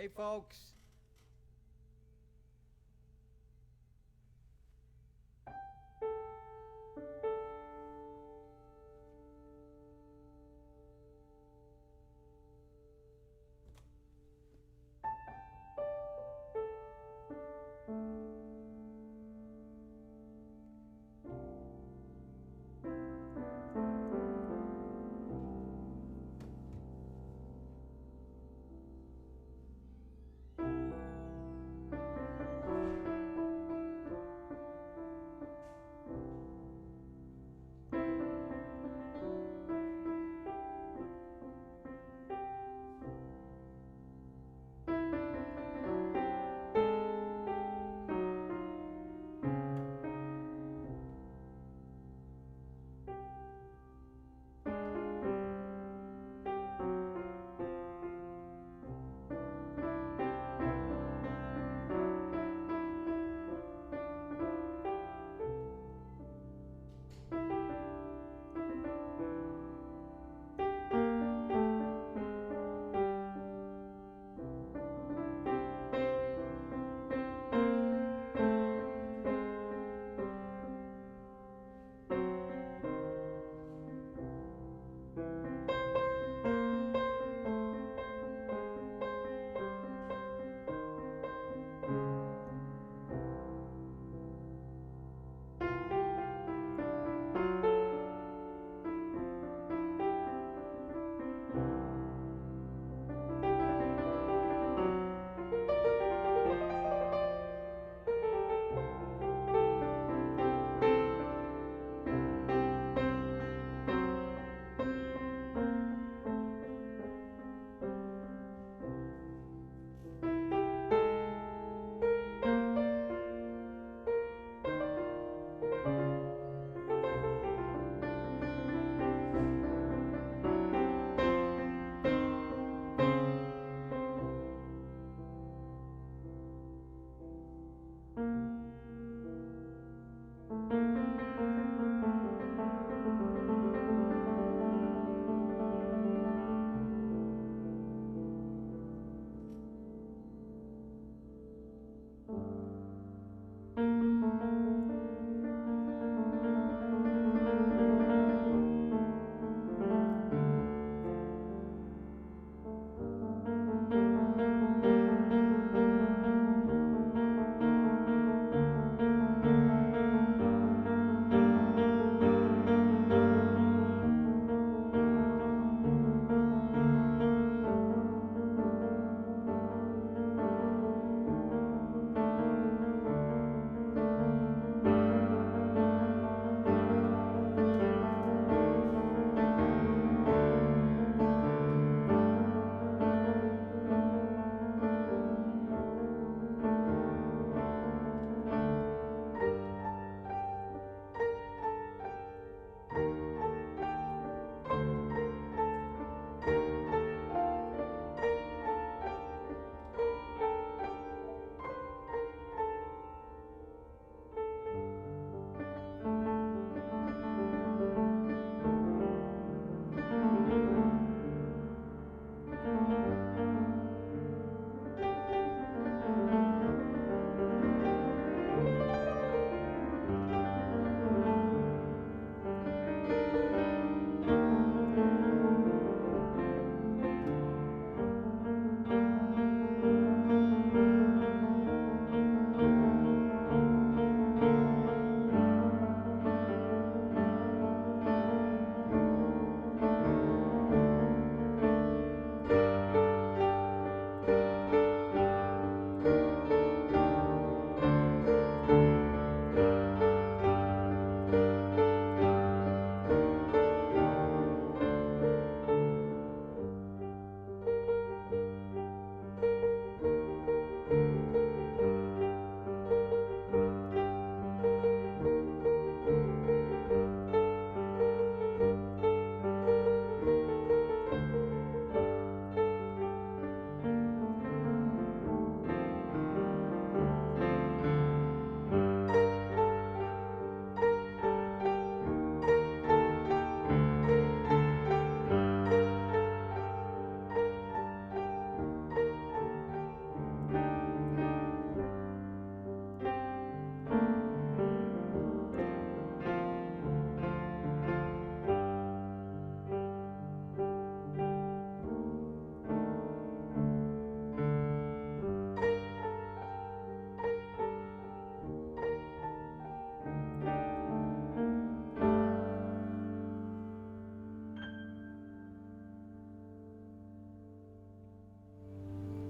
Hey, folks.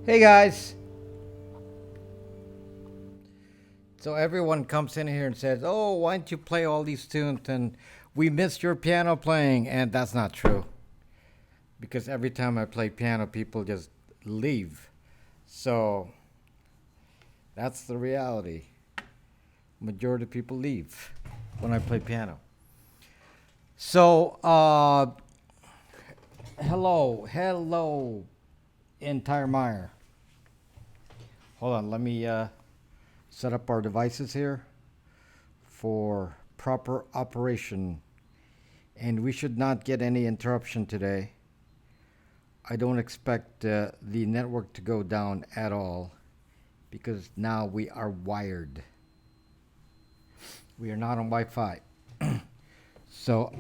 Hey guys. So everyone comes in here and says, "Oh, why don't you play all these tunes?" And we missed your piano playing, and that's not true. Because every time I play piano, people just leave. So that's the reality. Majority of people leave when I play piano. So, hello, entire Meyer. Hold on, let me set up our devices here for proper operation. And we should not get any interruption today. I don't expect the network to go down at all because now we are wired. We are not on Wi-Fi. So,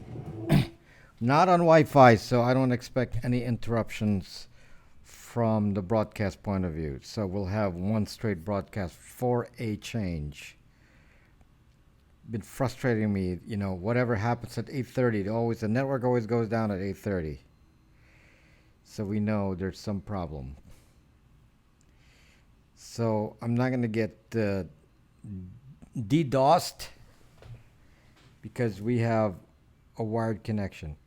not on Wi-Fi, so I don't expect any interruptions from the broadcast point of view. So we'll have one straight broadcast for a change. Been frustrating me, whatever happens at 8:30, the network always goes down at 8:30. So we know there's some problem. So I'm not going to get DDoSed because we have a wired connection.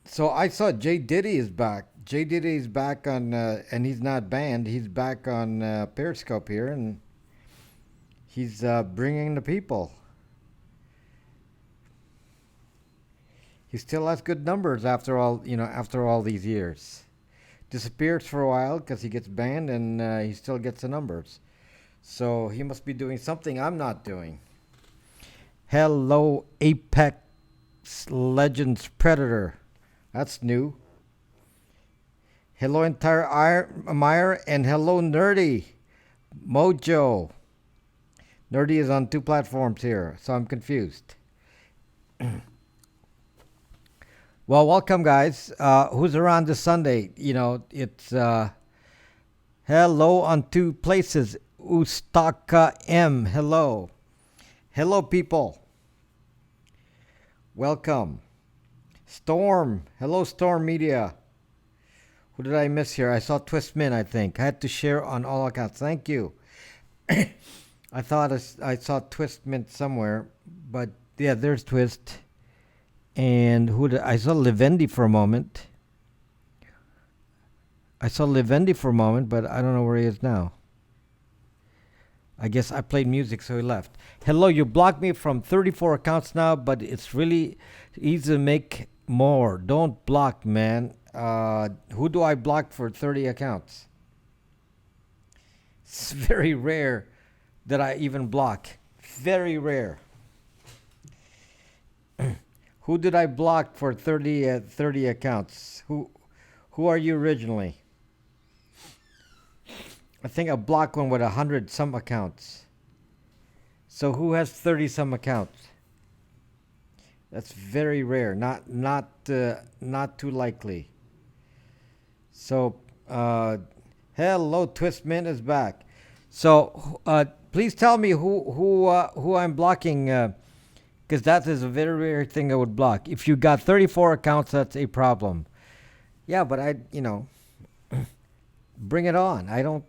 So I saw Jay Diddy is back. Jay Diddy is back on, and he's not banned. He's back on Periscope here, and he's bringing the people. He still has good numbers after all these years. Disappears for a while because he gets banned, and he still gets the numbers. So he must be doing something I'm not doing. Hello, Apex Legends Predator. That's new. Hello, entire Meyer, and hello, Nerdy Mojo. Nerdy is on two platforms here, so I'm confused. Well, welcome, guys. Who's around this Sunday? It's hello on two places. Ustaka M. Hello. Hello, people. Welcome. Storm. Hello, Storm Media. Who did I miss here? I saw Twist Min, I think. I had to share on all accounts. Thank you. I thought I saw Twist Mint somewhere, but yeah, there's Twist. And I saw Livendi for a moment. But I don't know where he is now. I guess I played music, so he left. Hello, you blocked me from 34 accounts now, but it's really easy to make more. Don't block, man. Who do I block for 30 accounts? It's very rare that I even block. Very rare. Who did I block for 30 accounts? Who are you originally? I think I blocked one with 100 some accounts. So who has 30 some accounts? That's very rare. Not too likely. So hello, Twistman is back. So please tell me who I'm blocking, because that is a very rare thing I would block. If you got 34 accounts, that's a problem. Yeah, but bring it on. I don't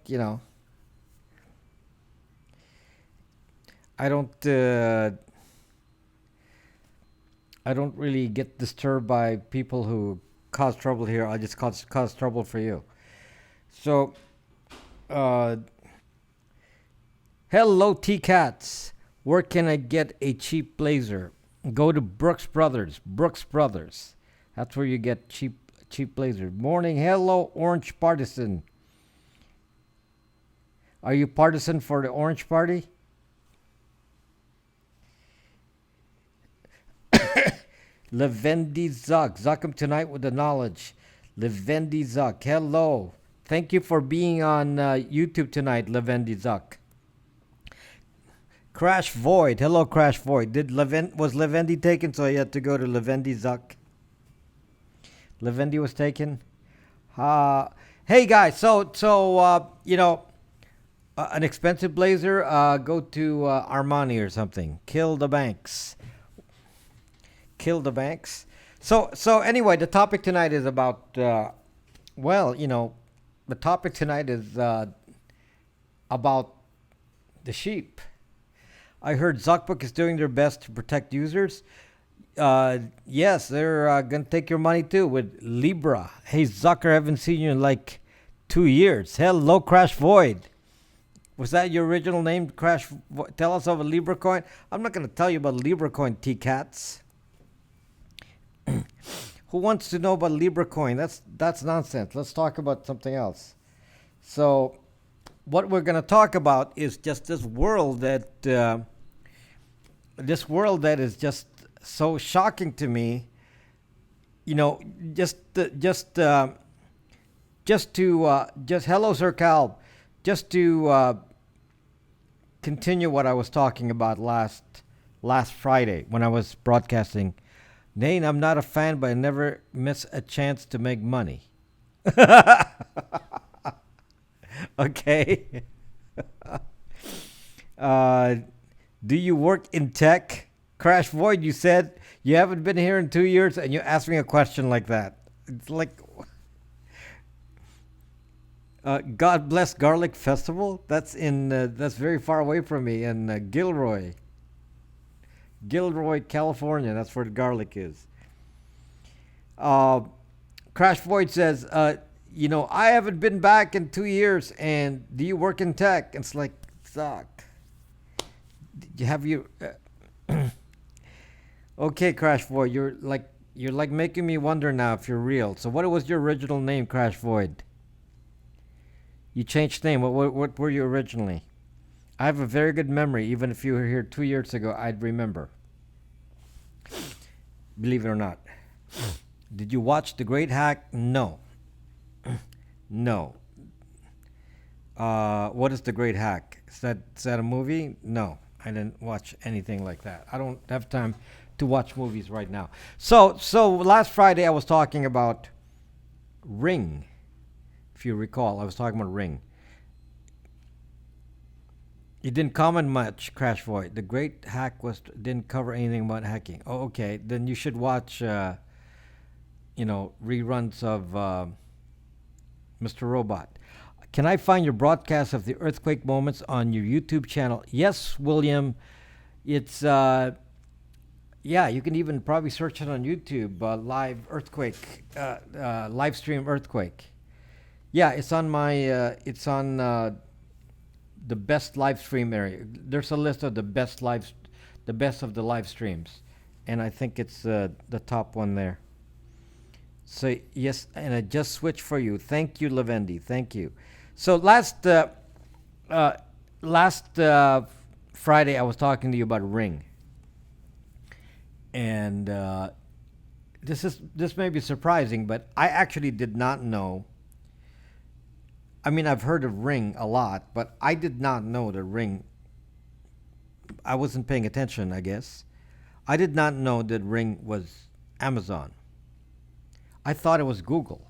really get disturbed by people who cause trouble here. I just cause trouble for you. So, hello, T-Cats. Where can I get a cheap blazer? Go to Brooks Brothers. Brooks Brothers. That's where you get cheap blazer. Morning. Hello, Orange Partisan. Are you partisan for the Orange Party? Levendi Zuck. Zuck him tonight with the knowledge. Levendi Zuck. Hello. Thank you for being on YouTube tonight, Levendi Zuck. Crash Void. Hello, Crash Void. Was Levendi taken, so you had to go to Levendi Zuck? Levendi was taken? Hey, guys. So an expensive blazer, go to Armani or something. Kill the banks. So anyway, the topic tonight is about Well, the topic tonight is about the sheep. I heard Zuckbook is doing their best to protect users. Yes, they're going to take your money too with Libra. Hey, Zucker, haven't seen you in like 2 years. Hello, Crash Void. Was that your original name, Crash? Tell us about Libra coin. I'm not going to tell you about Libra coin, T-Cats. Who wants to know about Libra coin? That's nonsense. Let's talk about something else. So, what we're going to talk about is just this world that is just so shocking to me. You know, just hello, Sir Cal. Just to continue what I was talking about last Friday when I was broadcasting. Nate, I'm not a fan, but I never miss a chance to make money. Okay. uh, do you work in tech? Crash Void, you said you haven't been here in 2 years and you asked me a question like that. It's like, God bless Garlic Festival. That's very far away from me in Gilroy, California. That's where the garlic is. Uh, Crash Void says, I haven't been back in 2 years, and do you work in tech? And it's like, suck. Have you? Okay, Crash Void, you're like making me wonder now if you're real. So, what was your original name, Crash Void? You changed name. What were you originally? I have a very good memory. Even if you were here 2 years ago, I'd remember. Believe it or not. Did you watch The Great Hack? No. No. What is The Great Hack? Is that a movie? No. I didn't watch anything like that. I don't have time to watch movies right now. So last Friday I was talking about Ring. If you recall, I was talking about Ring. You didn't comment much, Crash Void. The Great Hack didn't cover anything about hacking. Oh, okay. Then you should watch, reruns of Mr. Robot. Can I find your broadcast of the earthquake moments on your YouTube channel? Yes, William. It's you can even probably search it on YouTube. Live earthquake, live stream earthquake. Yeah, it's on my. It's on the best live stream area. There's a list of the best of the live streams, and I think it's the top one there. So yes, and I just switched for you. Thank you, Lavendi. Thank you. So uh, last Friday I was talking to you about Ring, and this may be surprising, but I actually did not know. I mean, I've heard of Ring a lot, but I did not know that Ring. I wasn't paying attention, I guess. I did not know that Ring was Amazon. I thought it was Google.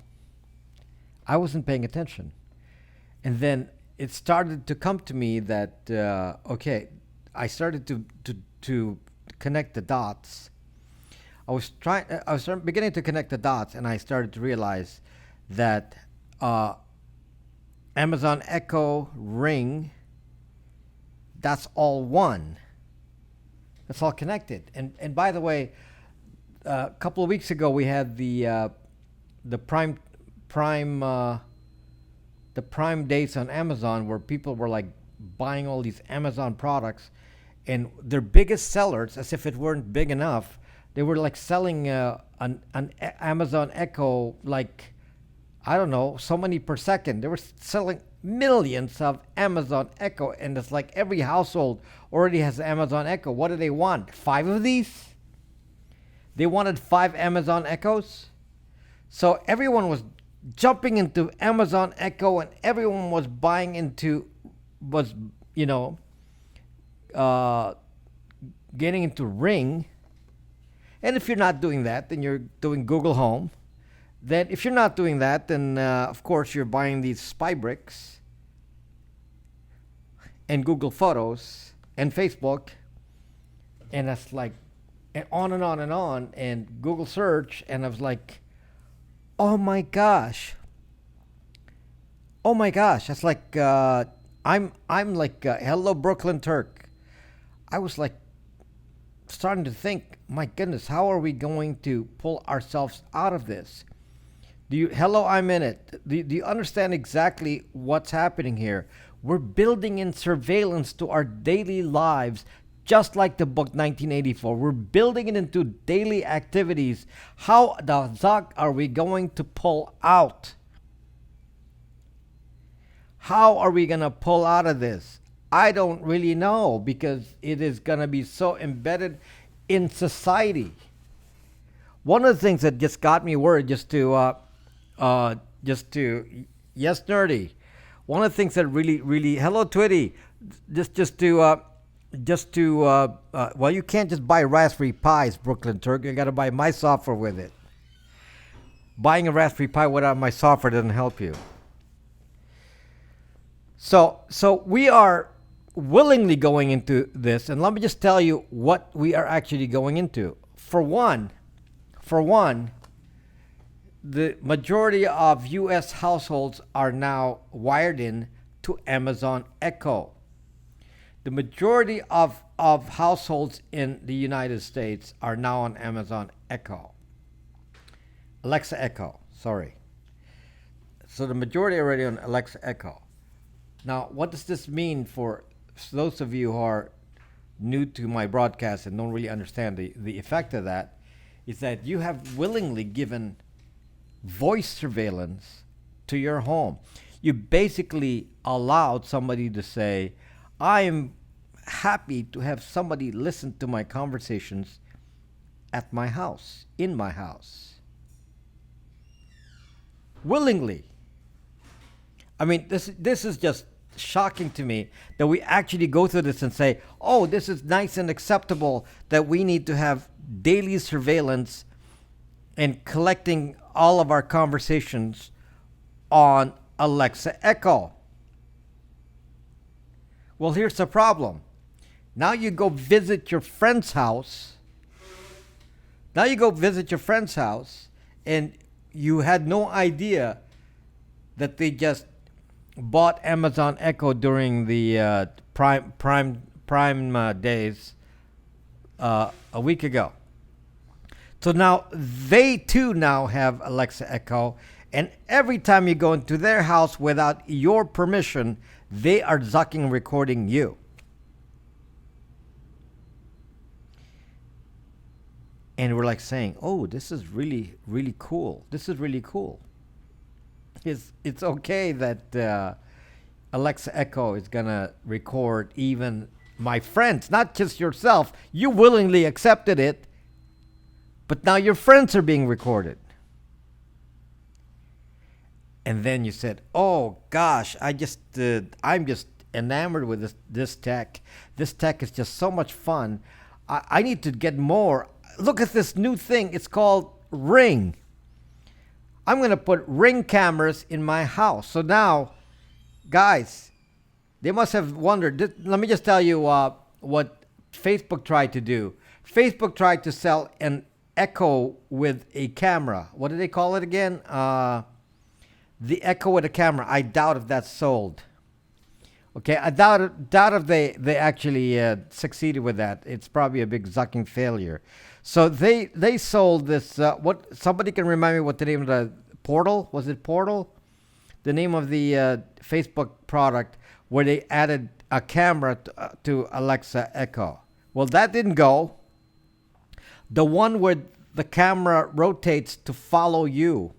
I wasn't paying attention. And then it started to come to me that, okay, I started to connect the dots. I was beginning to connect the dots, and I started to realize that Amazon Echo, Ring, that's all one. That's all connected. And by the way, a couple of weeks ago we had the prime the prime dates on Amazon where people were like buying all these Amazon products, and their biggest sellers, as if it weren't big enough, they were like selling an Amazon Echo like, I don't know, so many per second. They were selling millions of Amazon Echo, and it's like every household already has Amazon Echo. What do they want? 5 of these? They wanted 5 Amazon Echoes? So everyone was jumping into Amazon Echo, and everyone was buying uh, getting into Ring. And if you're not doing that, then you're doing Google Home. Then if you're not doing that, then of course you're buying these spy bricks and Google Photos and Facebook, and that's like, and on and on and Google search, and I was like, oh my gosh, Oh my gosh, that's like I'm like hello Brooklyn Turk. I was like starting to think, my goodness, how are we going to pull ourselves out of this? Do you hello, I'm in it. Do you understand exactly what's happening here? We're building in surveillance to our daily lives, just like the book 1984. We're building it into daily activities. How the zuck are we going to pull out? How are we going to pull out of this? I don't really know because it is going to be so embedded in society. One of the things that just got me worried, uh, just to, yes, nerdy. One of the things that really, hello, Twitty, well, you can't just buy Raspberry Pis, Brooklyn Turk. You got to buy my software with it. Buying a Raspberry Pi without my software doesn't help you. So we are willingly going into this, and let me just tell you what we are actually going into. For one, the majority of U.S. households are now wired in to Amazon Echo. The majority of households in the United States are now on Amazon Echo. Alexa Echo, sorry. So the majority are already on Alexa Echo. Now, what does this mean for those of you who are new to my broadcast and don't really understand the effect of that? Is that you have willingly given voice surveillance to your home. You basically allowed somebody to say, I am happy to have somebody listen to my conversations at my house, in my house. Willingly. I mean, this is just shocking to me that we actually go through this and say, oh, this is nice and acceptable that we need to have daily surveillance and collecting all of our conversations on Alexa Echo. Well, here's the problem. Now you go visit your friend's house. And you had no idea that they just bought Amazon Echo during the prime days a week ago. So now they too now have Alexa Echo, and every time you go into their house without your permission, they are zucking recording you. And we're like saying, oh, this is really, really cool. This is really cool. It's okay that Alexa Echo is going to record even my friends, not just yourself. You willingly accepted it, but now your friends are being recorded. And then you said, oh gosh, I'm just enamored with this tech. This tech is just so much fun. I need to get more. Look at this new thing. It's called Ring. I'm going to put Ring cameras in my house. So now, guys, they must have wondered. Let me just tell you what Facebook tried to do. Facebook tried to sell an Echo with a camera. What do they call it again? The Echo with a camera. I doubt if that's sold. Okay, I doubt if they actually succeeded with that. It's probably a big zucking failure. So they sold this. What, somebody can remind me what the name of the Portal was? It Portal, the name of the Facebook product where they added a camera to Alexa Echo. Well, that didn't go. The one where the camera rotates to follow you,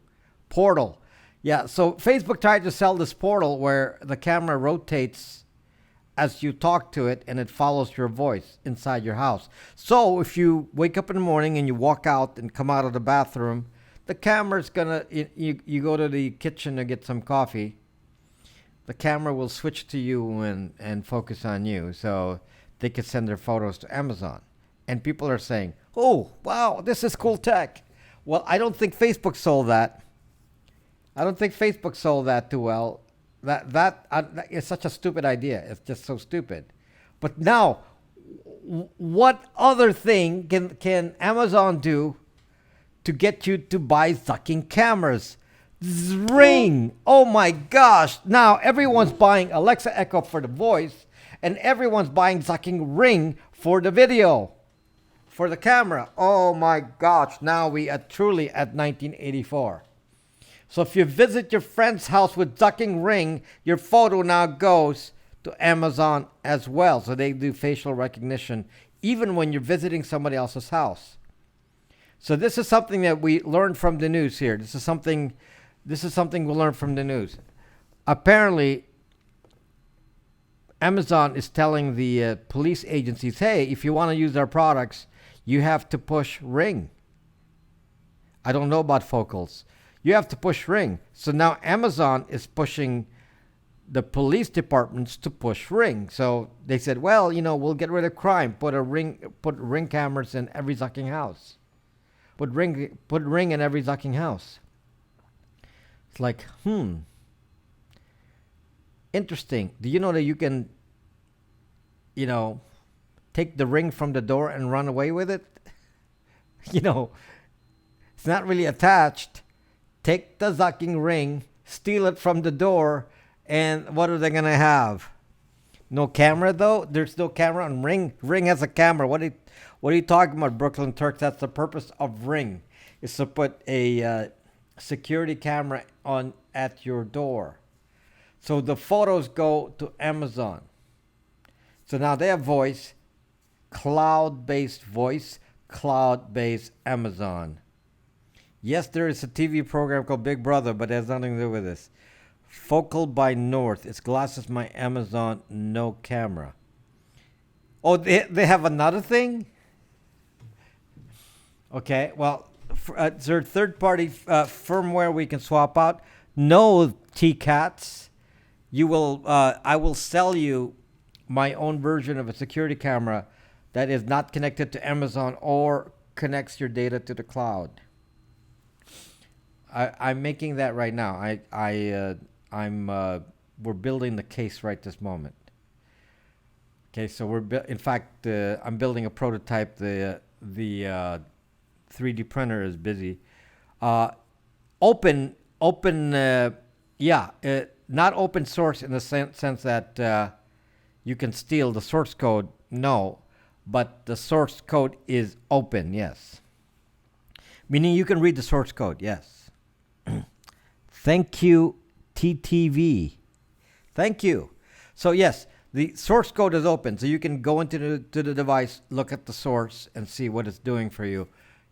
Portal. Yeah, so Facebook tried to sell this Portal where the camera rotates as you talk to it and it follows your voice inside your house. So if you wake up in the morning and you walk out and come out of the bathroom, the camera's gonna, you go to the kitchen to get some coffee, the camera will switch to you and focus on you so they can send their photos to Amazon. And people are saying, oh, wow, this is cool tech. Well, I don't think Facebook sold that. I don't think Facebook sold that too well. That is such a stupid idea. It's just so stupid. But now, what other thing can Amazon do to get you to buy sucking cameras? Ring. Oh my gosh. Now everyone's buying Alexa Echo for the voice, and everyone's buying fucking Ring for the video, for the camera. Oh my gosh. Now we are truly at 1984. So if you visit your friend's house with ducking Ring, your photo now goes to Amazon as well. So they do facial recognition even when you're visiting somebody else's house. So this is something that we learned from the news here. This is something we learned from the news. Apparently, Amazon is telling the police agencies, hey, if you want to use our products, you have to push Ring. I don't know about focals. You have to push Ring. So now Amazon is pushing the police departments to push Ring. So they said, well, we'll get rid of crime. Put Ring cameras in every fucking house. Put Ring in every fucking house. It's like, interesting. Do you know that you can, take the Ring from the door and run away with it? It's not really attached. Take the fucking Ring, steal it from the door, and what are they gonna have? No camera though? There's no camera on Ring. Ring has a camera. What are you talking about, Brooklyn Turks? That's the purpose of Ring, is to put a security camera on at your door. So the photos go to Amazon. So now they have voice, cloud-based Amazon. Yes, there is a TV program called Big Brother, but it has nothing to do with this. Focal by North. It's glasses my Amazon, no camera. Oh, they have another thing? Okay, well, is there third-party firmware we can swap out? No, T-Cats. I will sell you my own version of a security camera that is not connected to Amazon or connects your data to the cloud. I'm making that right now. We're building the case right this moment. Okay, so I'm building a prototype. The 3D printer is busy. Not open source in the sense that you can steal the source code. No, but the source code is open. Yes, meaning you can read the source code. Yes. Thank you, TTV. Thank you. So yes, the source code is open, so you can go into the device, look at the source, and see what it's doing for you.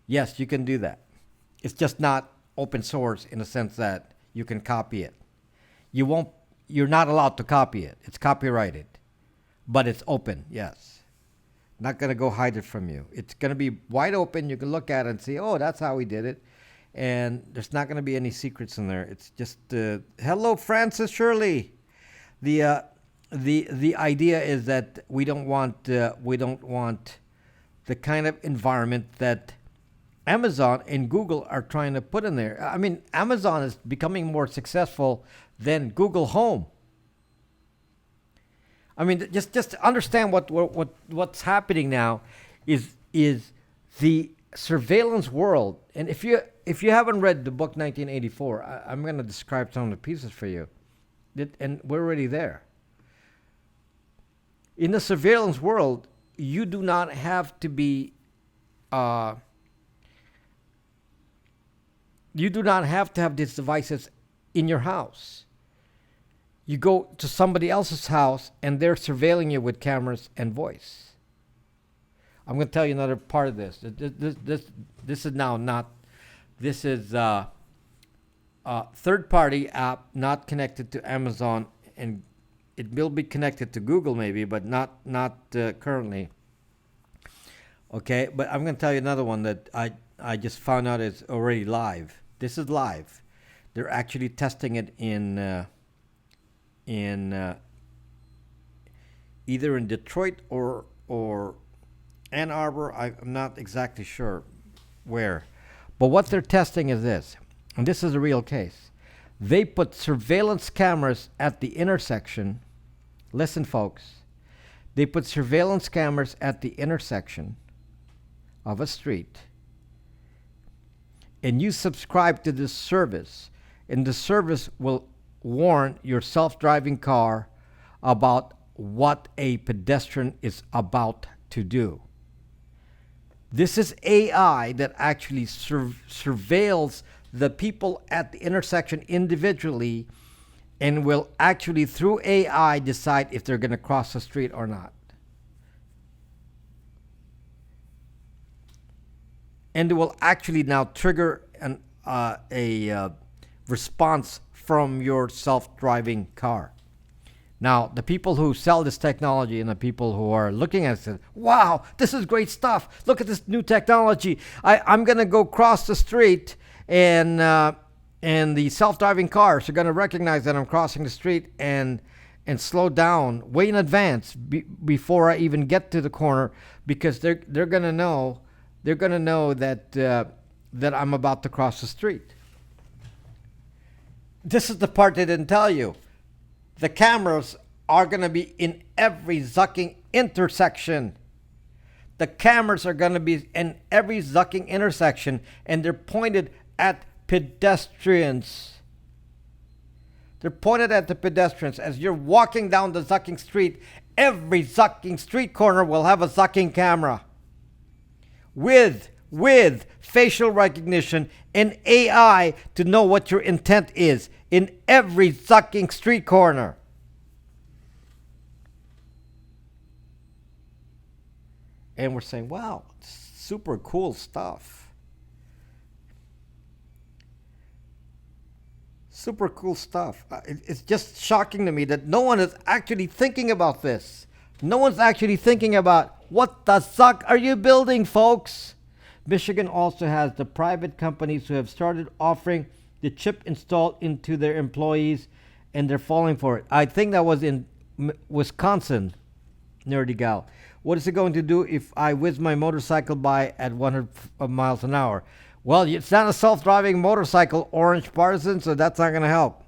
Yes, you can do that. It's just not open source in the sense that you can copy it. You're not allowed to copy it. It's copyrighted, but it's open. Yes. Not gonna go hide it from you. It's gonna be wide open. You can look at it and see, oh, that's how we did it. And there's not going to be any secrets in there. It's just hello, Francis Shirley. The idea is that we don't want the kind of environment that Amazon and Google are trying to put in there. I mean, Amazon is becoming more successful than Google Home. I mean, just understand what's happening now is the surveillance world. And if you haven't read the book 1984, I'm going to describe some of the pieces for you. And we're already there. In the surveillance world, you do not have to be you do not have to have these devices in your house. You go to somebody else's house and they're surveilling you with cameras and voice. I'm going to tell you another part of this. This is now not. This is a third-party app not connected to Amazon, and it will be connected to Google maybe, but not currently. Okay, but I'm going to tell you another one that I just found out is already live. This is live. They're actually testing it in either in Detroit or Ann Arbor. I'm not exactly sure where. But what they're testing is this, and this is a real case. They put surveillance cameras at the intersection. Listen, folks. They put surveillance cameras at the intersection of a street, and you subscribe to this service, and the service will warn your self-driving car about what a pedestrian is about to do. This is AI that actually surveils the people at the intersection individually and will actually, through AI, decide if they're going to cross the street or not. And it will actually now trigger a response from your self-driving car. Now, the people who sell this technology and the people who are looking at it say, wow, this is great stuff. Look at this new technology. I'm going to go cross the street and the self-driving cars are going to recognize that I'm crossing the street and slow down way in advance before I even get to the corner, because they're going to know that I'm about to cross the street. This is the part they didn't tell you. The cameras are going to be in every zucking intersection. The cameras are going to be in every zucking intersection, and they're pointed at pedestrians. They're pointed at the pedestrians. As you're walking down the zucking street, every zucking street corner will have a zucking camera with facial recognition and AI to know what your intent is in every zucking street corner. And we're saying, wow, super cool stuff. Super cool stuff. It's just shocking to me that no one is actually thinking about this. No one's actually thinking about, what the suck are you building, folks? Michigan also has the private companies who have started offering the chip installed into their employees, and they're falling for it. I think that was in Wisconsin, Nerdy Gal. What is it going to do if I whiz my motorcycle by at 100 miles an hour? Well, it's not a self-driving motorcycle, Orange Partisan, so that's not going to help.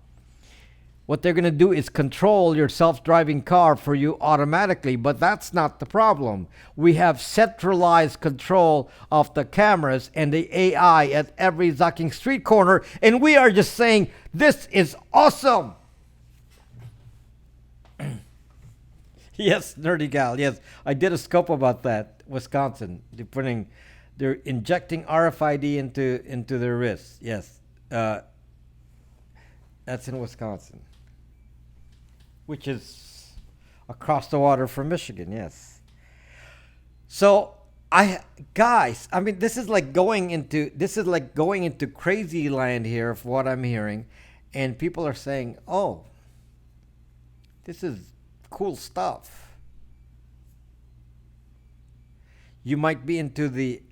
What they're going to do is control your self-driving car for you automatically, but that's not the problem. We have centralized control of the cameras and the AI at every zucking street corner, and we are just saying, this is awesome. Yes, Nerdy Gal, yes. I did a scope about that, Wisconsin. They're injecting RFID into their wrists. Yes, that's in Wisconsin, which is across the water from Michigan. Yes. So this is like going into crazy land here of what I'm hearing, and people are saying, "Oh, this is cool stuff." You might be into the,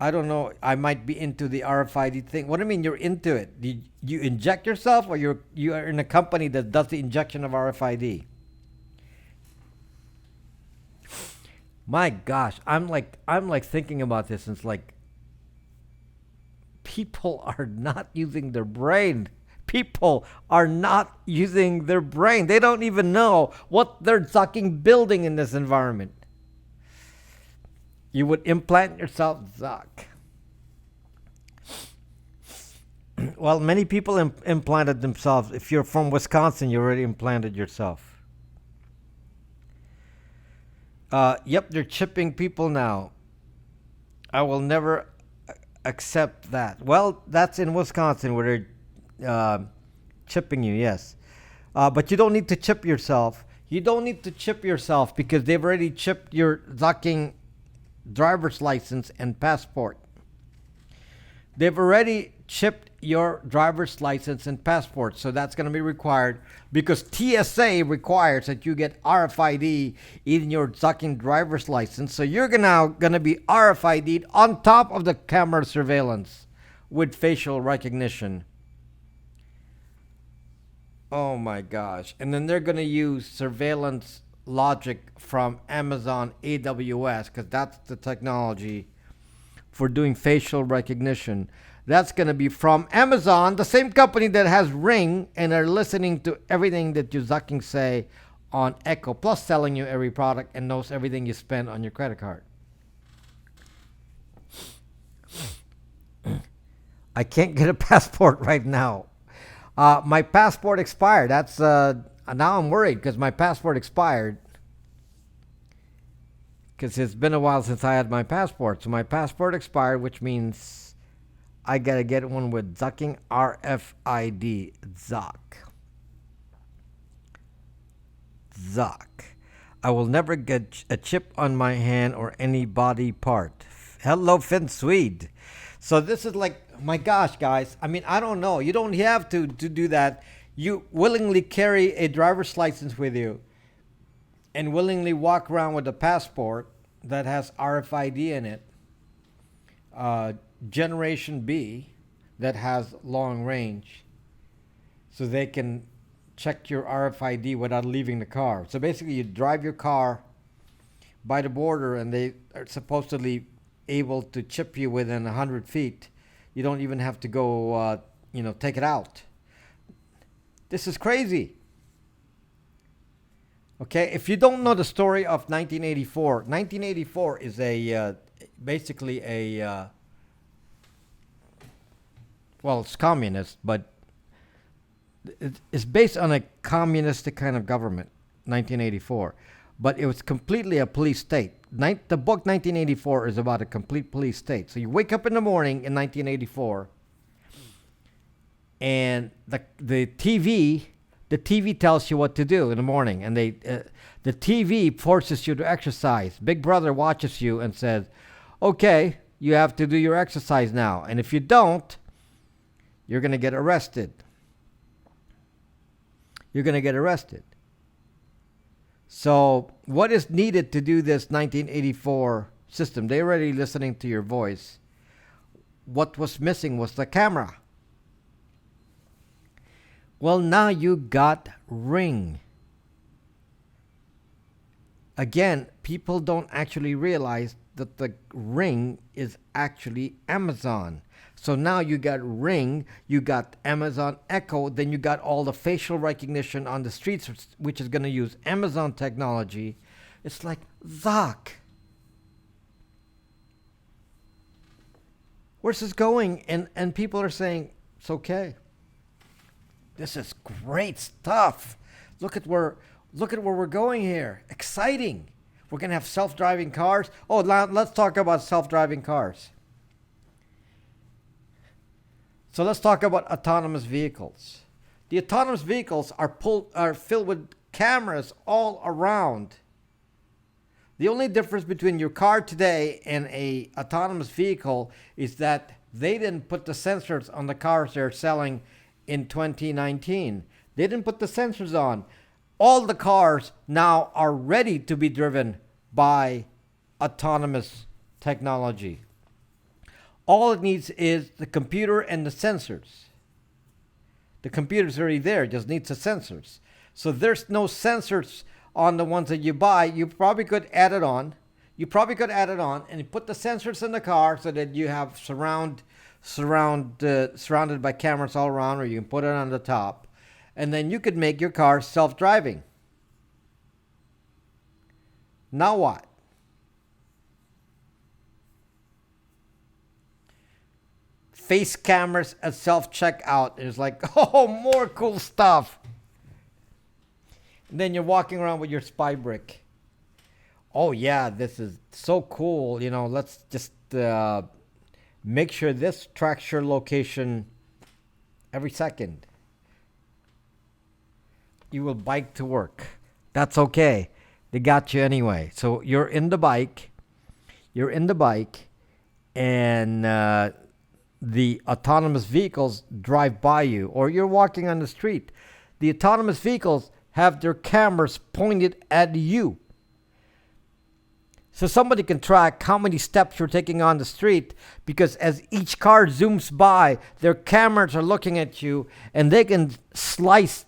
I don't know, I might be into the RFID thing. What do you mean you're into it? You inject yourself, or you are in a company that does the injection of RFID? My gosh, I'm like thinking about this, and it's like, people are not using their brain. People are not using their brain. They don't even know what they're fucking building in this environment. You would implant yourself, Zuck. Well, many people implanted themselves. If you're from Wisconsin, you already implanted yourself. Yep, they're chipping people now. I will never accept that. Well, that's in Wisconsin where they're chipping you, yes. But you don't need to chip yourself. You don't need to chip yourself because they've already chipped your fucking driver's license and passport. They've already chipped your driver's license and passport, so that's going to be required because TSA requires that you get RFID in your fucking driver's license. So you're now going to be RFID'd on top of the camera surveillance with facial recognition. Oh my gosh. And then they're going to use surveillance logic from Amazon AWS, because that's the technology for doing facial recognition. That's going to be from Amazon, the same company that has Ring and are listening to everything that you fucking say on Echo, plus selling you every product and knows everything you spend on your credit card. I can't get a passport right now. My passport expired. That's now I'm worried because my passport expired. Because it's been a while since I had my passport. So my passport expired, which means I gotta get one with Zucking RFID. Zuck. I will never get a chip on my hand or any body part. Hello, Finn Swede. So this is like, my gosh, guys. I mean, I don't know. You don't have to do that. You willingly carry a driver's license with you and willingly walk around with a passport that has RFID in it, Generation B, that has long range, so they can check your RFID without leaving the car. So basically, you drive your car by the border, and they are supposedly able to chip you within 100 feet. You don't even have to go, take it out. This is crazy. Okay, if you don't know the story of 1984 is basically a it's communist, but it's based on a communistic kind of government, 1984. But it was completely a police state. The book 1984 is about a complete police state. So you wake up in the morning in 1984, and the TV tells you what to do in the morning, and the TV forces you to exercise. Big Brother watches you and says, "Okay, you have to do your exercise now, and if you don't, you're going to get arrested." You're going to get arrested. So, what is needed to do this 1984 system? They're already listening to your voice. What was missing was the camera. Well, now you got Ring. Again, people don't actually realize that the Ring is actually Amazon. So now you got Ring, you got Amazon Echo, then you got all the facial recognition on the streets, which is going to use Amazon technology. It's like, Zuck. Where's this going? And people are saying, it's okay. This is great stuff. Look at where we're going here. Exciting. We're going to have self-driving cars. Oh, now let's talk about self-driving cars. So let's talk about autonomous vehicles. The autonomous vehicles are filled with cameras all around. The only difference between your car today and a autonomous vehicle is that they didn't put the sensors on the cars they're selling in 2019. They didn't put the sensors on. All the cars now are ready to be driven by autonomous technology. All it needs is the computer and the sensors. The computer's already there, just needs the sensors. So there's no sensors on the ones that you buy. You probably could add it on. And you put the sensors in the car so that you have surrounded by cameras all around, or you can put it on the top. And then you could make your car self-driving. Now what? Face cameras at self-checkout. It's like, oh, more cool stuff. And then you're walking around with your spy brick. Oh, yeah, this is so cool. Let's just make sure this tracks your location every second. You will bike to work. That's okay. They got you anyway. So you're in the bike, and the autonomous vehicles drive by you, or you're walking on the street. The autonomous vehicles have their cameras pointed at you. So somebody can track how many steps you're taking on the street, because as each car zooms by, their cameras are looking at you, and they can slice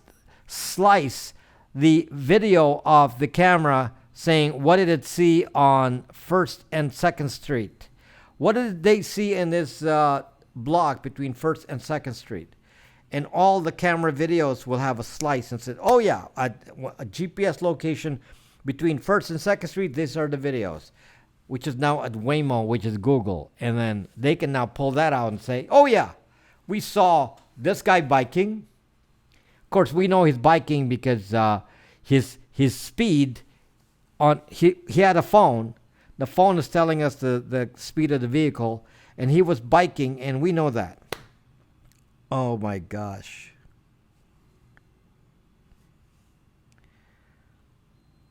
the video of the camera saying, what did it see on 1st and 2nd Street? What did they see in this block between 1st and 2nd Street? And all the camera videos will have a slice and say, oh yeah, a GPS location between 1st and 2nd Street, these are the videos, which is now at Waymo, which is Google. And then they can now pull that out and say, oh yeah, we saw this guy biking. Of course, we know he's biking because his speed on he had a phone. The phone is telling us the speed of the vehicle, and he was biking, and we know that. Oh my gosh.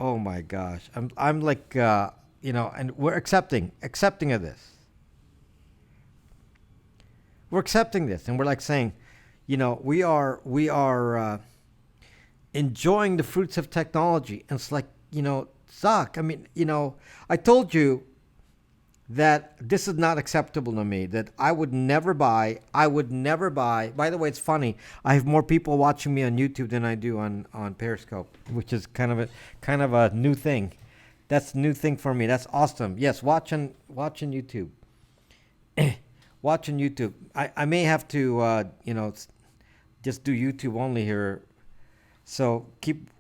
Oh my gosh. I'm like and we're accepting of this. We're accepting this, and we're like saying, we are enjoying the fruits of technology. And it's like, Zach, I mean, I told you that this is not acceptable to me, that I would never buy. By the way, it's funny. I have more people watching me on YouTube than I do on Periscope, which is kind of a new thing. That's a new thing for me. That's awesome. Yes, watching YouTube. Watching YouTube. I may have to just do YouTube only here. So keep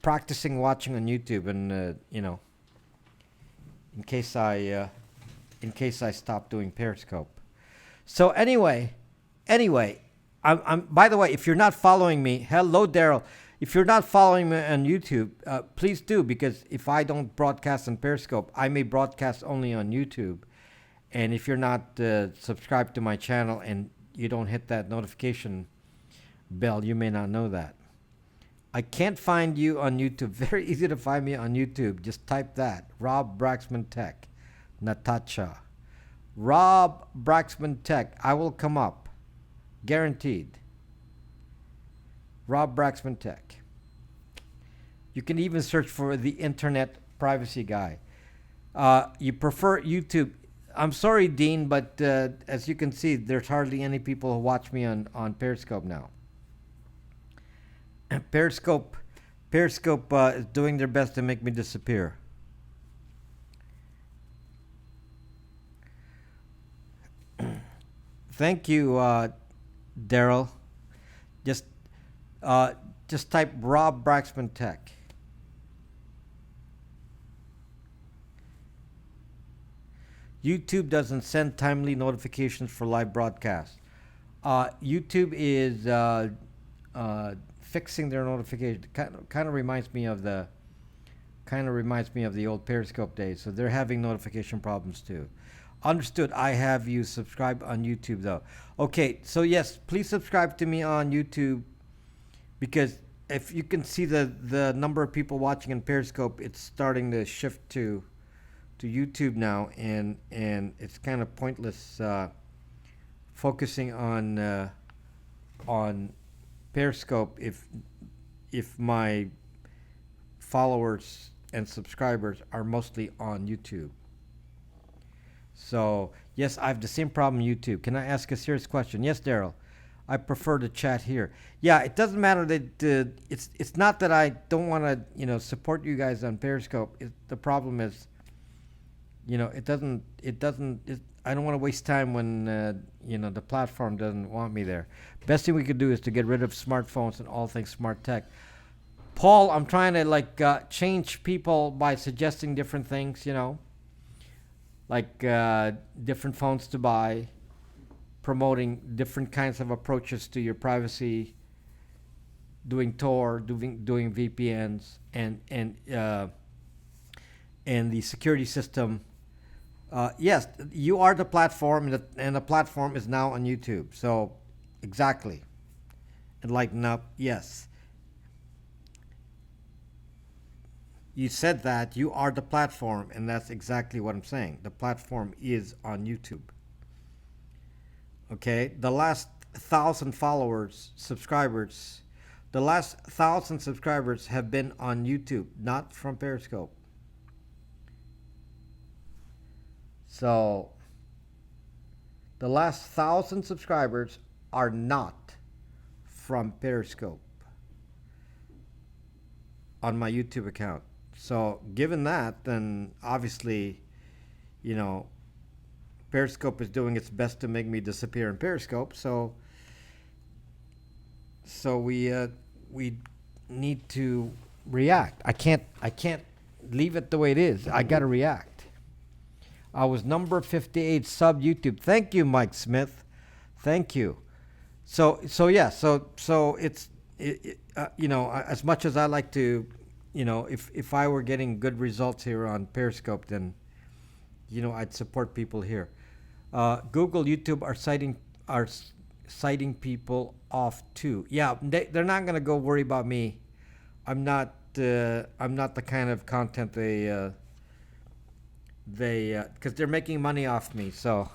practicing watching on YouTube, and in case I stop doing Periscope. So anyway, I'm. By the way, if you're not following me, hello, Daryl. If you're not following me on YouTube, please do, because if I don't broadcast on Periscope, I may broadcast only on YouTube. And if you're not subscribed to my channel and you don't hit that notification bell, you may not know that. I can't find you on YouTube. Very easy to find me on YouTube. Just type that. Rob Braxman Tech. Natasha. Rob Braxman Tech. I will come up. Guaranteed. Rob Braxman Tech. You can even search for the Internet Privacy Guy. You prefer YouTube. I'm sorry, Dean, but as you can see, there's hardly any people who watch me on Periscope now. Periscope is doing their best to make me disappear. Thank you, Daryl. Just type Rob Braxman Tech. YouTube doesn't send timely notifications for live broadcasts. YouTube is fixing their notification. Kind of reminds me of the old Periscope days. So they're having notification problems too. Understood. I have you subscribe on YouTube though. Okay, so yes, please subscribe to me on YouTube, because if you can see the number of people watching in Periscope, it's starting to shift to YouTube now, and it's kind of pointless focusing on Periscope if my followers and subscribers are mostly on YouTube. So yes, I have the same problem on YouTube. Can I ask a serious question? Yes, Daryl. I prefer to chat here. Yeah, it doesn't matter that it's not that I don't want to support you guys on Periscope. The problem is, I don't want to waste time when the platform doesn't want me there. Best thing we could do is to get rid of smartphones and all things smart tech. Paul, I'm trying to change people by suggesting different things, different phones to buy, promoting different kinds of approaches to your privacy, doing Tor, doing VPNs, and the security system. Yes, you are the platform, and the platform is now on YouTube. So, exactly. Enlighten up. Yes. You said that you are the platform, and that's exactly what I'm saying. The platform is on YouTube. Okay? The last 1,000 subscribers have been on YouTube, not from Periscope. So, the last 1,000 subscribers are not from Periscope on my YouTube account. So, given that, then obviously, Periscope is doing its best to make me disappear in Periscope. So we need to react. I can't leave it the way it is. I got to react. I was number 58 sub YouTube. Thank you, Mike Smith. Thank you. So it's as much as I like to, if I were getting good results here on Periscope, then I'd support people here. Google, YouTube citing people off too. Yeah, they're not gonna go worry about me. I'm not the kind of content they because they're making money off me. So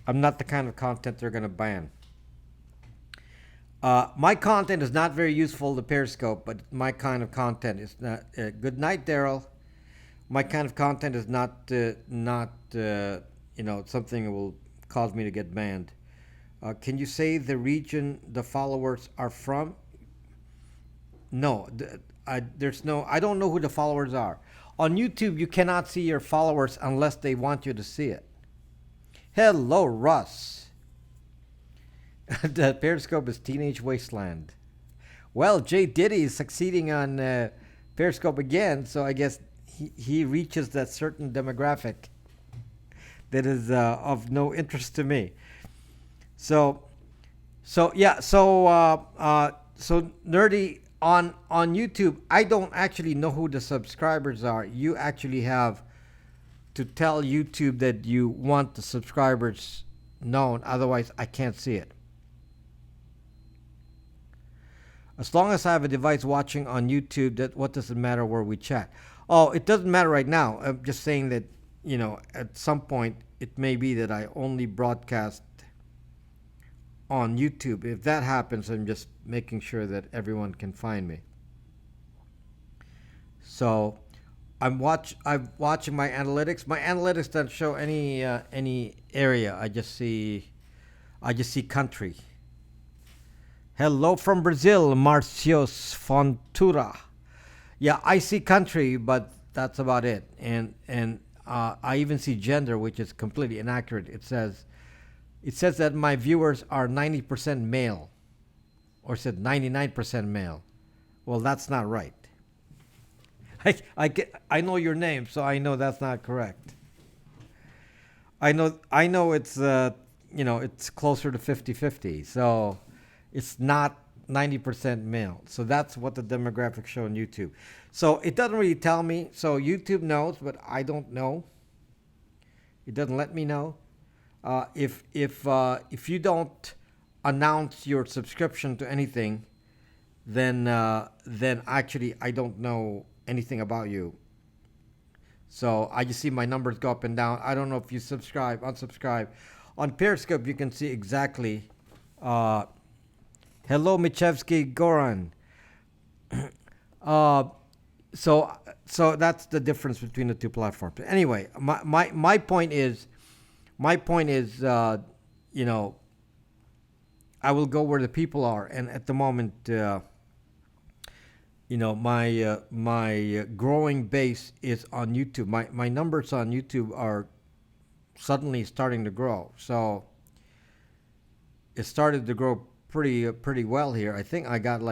I'm not the kind of content they're gonna ban. My content is not very useful to Periscope, but my kind of content is not. Good night, Daryl. My kind of content is not something that will cause me to get banned. Can you say the region the followers are from? No, there's no. I don't know who the followers are. On YouTube, you cannot see your followers unless they want you to see it. Hello, Russ. The Periscope is Teenage Wasteland. Well, Jay Diddy is succeeding on Periscope again, so I guess he reaches that certain demographic that is of no interest to me. So, so nerdy on YouTube. I don't actually know who the subscribers are. You actually have to tell YouTube that you want the subscribers known. Otherwise, I can't see it. As long as I have a device watching on YouTube, that what does it matter where we chat? Oh, it doesn't matter right now. I'm just saying that at some point it may be that I only broadcast on YouTube. If that happens, I'm just making sure that everyone can find me. So I'm watching my analytics. My analytics don't show any area. I just see country. Hello from Brazil, Marcios Fontura. Yeah, I see country, but that's about it. And I even see gender, which is completely inaccurate. It says that my viewers are 90% male, or said 99% male. Well, that's not right. I know your name, so I know that's not correct. I know it's it's closer to 50-50. So it's not 90% male. So that's what the demographics show on YouTube. So it doesn't really tell me. So YouTube knows, but I don't know. It doesn't let me know. If you don't announce your subscription to anything, then actually I don't know anything about you. So I just see my numbers go up and down. I don't know if you subscribe, unsubscribe. On Periscope, you can see exactly. Hello, Michevsky Goran. So that's the difference between the two platforms. Anyway, my point is, I will go where the people are, and at the moment, my growing base is on YouTube. My numbers on YouTube are suddenly starting to grow. So it started to grow pretty well here. I think I got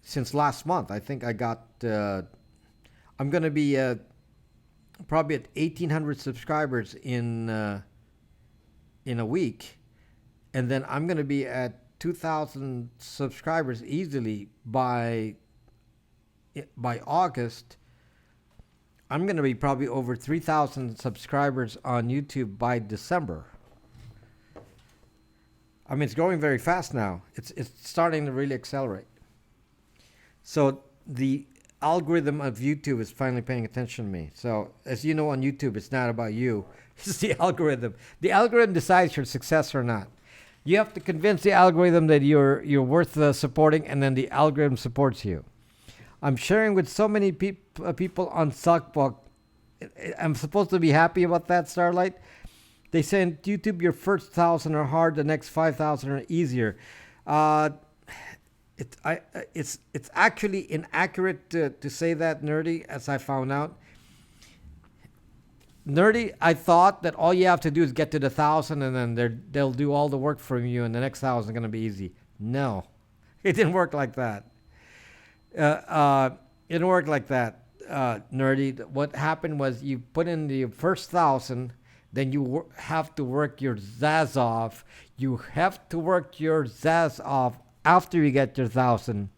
since last month. I think I got. I'm gonna be probably at 1,800 subscribers in a week, and then I'm gonna be at 2,000 subscribers easily by August. I'm gonna be probably over 3,000 subscribers on YouTube by December. I mean, it's growing very fast now. It's starting to really accelerate. So the algorithm of YouTube is finally paying attention to me. So as you know, on YouTube, it's not about you. It's the algorithm. The algorithm decides your success or not. You have to convince the algorithm that you're worth supporting, and then the algorithm supports you. I'm sharing with so many people on Suckbook. I'm supposed to be happy about that, Starlight. They said, YouTube, your first 1,000 are hard, the next 5,000 are easier. It's actually inaccurate to say that, Nerdy, as I found out. Nerdy, I thought that all you have to do is get to the 1,000, and then they'll do all the work for you, and the next 1,000 is going to be easy. No, it didn't work like that. It didn't work like that, Nerdy. What happened was you put in the first 1,000, then you have to work your zazz off. You have to work your zazz off after you get your 1,000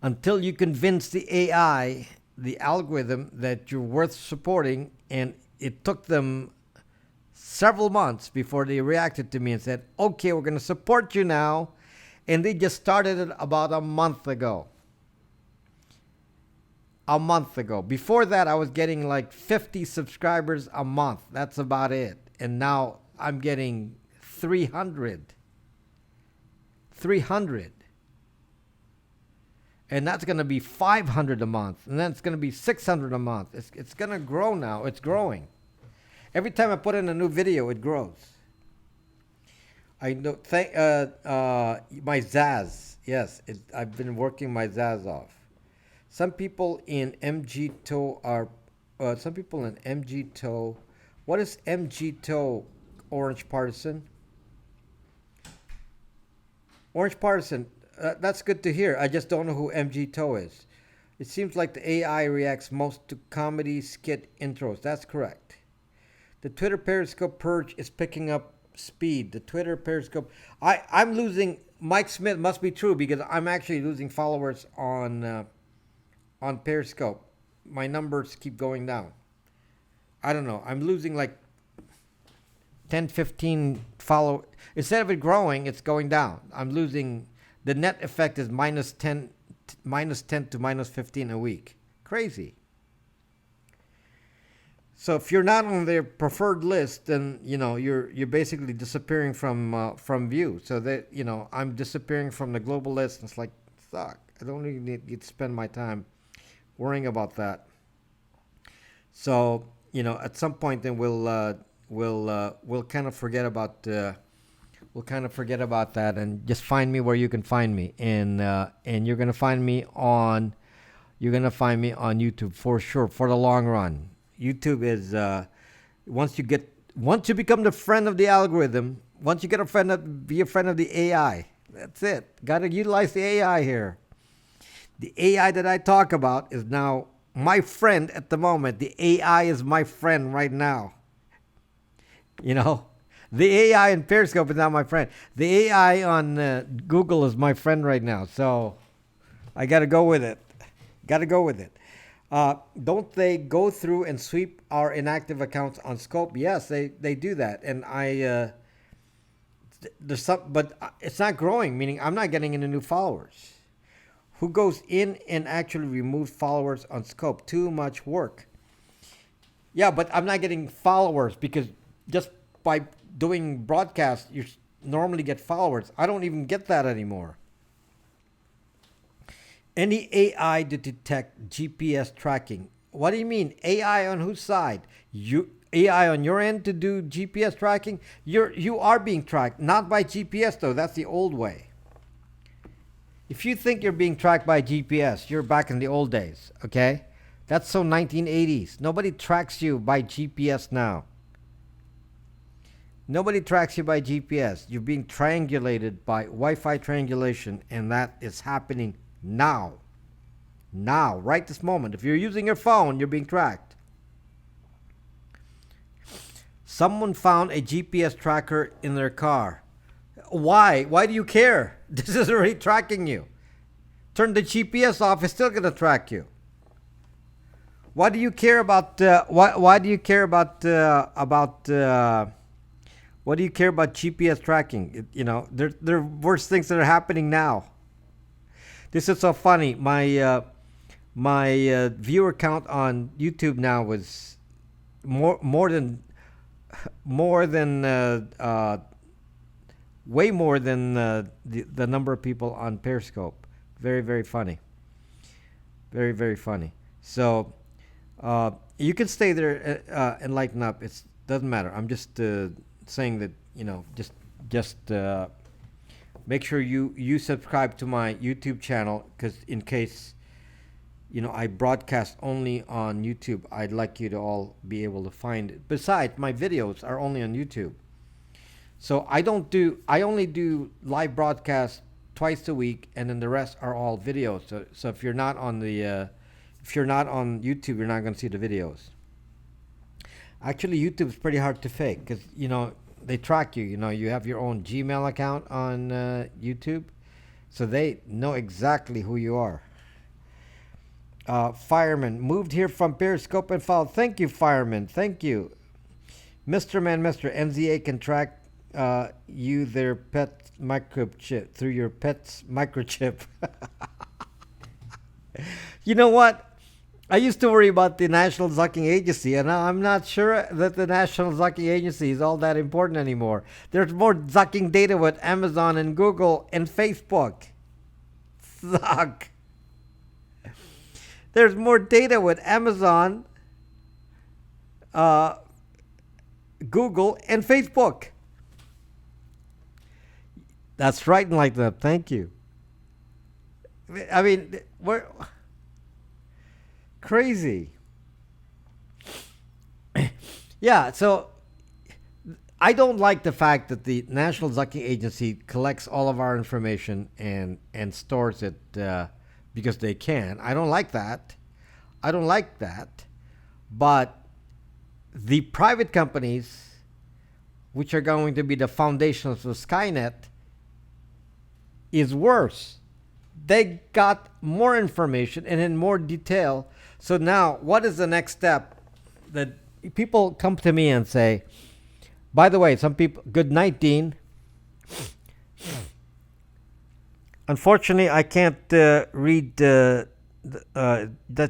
until you convince the AI, the algorithm, that you're worth supporting. And it took them several months before they reacted to me and said, okay, we're going to support you now. And they just started it about a month ago. A month ago. Before that, I was getting like 50 subscribers a month. That's about it. And now I'm getting 300. 300. And that's going to be 500 a month. And then it's going to be 600 a month. It's going to grow now. It's growing. Every time I put in a new video, it grows. I know. My Zaz. Yes, I've been working my Zaz off. Some people in MGTOW are. Some people in MGTOW. What is MGTOW? Orange Partisan. Orange Partisan. That's good to hear. I just don't know who MGTOW is. It seems like the AI reacts most to comedy skit intros. That's correct. The Twitter Periscope purge is picking up speed. The Twitter Periscope. I'm losing. Mike Smith must be true because I'm actually losing followers on Periscope. My numbers keep going down. I don't know. I'm losing like 10, 15 follow. Instead of it growing, it's going down. I'm losing. The net effect is minus 10 to minus 15 a week. Crazy. So if you're not on their preferred list, then you're basically disappearing from view. So that I'm disappearing from the global list. And it's like, fuck. I don't really need to spend my time worrying about that. So at some point, then we'll kind of forget about that and just find me where you can find me, and you're gonna find me on YouTube for sure for the long run. YouTube is once you become the friend of the algorithm, once you be a friend of the AI. That's it. Got to utilize the AI here. The AI that I talk about is now my friend at the moment. The AI is my friend right now. The AI in Periscope is not my friend. The AI on Google is my friend right now. So I got to go with it. Don't they go through and sweep our inactive accounts on Scope? Yes, they do that. And there's some, but it's not growing, meaning I'm not getting any new followers. Who goes in and actually removes followers on Scope? Too much work. Yeah, but I'm not getting followers because just by doing broadcasts, you normally get followers. I don't even get that anymore. Any AI to detect GPS tracking. What do you mean? AI on whose side? AI on your end to do GPS tracking? You are being tracked, not by GPS though. That's the old way. If you think you're being tracked by GPS, you're back in the old days, okay? That's so 1980s. Nobody tracks you by GPS now. Nobody tracks you by GPS. You're being triangulated by Wi-Fi triangulation, and that is happening now. Now, right this moment. If you're using your phone, you're being tracked. Someone found a GPS tracker in their car. Why? Why do you care? This is already tracking you. Turn the GPS off, it's still gonna track you. Why do you care about? Why do you care about? What do you care about GPS tracking? There are worse things that are happening now. This is so funny. My viewer count on YouTube now was more than way more than the number of people on Periscope. Very, very funny. Very, very funny. So you can stay there and lighten up. It doesn't matter. I'm just saying that just make sure you subscribe to my YouTube channel, because in case I broadcast only on YouTube, I'd like you to all be able to find it. Besides, my videos are only on YouTube. So I only do live broadcasts twice a week, and then the rest are all videos. So if you're not on YouTube, you're not going to see the videos. Actually, YouTube's pretty hard to fake because they track you. You have your own Gmail account on YouTube, so they know exactly who you are. Fireman moved here from Periscope and followed. Thank you, Fireman. Thank you, Mr. NZA can track you their pet microchip through your pet's microchip. You know what? I used to worry about the National Zucking Agency, and now I'm not sure that the National Zucking Agency is all that important anymore. There's more zucking data with Amazon and Google and Facebook. Zuck. There's more data with Amazon, Google, and Facebook. That's right, Enlighten Up. Thank you. I mean, we're crazy. Yeah, so I don't like the fact that the National Zucking Agency collects all of our information and stores it because they can. I don't like that. I don't like that. But the private companies, which are going to be the foundations of Skynet, is worse. They got more information and in more detail. So now, what is the next step? That people come to me and say, by the way, some people, good night, Dean. Unfortunately, I can't read the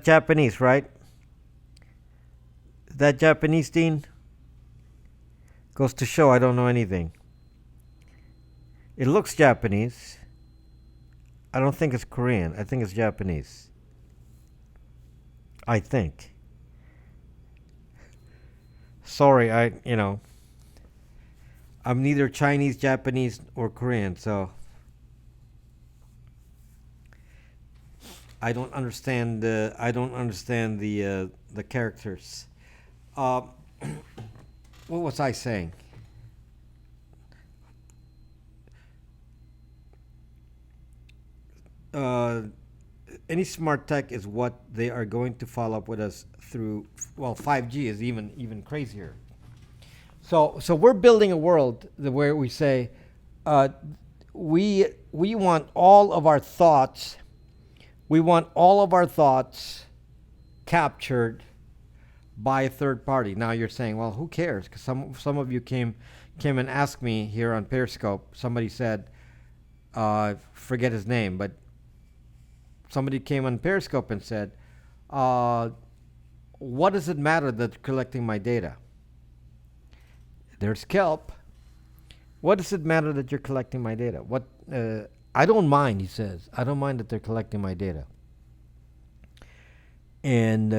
Japanese, right? Is that Japanese, Dean? Goes to show I don't know anything. It looks Japanese. I don't think it's Korean. I think it's Japanese. I think. Sorry, I'm neither Chinese, Japanese, or Korean, so I don't understand. The characters. What was I saying? Any smart tech is what they are going to follow up with us through. Well, 5G is even crazier. So we're building a world where we say we want all of our thoughts. We want all of our thoughts captured by a third party. Now you're saying, well, who cares? Because some of you came and asked me here on Periscope. Somebody said, forget his name, but somebody came on Periscope and said, what does it matter that they're collecting my data? There's kelp. What does it matter that you're collecting my data? I don't mind, he says. I don't mind that they're collecting my data. And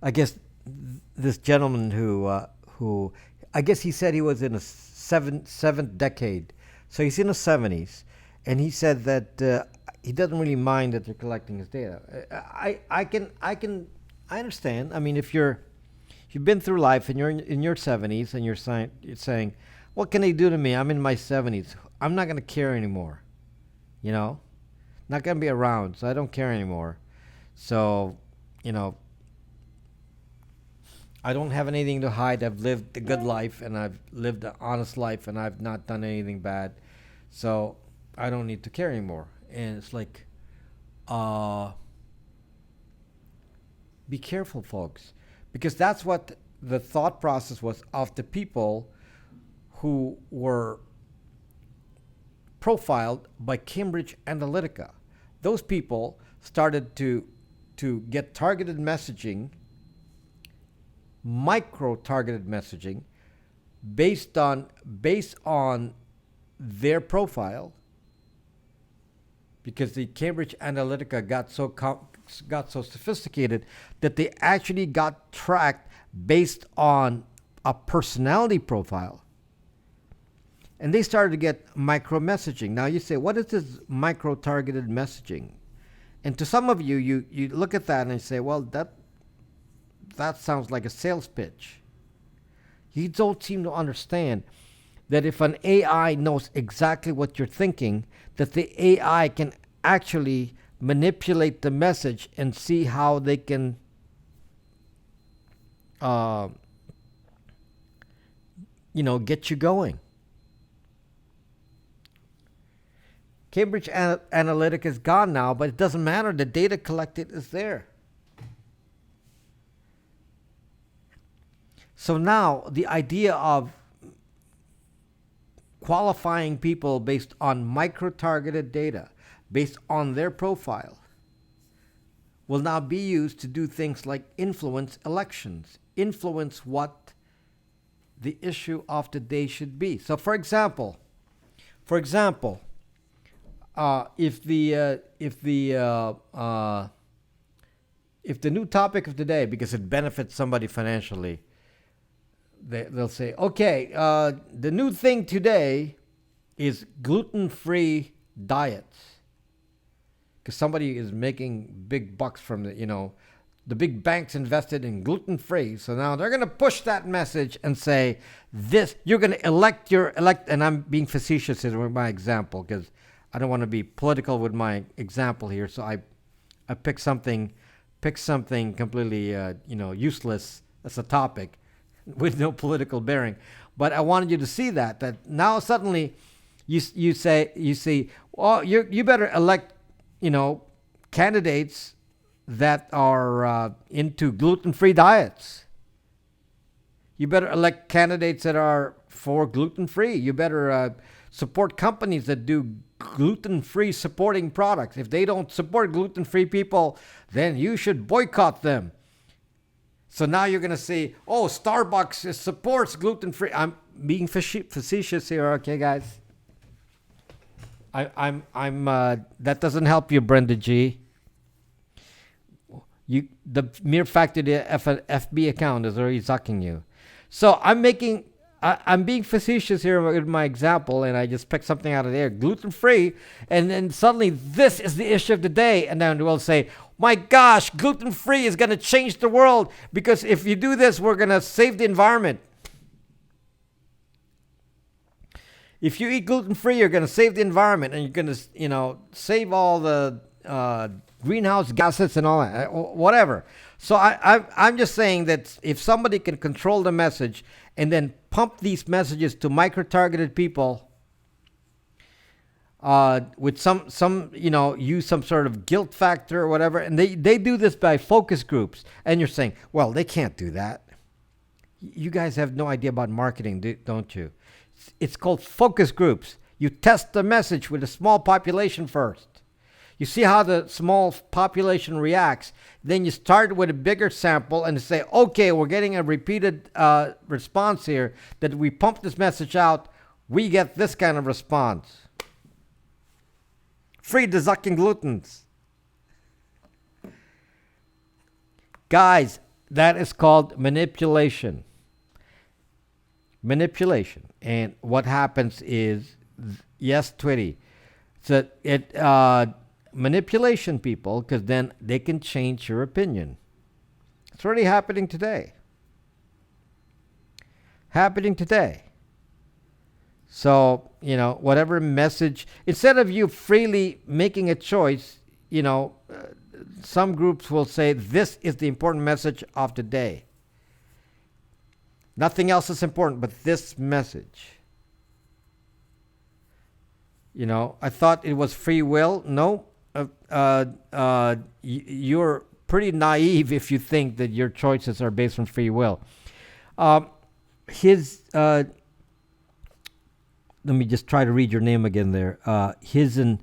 I guess this gentleman who I guess he said he was in a seventh decade, so he's in the 70s, and he said that he doesn't really mind that they're collecting his data. I understand. I mean, if you've been through life and you're in your 70s and you're saying, what can they do to me? I'm in my 70s. I'm not going to care anymore. Not going to be around, so I don't care anymore. So, I don't have anything to hide. I've lived a good life and I've lived an honest life and I've not done anything bad. So I don't need to care anymore. And it's like, be careful, folks, because that's what the thought process was of the people who were profiled by Cambridge Analytica. Those people started to get targeted messaging, micro-targeted messaging, based on their profile, because the Cambridge Analytica got so sophisticated that they actually got tracked based on a personality profile. And they started to get micro-messaging. Now you say, what is this micro-targeted messaging? And to some of you, you look at that and you say, well, that sounds like a sales pitch. You don't seem to understand that if an AI knows exactly what you're thinking, that the AI can actually manipulate the message and see how they can uh, get you going. Cambridge Analytica is gone now, but it doesn't matter. The data collected is there. So now the idea of qualifying people based on micro-targeted data, based on their profile, will now be used to do things like influence elections, influence what the issue of the day should be. So, for example, if the new topic of the day, because it benefits somebody financially, they'll say, okay, the new thing today is gluten-free diets, because somebody is making big bucks from the big banks invested in gluten-free, so now they're going to push that message and say, this, you're going to elect, and I'm being facetious here with my example, because I don't want to be political with my example here, so I pick something completely useless as a topic with no political bearing. But I wanted you to see that now suddenly you see, well, you better elect candidates that are into gluten-free diets. You better elect candidates that are for gluten-free. You better support companies that do gluten-free supporting products. If they don't support gluten-free people, then you should boycott them. So now you're going to say, oh, Starbucks supports gluten-free. I'm being facetious here, okay, guys? I'm that doesn't help you, Brenda G. The mere fact that the FB account is already sucking you. So I'm being facetious here with my example, and I just picked something out of there, gluten-free, and then suddenly this is the issue of the day, and then we'll say, my gosh, gluten-free is going to change the world, because if you do this, we're going to save the environment. If you eat gluten-free, you're going to save the environment, and you're going to, save all the greenhouse gases and all that, whatever. So I'm just saying that if somebody can control the message and then pump these messages to micro-targeted people with some use some sort of guilt factor or whatever, and they do this by focus groups, and you're saying, well, they can't do that. You guys have no idea about marketing, don't you? It's called focus groups. You test the message with a small population first. You see how the small population reacts. Then you start with a bigger sample and say, okay, we're getting a repeated response here, that we pump this message out, we get this kind of response. Free the zucking glutens. Guys, that is called manipulation. Manipulation. And what happens is, yes, Twitty. So manipulation, people, because then they can change your opinion. It's already happening today. So, whatever message, instead of you freely making a choice, some groups will say, this is the important message of the day. Nothing else is important but this message. I thought it was free will. No. You're pretty naive if you think that your choices are based on free will. Let me just try to read your name again there. Hisenburn.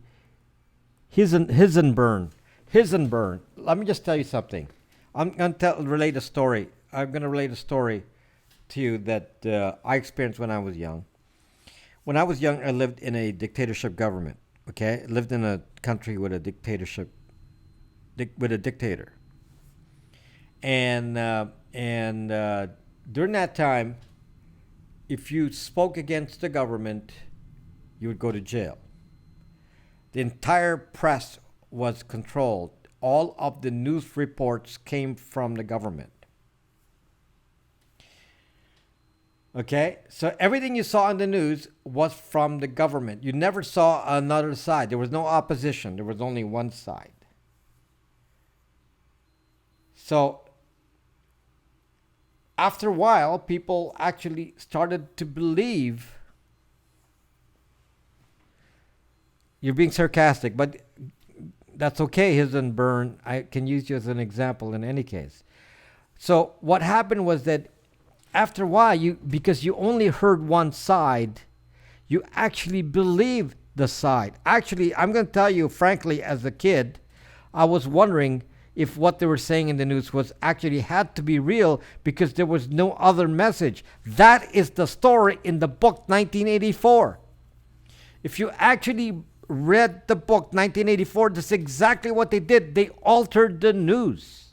Let me just tell you something. I'm going to relate a story. I'm going to relate a story to you that I experienced when I was young. When I was young, I lived in a dictatorship government. Okay, I lived in a country with a dictatorship, with a dictator. And during that time, if you spoke against the government, you would go to jail. The entire press was controlled. All of the news reports came from the government. Okay, so everything you saw in the news was from the government. You never saw another side. There was no opposition. There was only one side. So after a while, people actually started to believe. You're being sarcastic, but that's okay, Hisenburn. I can use you as an example in any case. So what happened was that after a while, you because you only heard one side, you actually believe the side. Actually, I'm going to tell you frankly, as a kid, I was wondering if what they were saying in the news was actually had to be real because there was no other message. That is the story in the book 1984. If you actually read the book 1984, that's exactly what they did. They altered the news.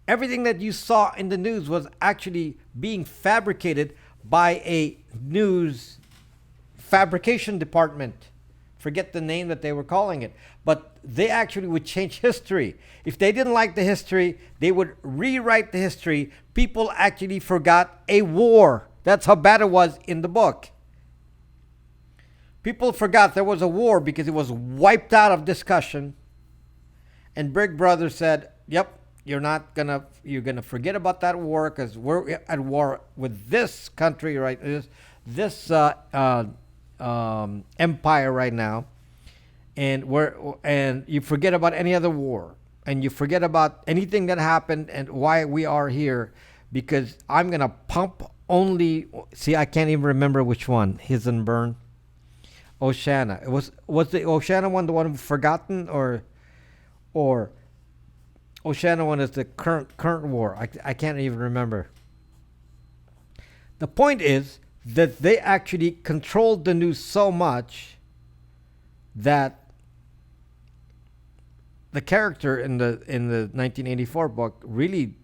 Everything that you saw in the news was actually being fabricated by a news fabrication department. Forget the name that they were calling it. But they actually would change history. If they didn't like the history, they would rewrite the history. People actually forgot a war. That's how bad it was in the book. People forgot there was a war because it was wiped out of discussion. And Big Brother said, yep, you're gonna forget about that war because we're at war with this country, right? This empire right now, and you forget about any other war, and you forget about anything that happened and why we are here, because I'm gonna pump only. See, I can't even remember which one. Hisenburn, Oceana. Was the Oceana one the one forgotten, or Oceana one is the current war? I can't even remember. The point is that they actually controlled the news so much that the character in the 1984 book really,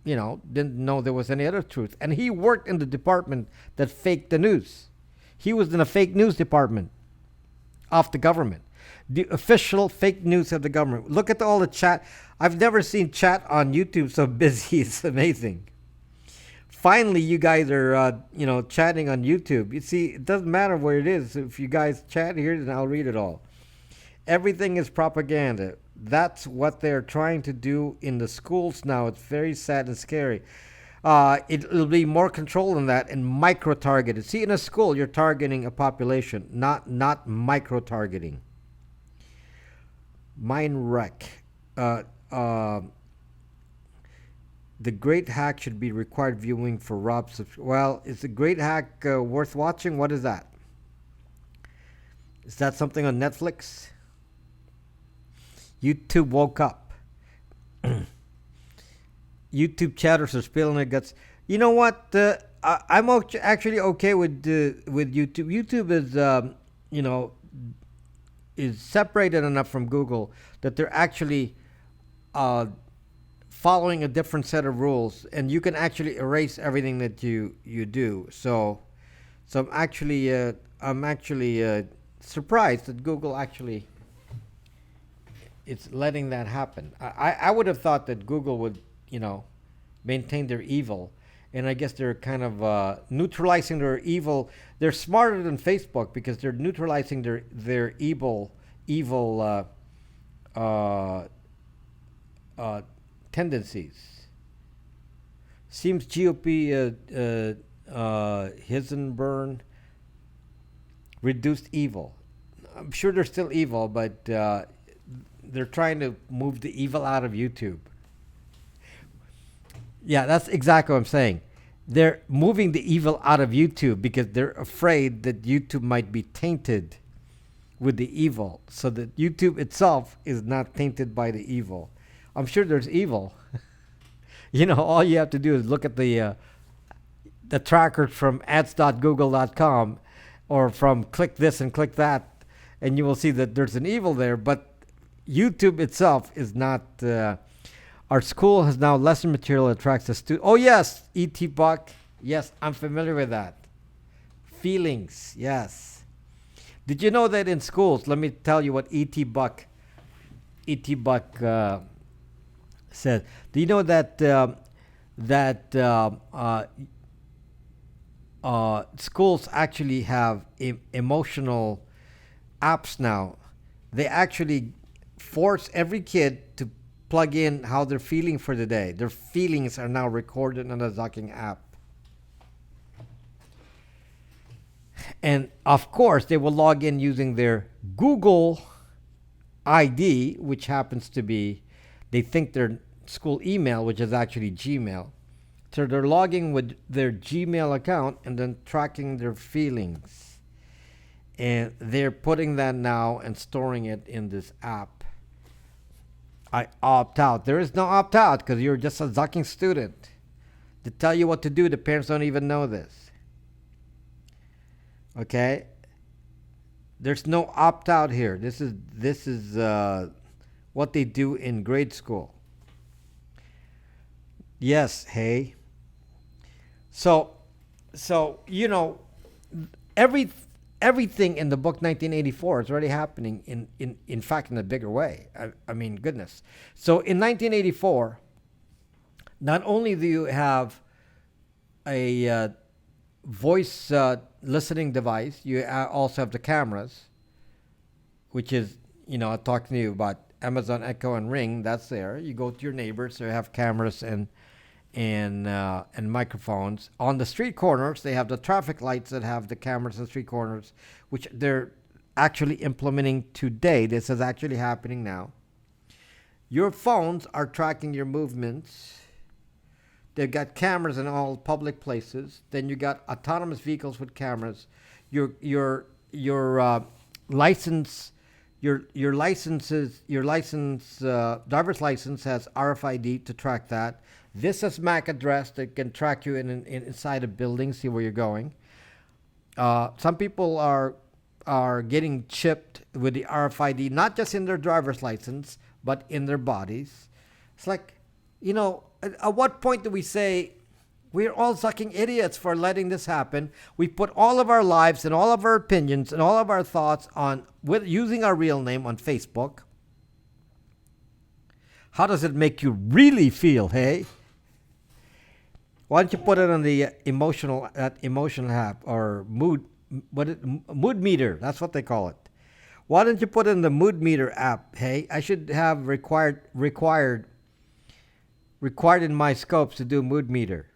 didn't know there was any other truth, and he worked in the department that faked the news. He was in the fake news department of the government, the official fake news of the government. Look at all the chat. I've never seen chat on YouTube so busy. It's amazing. Finally, you guys are, chatting on YouTube. You see, it doesn't matter where it is. If you guys chat here, then I'll read it all. Everything is propaganda. That's what they're trying to do in the schools now. It's very sad and scary. It'll be more control than that and micro-targeted. See, in a school, you're targeting a population, not micro-targeting. Mind wreck. The Great Hack should be required viewing for Rob. Well, is the Great Hack worth watching? What is that? Is that something on Netflix? YouTube woke up. YouTube chatters are spilling their guts. You know what? I'm actually okay with YouTube. YouTube is is separated enough from Google that they're actually following a different set of rules, and you can actually erase everything that you do. So I'm actually surprised that Google actually it's letting that happen. I would have thought that Google would maintain their evil, and I guess they're kind of neutralizing their evil. They're smarter than Facebook because they're neutralizing their evil tendencies. Seems GOP Hisenburn reduced evil. I'm sure they're still evil, but they're trying to move the evil out of YouTube. Yeah, that's exactly what I'm saying. They're moving the evil out of YouTube because they're afraid that YouTube might be tainted with the evil, so that YouTube itself is not tainted by the evil. I'm sure there's evil. All you have to do is look at the trackers from ads.google.com or from click this and click that, and you will see that there's an evil there. But YouTube itself is not. Our school has now lesson material that attracts the student. Oh yes, E.T. Buck. Yes, I'm familiar with that. Feelings. Yes. Did you know that in schools? Let me tell you what E.T. Buck said. Do you know that schools actually have emotional apps now? They actually force every kid to plug in how they're feeling for the day. Their feelings are now recorded on the Zucking app. And of course, they will log in using their Google ID, which happens to be, they think their school email, which is actually Gmail. So they're logging with their Gmail account and then tracking their feelings. And they're putting that now and storing it in this app. I opt out. There is no opt out because you're just a Zucking student. To tell you what to do, the parents don't even know this. Okay? There's no opt out here. This is what they do in grade school. Yes, hey. So you know, everything in the book 1984 is already happening in fact in a bigger way. I mean, goodness. So in 1984, not only do you have a voice listening device, you also have the cameras, which is, you know, I talked to you about Amazon Echo and Ring. That's there. You go to your neighbors, they have cameras and microphones. On the street corners, they have the traffic lights that have the cameras on the street corners, which they're actually implementing today. This is actually happening now. Your phones are tracking your movements. They've got cameras in all public places. Then you got autonomous vehicles with cameras. Your license, your driver's license has RFID to track that. This is MAC address that can track you inside a building, see where you're going. Some people are getting chipped with the RFID, not just in their driver's license, but in their bodies. It's like, you know, at what point do we say we're all Zucking idiots for letting this happen? We put all of our lives and all of our opinions and all of our thoughts on with using our real name on Facebook. How does it make you really feel, hey? Why don't you put it on the emotional app or mood meter? That's what they call it. Why don't you put it in the mood meter app? Hey, I should have required in my scopes to do mood meter.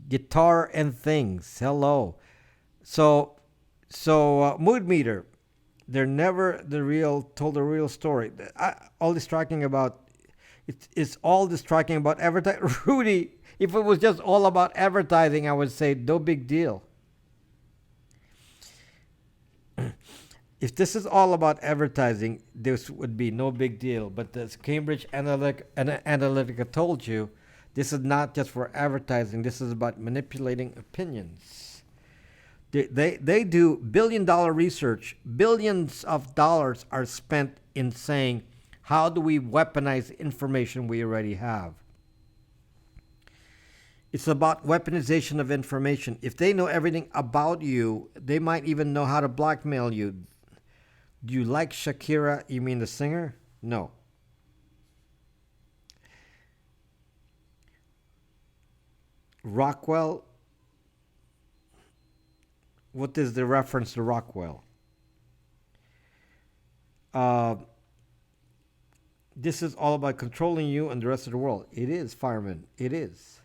Guitar and things. Hello. So mood meter. They're never told the real story. All this talking about, it's all this talking about advertising. Rudy, if it was just all about advertising, I would say no big deal. If this is all about advertising, this would be no big deal. But as Cambridge Analytica told you, this is not just for advertising. This is about manipulating opinions. They do billion-dollar research. Billions of dollars are spent in saying, how do we weaponize the information we already have? It's about weaponization of information. If they know everything about you, they might even know how to blackmail you. Do you like Shakira? You mean the singer? No. Rockwell? What is the reference to Rockwell? This is all about controlling you and the rest of the world. It is, fireman. It is.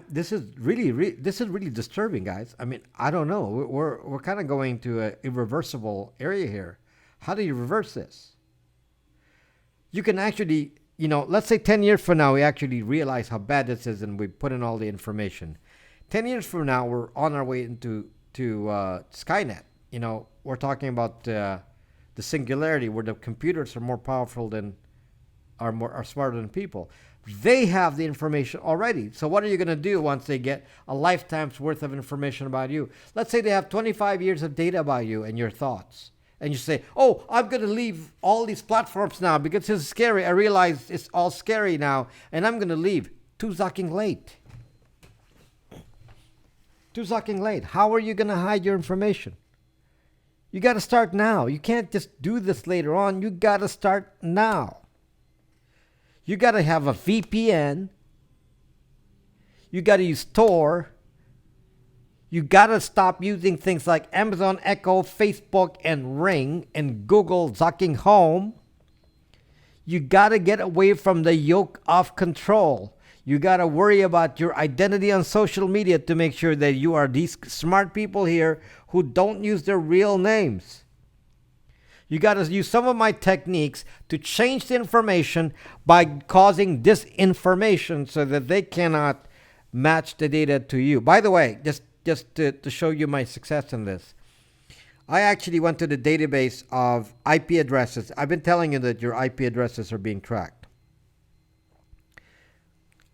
This is really disturbing, guys. I mean, I don't know. We're kind of going to an irreversible area here. How do you reverse this? You can actually, you know, let's say 10 years from now, we actually realize how bad this is and we put in all the information. 10 years from now, we're on our way into Skynet. You know, we're talking about the singularity where the computers are more powerful than are smarter than people. They have the information already. So what are you going to do once they get a lifetime's worth of information about you? Let's say they have 25 years of data about you and your thoughts. And you say, oh, I'm going to leave all these platforms now because it's scary. I realize it's all scary now, and I'm going to leave. Too Zucking late. Too Zucking late. How are you going to hide your information? You got to start now. You can't just do this later on. You got to start now. You got to have a VPN. You got to use Tor. You got to stop using things like Amazon Echo, Facebook, and Ring, and Google Zucking Home. You got to get away from the yoke of control. You got to worry about your identity on social media to make sure that you are these smart people here who don't use their real names. You got to use some of my techniques to change the information by causing disinformation so that they cannot match the data to you. By the way, just to show you my success in this, I actually went to the database of IP addresses. I've been telling you that your IP addresses are being tracked.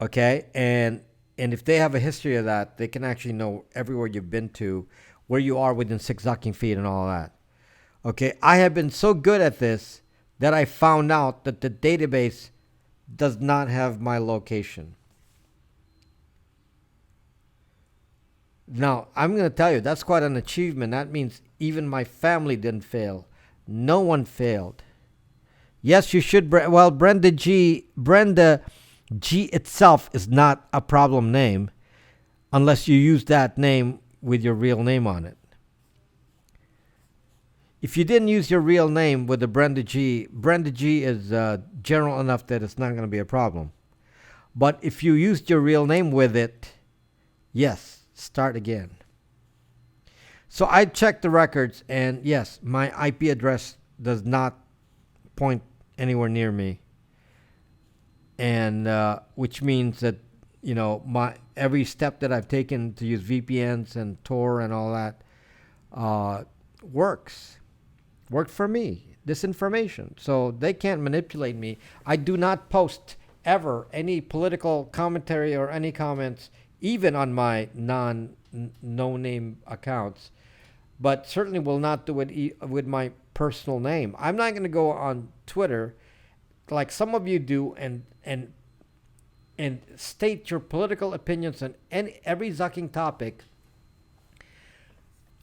Okay? And if they have a history of that, they can actually know everywhere you've been to, where you are within 6 ducking feet and all that. Okay? I have been so good at this that I found out that the database does not have my location. Now, I'm going to tell you, that's quite an achievement. That means even my family didn't fail. No one failed. Yes, you should. Well, Brenda G itself is not a problem name unless you use that name with your real name on it. If you didn't use your real name with the Brenda G is general enough that it's not going to be a problem. But if you used your real name with it, yes, start again. So I checked the records, and yes, my IP address does not point anywhere near me, and which means that my every step that I've taken to use VPNs and Tor and all that worked for me. Disinformation, so they can't manipulate me. I do not post ever any political commentary or any comments, even on my no-name accounts, but certainly will not do it with my personal name. I'm not going to go on Twitter like some of you do and state your political opinions on every zucking topic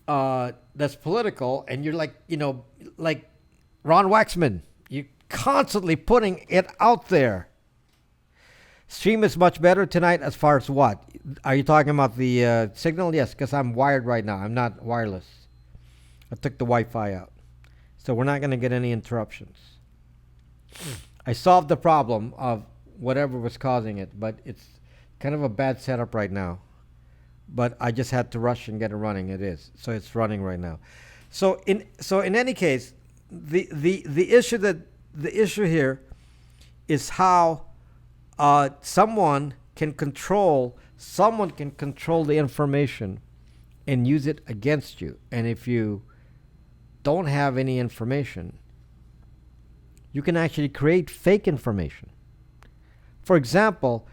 that's political, and you're like Ron Waxman. You're constantly putting it out there. Stream is much better tonight as far as what? Are you talking about the signal? Yes, because I'm wired right now. I'm not wireless. I took the Wi-Fi out. So we're not going to get any interruptions. I solved the problem of whatever was causing it, but it's kind of a bad setup right now. But I just had to rush and get it running. It is. So it's running right now. So in any case, the issue here is how someone can control the information and use it against you. And if you don't have any information, you can actually create fake information. For example,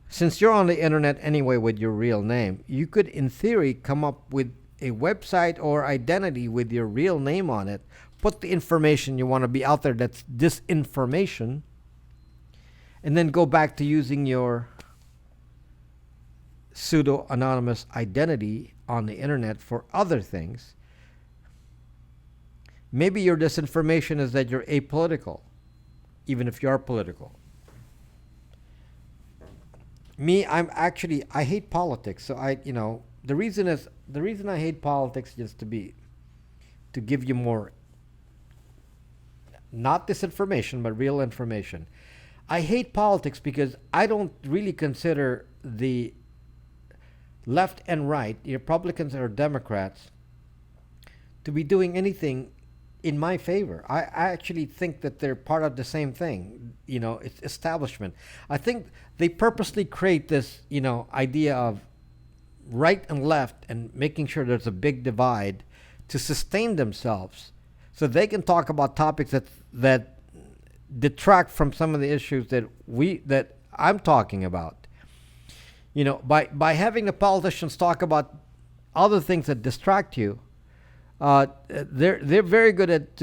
since you're on the internet anyway with your real name, you could in theory come up with a website or identity with your real name on it, put the information you want to be out there that's disinformation, and then go back to using your pseudo-anonymous identity on the internet for other things. Maybe your disinformation is that you're apolitical, even if you are political. Me, I hate politics. So the reason I hate politics is to give you more, not disinformation, but real information. I hate politics because I don't really consider the left and right, Republicans or Democrats, to be doing anything in my favor. I actually think that they're part of the same thing. It's establishment. I think they purposely create this, idea of right and left and making sure there's a big divide to sustain themselves, so they can talk about topics that detract from some of the issues that I'm talking about. By having the politicians talk about other things that distract you, they're very good at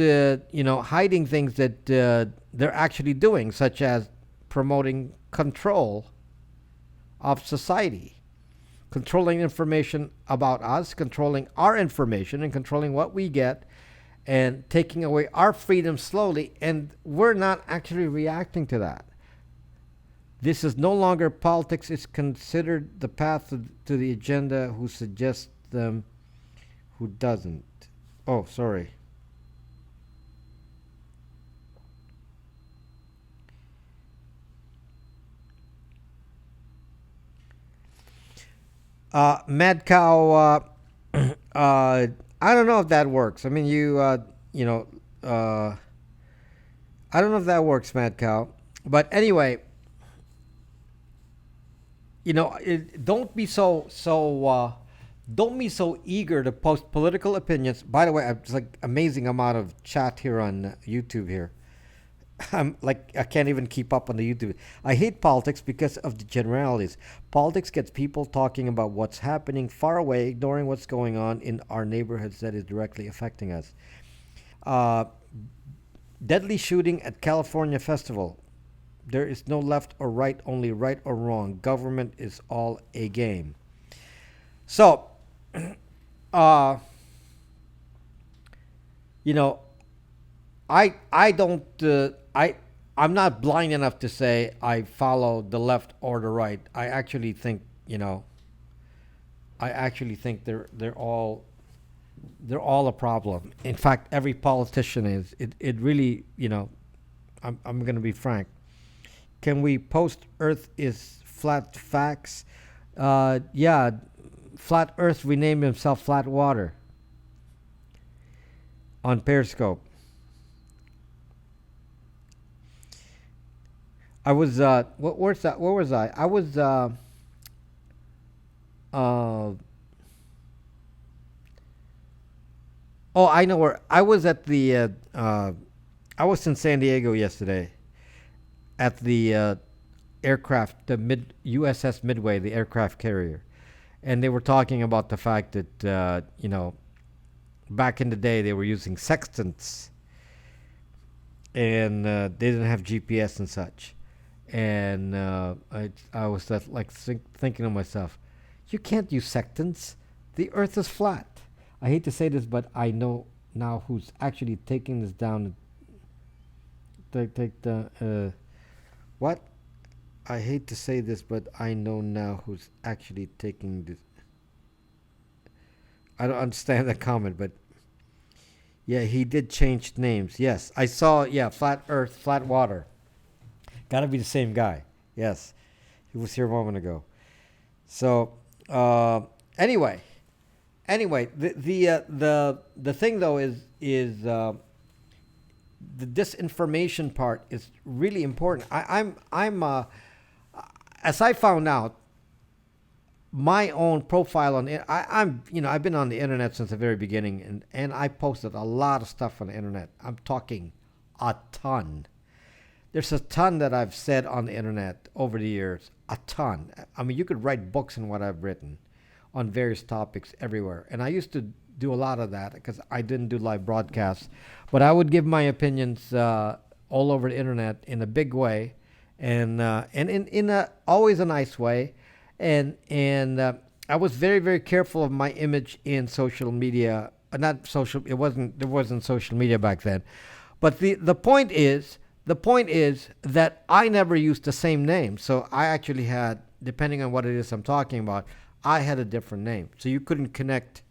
hiding things that they're actually doing, such as promoting control of society, controlling information about us, controlling our information, and controlling what we get, and taking away our freedom slowly. And we're not actually reacting to that. This is no longer politics. It's considered the path to the agenda who suggests them, who doesn't. Oh, sorry. Mad Cow. I don't know if that works. I mean, you know, uh, I don't know if that works, Mad Cow. But anyway, don't be so eager to post political opinions. By the way, it's like amazing amount of chat here on YouTube here. I'm like I can't even keep up on the YouTube. I hate politics because of the generalities. Politics gets people talking about what's happening far away, ignoring what's going on in our neighborhoods that is directly affecting us. Uh, Deadly shooting at California festival. There is no left or right, only right or wrong. Government is all a game. So, uh, you know, I don't I'm not blind enough to say I follow the left or the right. I actually think they're all a problem. In fact, every politician is. It really, I'm going to be frank. Can we post Earth is flat facts? Yeah, Flat Earth renamed himself Flat Water on Periscope. I was where's that? Where was I? I was uh oh, I know where I was at the I was in San Diego yesterday at the aircraft, the mid USS Midway, the aircraft carrier, and they were talking about the fact that back in the day they were using sextants and they didn't have GPS and such. And I was thinking to myself, you can't use sextants. The Earth is flat. I hate to say this, but I know now who's actually taking this down. Take the what? I hate to say this, but I know now who's actually taking this. I don't understand the comment, but yeah, he did change names. Yes, I saw. Yeah, flat Earth, flat water. Got to be the same guy. Yes, he was here a moment ago. So uh, anyway, the thing though is the disinformation part is really important. I'm as I found out, my own profile on it. I'm I've been on the internet since the very beginning, and I posted a lot of stuff on the internet. I'm talking a ton. There's a ton that I've said on the internet over the years. A ton. I mean, you could write books in what I've written on various topics everywhere. And I used to do a lot of that because I didn't do live broadcasts, but I would give my opinions all over the internet in a big way, and in a always a nice way, and I was very very careful of my image in social media. Not social. It wasn't There wasn't social media back then, but the point is that I never used the same name. So I actually had, depending on what it is I'm talking about, I had a different name. So you couldn't connect.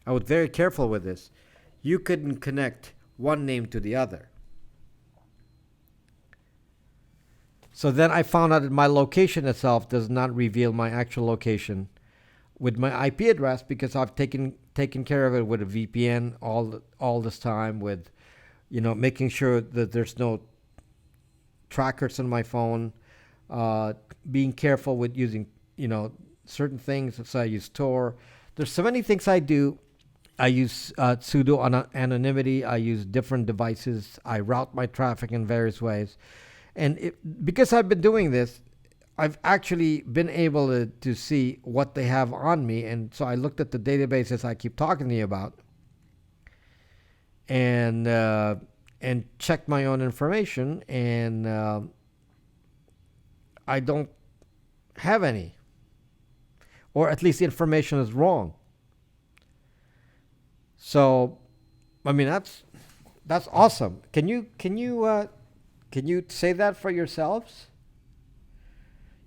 I was very careful with this. You couldn't connect one name to the other. So then I found out that my location itself does not reveal my actual location with my IP address because I've taken care of it with a VPN all this time, with making sure that there's no trackers on my phone, being careful with using certain things. So I use Tor. There's so many things I do. I use pseudo anonymity. I use different devices. I route my traffic in various ways, and because I've been doing this, I've actually been able to see what they have on me, and so I looked at the databases I keep talking to you about, and checked my own information, and I don't have any, or at least the information is wrong. So, I mean that's awesome. Can you say that for yourselves?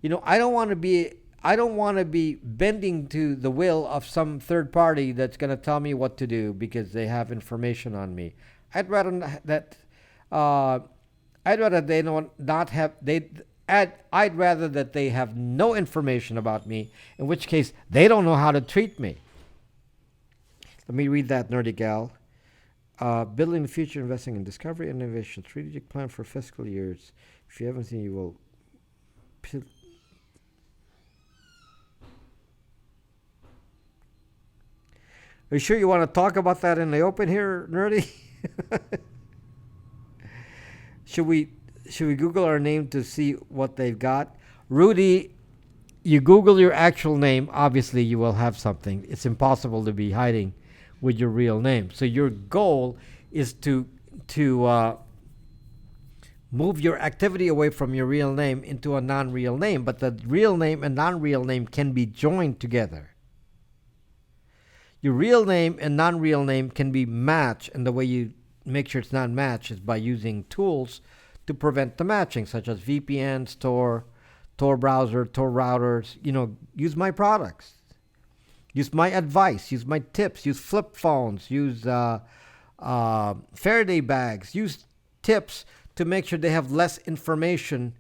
I don't want to be bending to the will of some third party that's going to tell me what to do because they have information on me. I'd rather that uh, I'd rather they don't not have they I'd rather that they have no information about me, in which case they don't know how to treat me. Let me read that, nerdy gal. Building the future, investing in discovery and innovation, strategic plan for fiscal years. If you haven't seen, you will. Are you sure you want to talk about that in the open here, nerdy? Should we Google our name to see what they've got? Rudy, you Google your actual name, obviously you will have something. It's impossible to be hiding with your real name. So your goal is to move your activity away from your real name into a non-real name, but the real name and non-real name can be joined together. Your real name and non-real name can be matched, and the way you make sure it's not matched is by using tools to prevent the matching, such as VPNs, Tor browser, Tor routers. Use my products. Use my advice. Use my tips. Use flip phones. Use Faraday bags. Use tips to make sure they have less information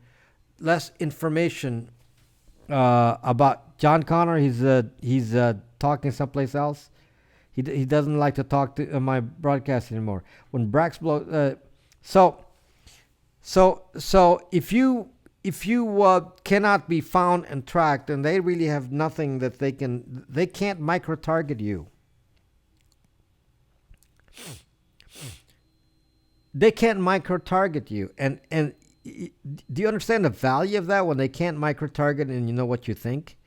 about John Connor. He's talking someplace else. He doesn't like to talk to my broadcast anymore. When Brax blow, so if you cannot be found and tracked, and they really have nothing that they can't micro target you. They can't micro target you, and do you understand the value of that when they can't micro target and you know what you think?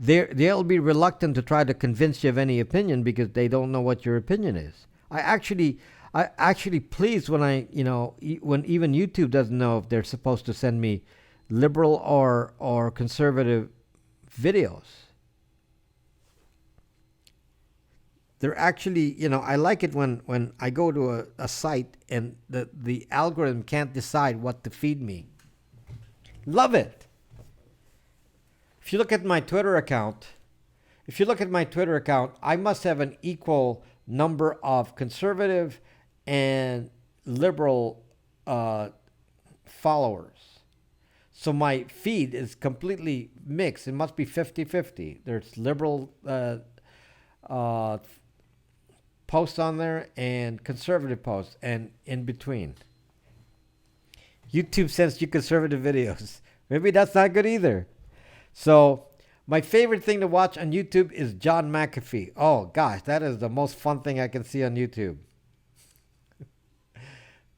They'll be reluctant to try to convince you of any opinion because they don't know what your opinion is. I actually pleased when when even YouTube doesn't know if they're supposed to send me liberal or conservative videos. They're actually, I like it when I go to a site and the algorithm can't decide what to feed me. Love it. If you look at my Twitter account, I must have an equal number of conservative and liberal followers. So my feed is completely mixed. It must be 50-50. There's liberal posts on there and conservative posts, and in between. YouTube sends you conservative videos. Maybe that's not good either. So my favorite thing to watch on YouTube is John McAfee. Oh gosh, that is the most fun thing I can see on YouTube.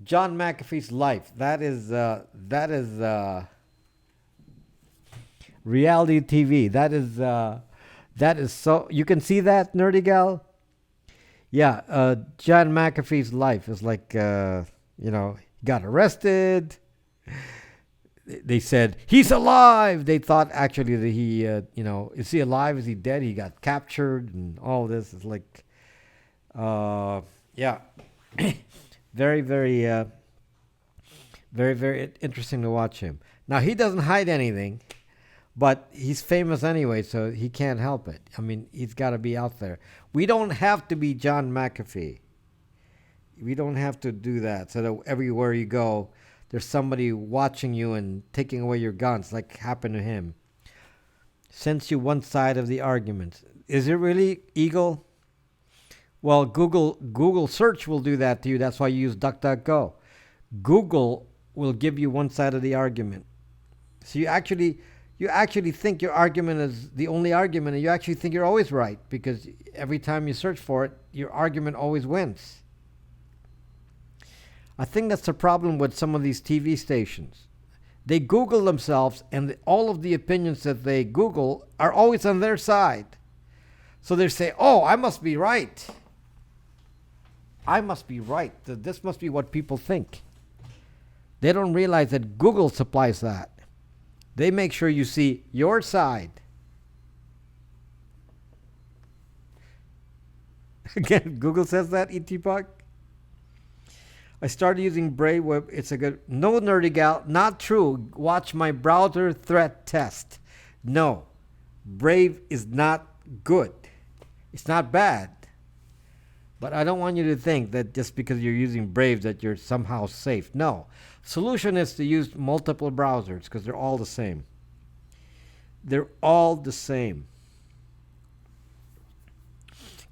John McAfee's life. That is reality TV. That is so. You can see that, nerdy gal. Yeah, John McAfee's life is like, he got arrested. They said, he's alive. They thought actually that he, is he alive? Is he dead? He got captured and all this. Is like, yeah, very, very, very, very interesting to watch him. Now, he doesn't hide anything, but he's famous anyway, so he can't help it. I mean, he's got to be out there. We don't have to be John McAfee. We don't have to do that so that everywhere you go, there's somebody watching you and taking away your guns, like happened to him. Sends you one side of the argument. Is it really, Eagle? Well, Google search will do that to you. That's why you use DuckDuckGo. Google will give you one side of the argument. So you actually think your argument is the only argument, and you actually think you're always right because every time you search for it, your argument always wins. I think that's the problem with some of these TV stations. They Google themselves, and all of the opinions that they Google are always on their side. So they say, oh, I must be right. I must be right. This must be what people think. They don't realize that Google supplies that. They make sure you see your side. Again, Google says that, E.T. Puck. I started using Brave Web. It's a good... No, nerdy gal, not true. Watch my browser threat test. No, Brave is not good. It's not bad. But I don't want you to think that just because you're using Brave that you're somehow safe. No. Solution is to use multiple browsers because they're all the same. They're all the same.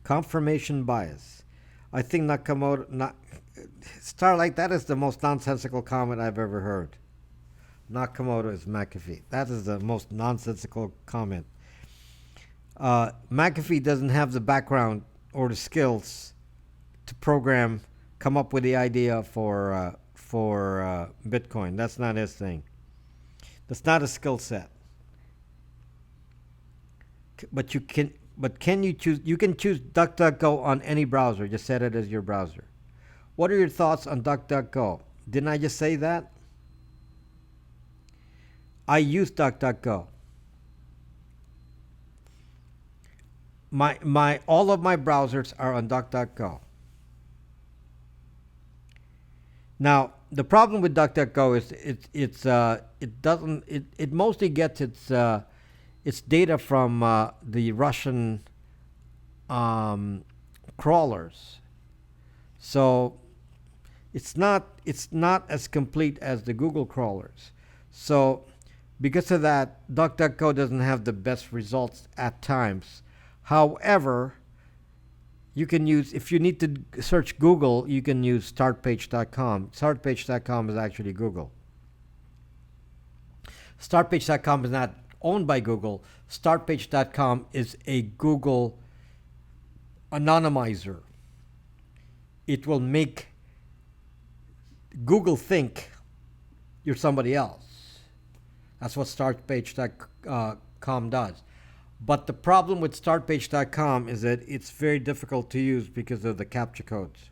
Confirmation bias. I think Nakamoto not Starlight, that is the most nonsensical comment I've ever heard. Nakamoto is McAfee. That is the most nonsensical comment. McAfee doesn't have the background or the skills to program, come up with the idea for Bitcoin. That's not his thing. That's not a skill set. But you can. But can you choose? You can choose DuckDuckGo on any browser. Just set it as your browser. What are your thoughts on DuckDuckGo? Didn't I just say that? I use DuckDuckGo. My all of my browsers are on DuckDuckGo. Now the problem with DuckDuckGo is it mostly gets its data from the Russian crawlers, so it's not as complete as the Google crawlers. So because of that, DuckDuckGo doesn't have the best results at times. However, you can use, if you need to search Google, you can use startpage.com. Startpage.com is actually Google. Startpage.com is not owned by Google. Startpage.com is a Google anonymizer. It will make Google think you're somebody else. That's what startpage.com does. But the problem with startpage.com is that it's very difficult to use because of the captcha codes.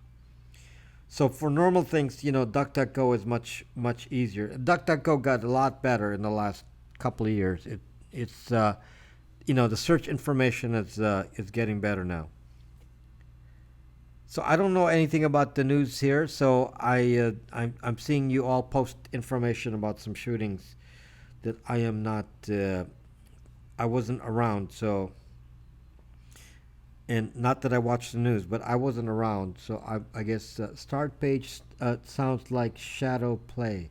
So for normal things, DuckDuckGo is much easier. DuckDuckGo got a lot better in the last couple of years. It's the search information is getting better now. So I don't know anything about the news here. So I'm seeing you all post information about some shootings that I am not. I wasn't around, so, and not that I watched the news, but I wasn't around, so I guess start page sounds like shadow play.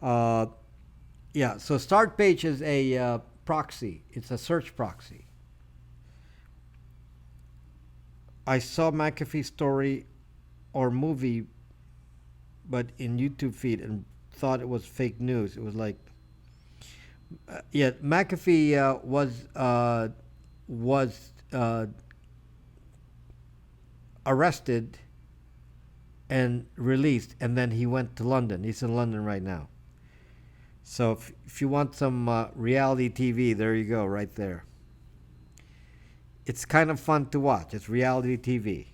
Yeah, so start page is a proxy. It's a search proxy. I saw McAfee story or movie, but in YouTube feed and thought it was fake news. It was like. Yeah, McAfee was arrested and released, and then he went to London. He's in London right now. So if you want some reality TV, there you go, right there. It's kind of fun to watch. It's reality TV.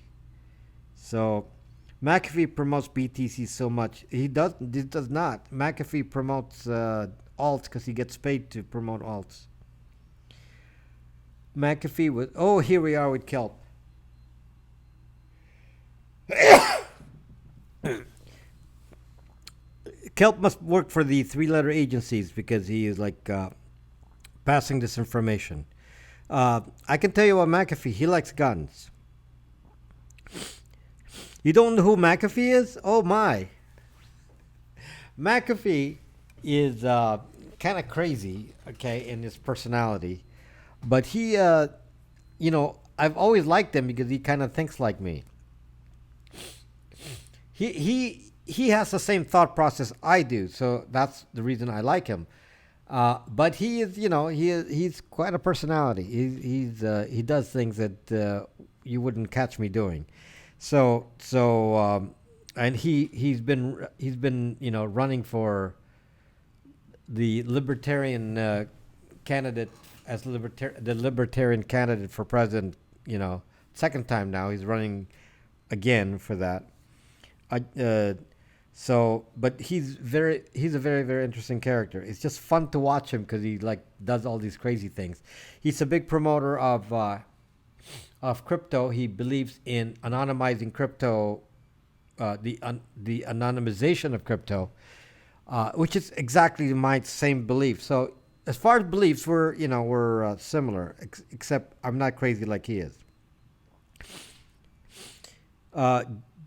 So McAfee promotes BTC so much. He does not. McAfee promotes alts because he gets paid to promote alts. McAfee was. Oh, here we are with Kelp. Kelp must work for the three-letter agencies because he is like passing this information. I can tell you about McAfee. He likes guns. You don't know who McAfee is? Oh my. McAfee is kind of crazy, okay, in his personality. But he, I've always liked him because he kind of thinks like me. He has the same thought process I do, so that's the reason I like him. But he is, he's quite a personality. He does things that you wouldn't catch me doing. And he's been running for the libertarian candidate as the libertarian candidate for president. Second time now he's running again for that. But he's a very, very interesting character. It's just fun to watch him because he does all these crazy things. He's a big promoter of crypto. He believes in anonymizing crypto, the anonymization of crypto, which is exactly my same belief. So as far as beliefs, we're similar, except I'm not crazy like he is. Uh,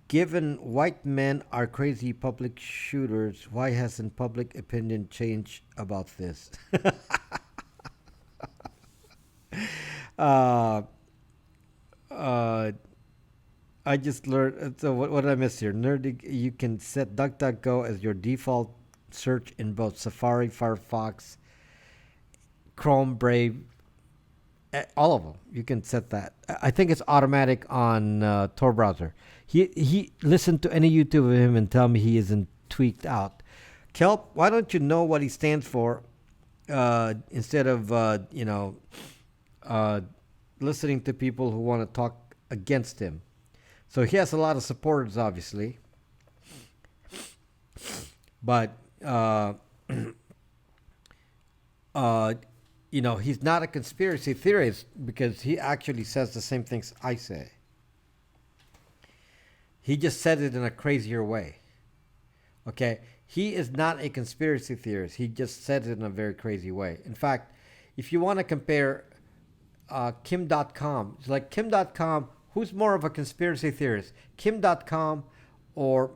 Given white men are crazy public shooters, why hasn't public opinion changed about this? uh, uh, I just learned. So what did I miss here? Nerdy, you can set DuckDuckGo as your default search in both Safari, Firefox, Chrome, Brave, all of them. You can set that. I think it's automatic on Tor browser. He listened to any YouTube of him and tell me he isn't tweaked out. Kelp, why don't you know what he stands for instead of uh, listening to people who want to talk against him? So he has a lot of supporters, obviously, but uh, he's not a conspiracy theorist because he actually says the same things I say. He just said it in a crazier way. Okay, he is not a conspiracy theorist. He just said it in a very crazy way. In fact, if you want to compare Kim.com, it's like Kim.com, who's more of a conspiracy theorist, Kim.com or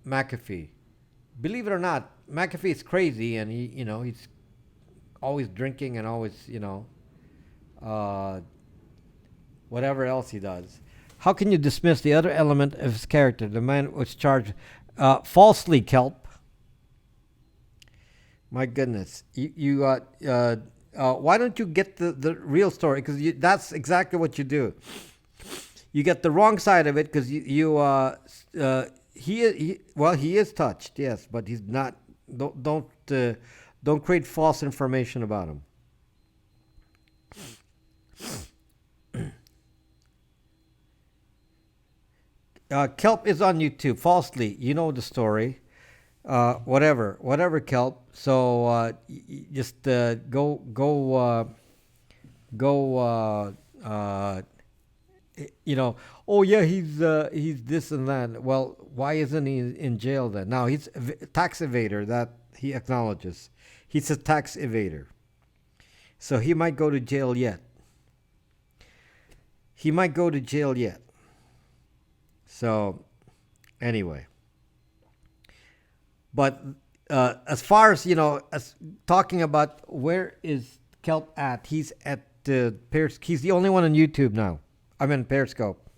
McAfee? Believe it or not, McAfee is crazy, and he's always drinking and always uh, whatever else he does. How can you dismiss the other element of his character? The man was charged falsely, Kelp. My goodness, why don't you get the real story? Because that's exactly what you do. You get the wrong side of it because he is touched, yes, but he's not. Don't create false information about him. Kelp is on YouTube falsely. You know the story. Whatever, Kelp. So just go. Oh yeah, he's this and that. Well, why isn't he in jail then? Now he's a tax evader. That he acknowledges. He's a tax evader. So he might go to jail yet. He might go to jail yet. So, anyway. But as far as, as talking about where is Kelp at, he's at he's the only one on YouTube now. I'm in Periscope.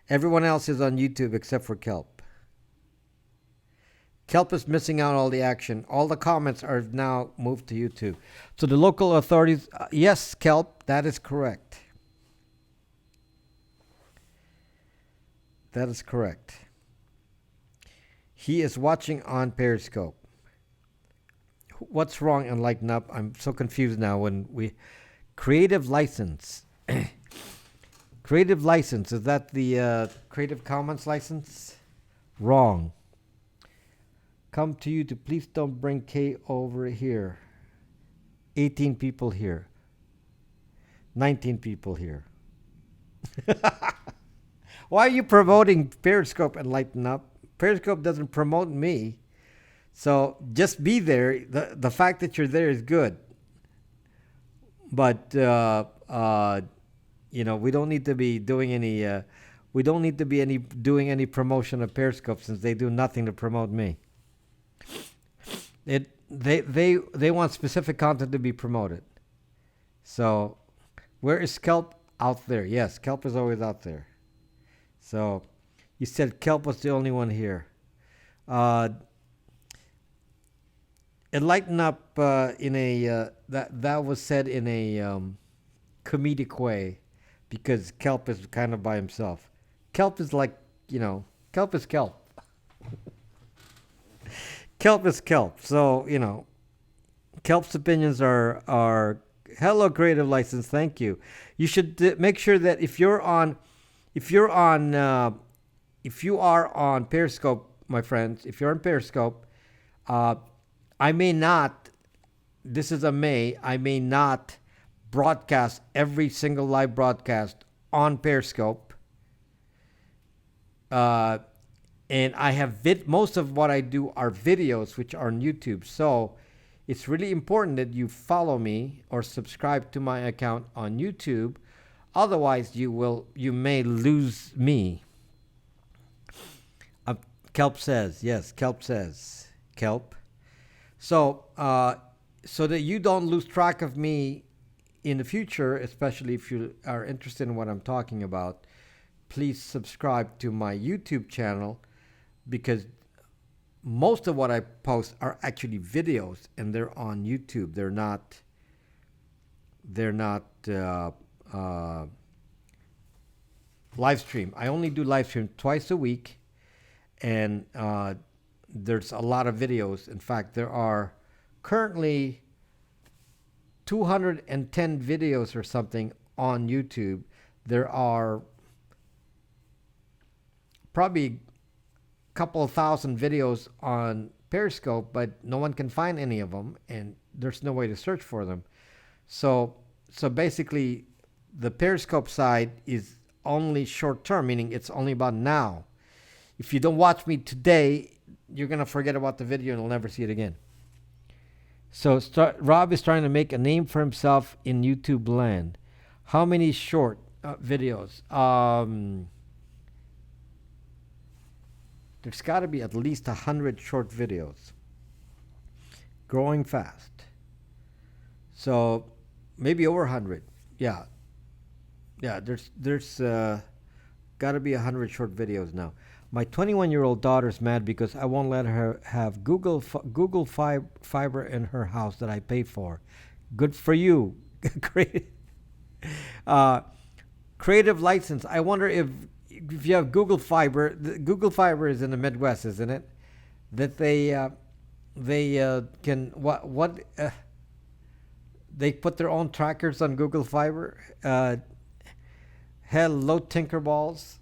Everyone else is on YouTube except for Kelp. Kelp is missing out all the action. All the comments are now moved to YouTube. So the local authorities, yes, Kelp, that is correct. That is correct. He is watching on Periscope. What's wrong and lighten up? I'm so confused now when we creative license. Creative license, is that the Creative Commons license? Wrong. Come to you to please don't bring K over here. 18 people here. 19 people here. Why are you promoting Periscope and lighten up? Periscope doesn't promote me. So just be there. The fact that you're there is good. But we don't need to be doing any doing any promotion of Periscope since they do nothing to promote me. They want specific content to be promoted. So where is Kelp? Out there. Yes, Kelp is always out there. So you said Kelp was the only one here. Enlighten up in a that was said in a comedic way because Kelp is kind of by himself. Kelp is like, Kelp is Kelp. Kelp is Kelp. So, Kelp's opinions are hello creative license. Thank you. You should make sure that if you are on Periscope, my friends, if you're on Periscope, I may not, I may not broadcast every single live broadcast on Periscope. And I have most of what I do are videos, which are on YouTube. So it's really important that you follow me or subscribe to my account on YouTube. Otherwise, you may lose me. Kelp says, yes, Kelp says. Kelp. So, so that you don't lose track of me in the future, especially if you are interested in what I'm talking about, please subscribe to my YouTube channel because most of what I post are actually videos and they're on YouTube. They're not live stream. I only do live stream twice a week, and there's a lot of videos. In fact, there are currently 210 videos or something on YouTube. There are probably a couple of thousand videos on Periscope, but no one can find any of them, and there's no way to search for them. So basically, the Periscope side is only short term, meaning it's only about now. If you don't watch me today, you're gonna forget about the video and you'll never see it again. So Rob is trying to make a name for himself in YouTube land. How many short videos? There's got to be at least 100 short videos. Growing fast. So maybe over 100. Yeah. Yeah, there's got to be 100 short videos now. My 21-year-old daughter's mad because I won't let her have Google Fiber in her house that I pay for. Good for you. Great. Creative license. I wonder if you have Google Fiber. Google Fiber is in the Midwest, isn't it? That they can they put their own trackers on Google Fiber. Hello, Tinkerballs.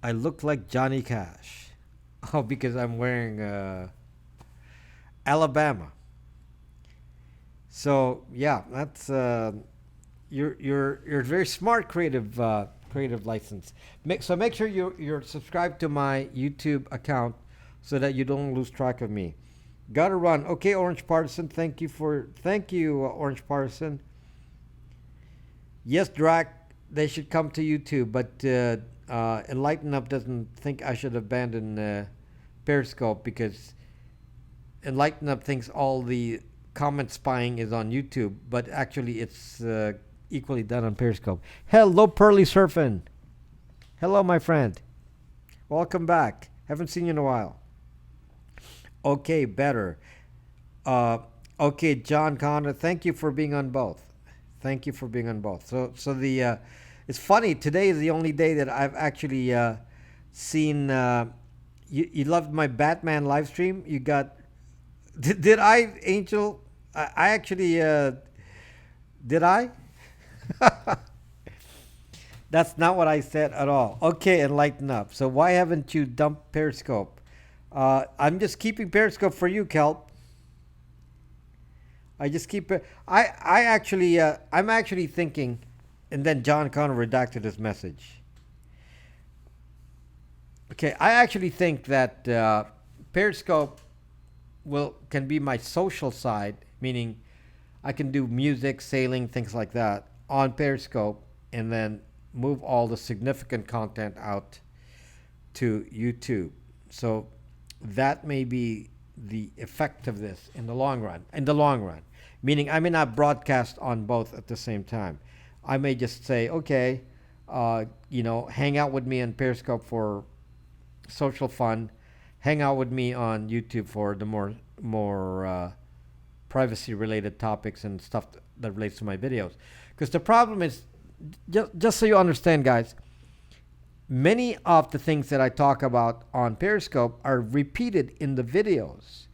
I look like Johnny Cash. Oh, because I'm wearing Alabama. So yeah, that's you're very smart, creative license. So make sure you're subscribed to my YouTube account so that you don't lose track of me. Gotta run. Okay, Orange Partisan. Thank you, Orange Partisan. Yes, Drac, they should come to YouTube, but Enlighten Up doesn't think I should abandon Periscope because Enlighten Up thinks all the comment spying is on YouTube, but actually it's equally done on Periscope. Hello, Pearly Surfin'. Hello, my friend. Welcome back. Haven't seen you in a while. Okay, better. Okay, John Connor, thank you for being on both. Thank you for being on both. So the it's funny. Today is the only day that I've actually seen. You loved my Batman live stream. You got. Did I, Angel? I actually did I? That's not what I said at all. Okay, Enlighten Up. So why haven't you dumped Periscope? I'm just keeping Periscope for you, Kelp. I just keep it. I'm actually thinking, and then John Connor redacted his message. Okay, I actually think that Periscope can be my social side, meaning I can do music, sailing, things like that on Periscope, and then move all the significant content out to YouTube. So that may be the effect of this in the long run. Meaning I may not broadcast on both at the same time. I may just say, okay, hang out with me on Periscope for social fun, hang out with me on YouTube for the more privacy related topics and stuff that relates to my videos. Because the problem is, just so you understand, guys, many of the things that I talk about on Periscope are repeated in the videos.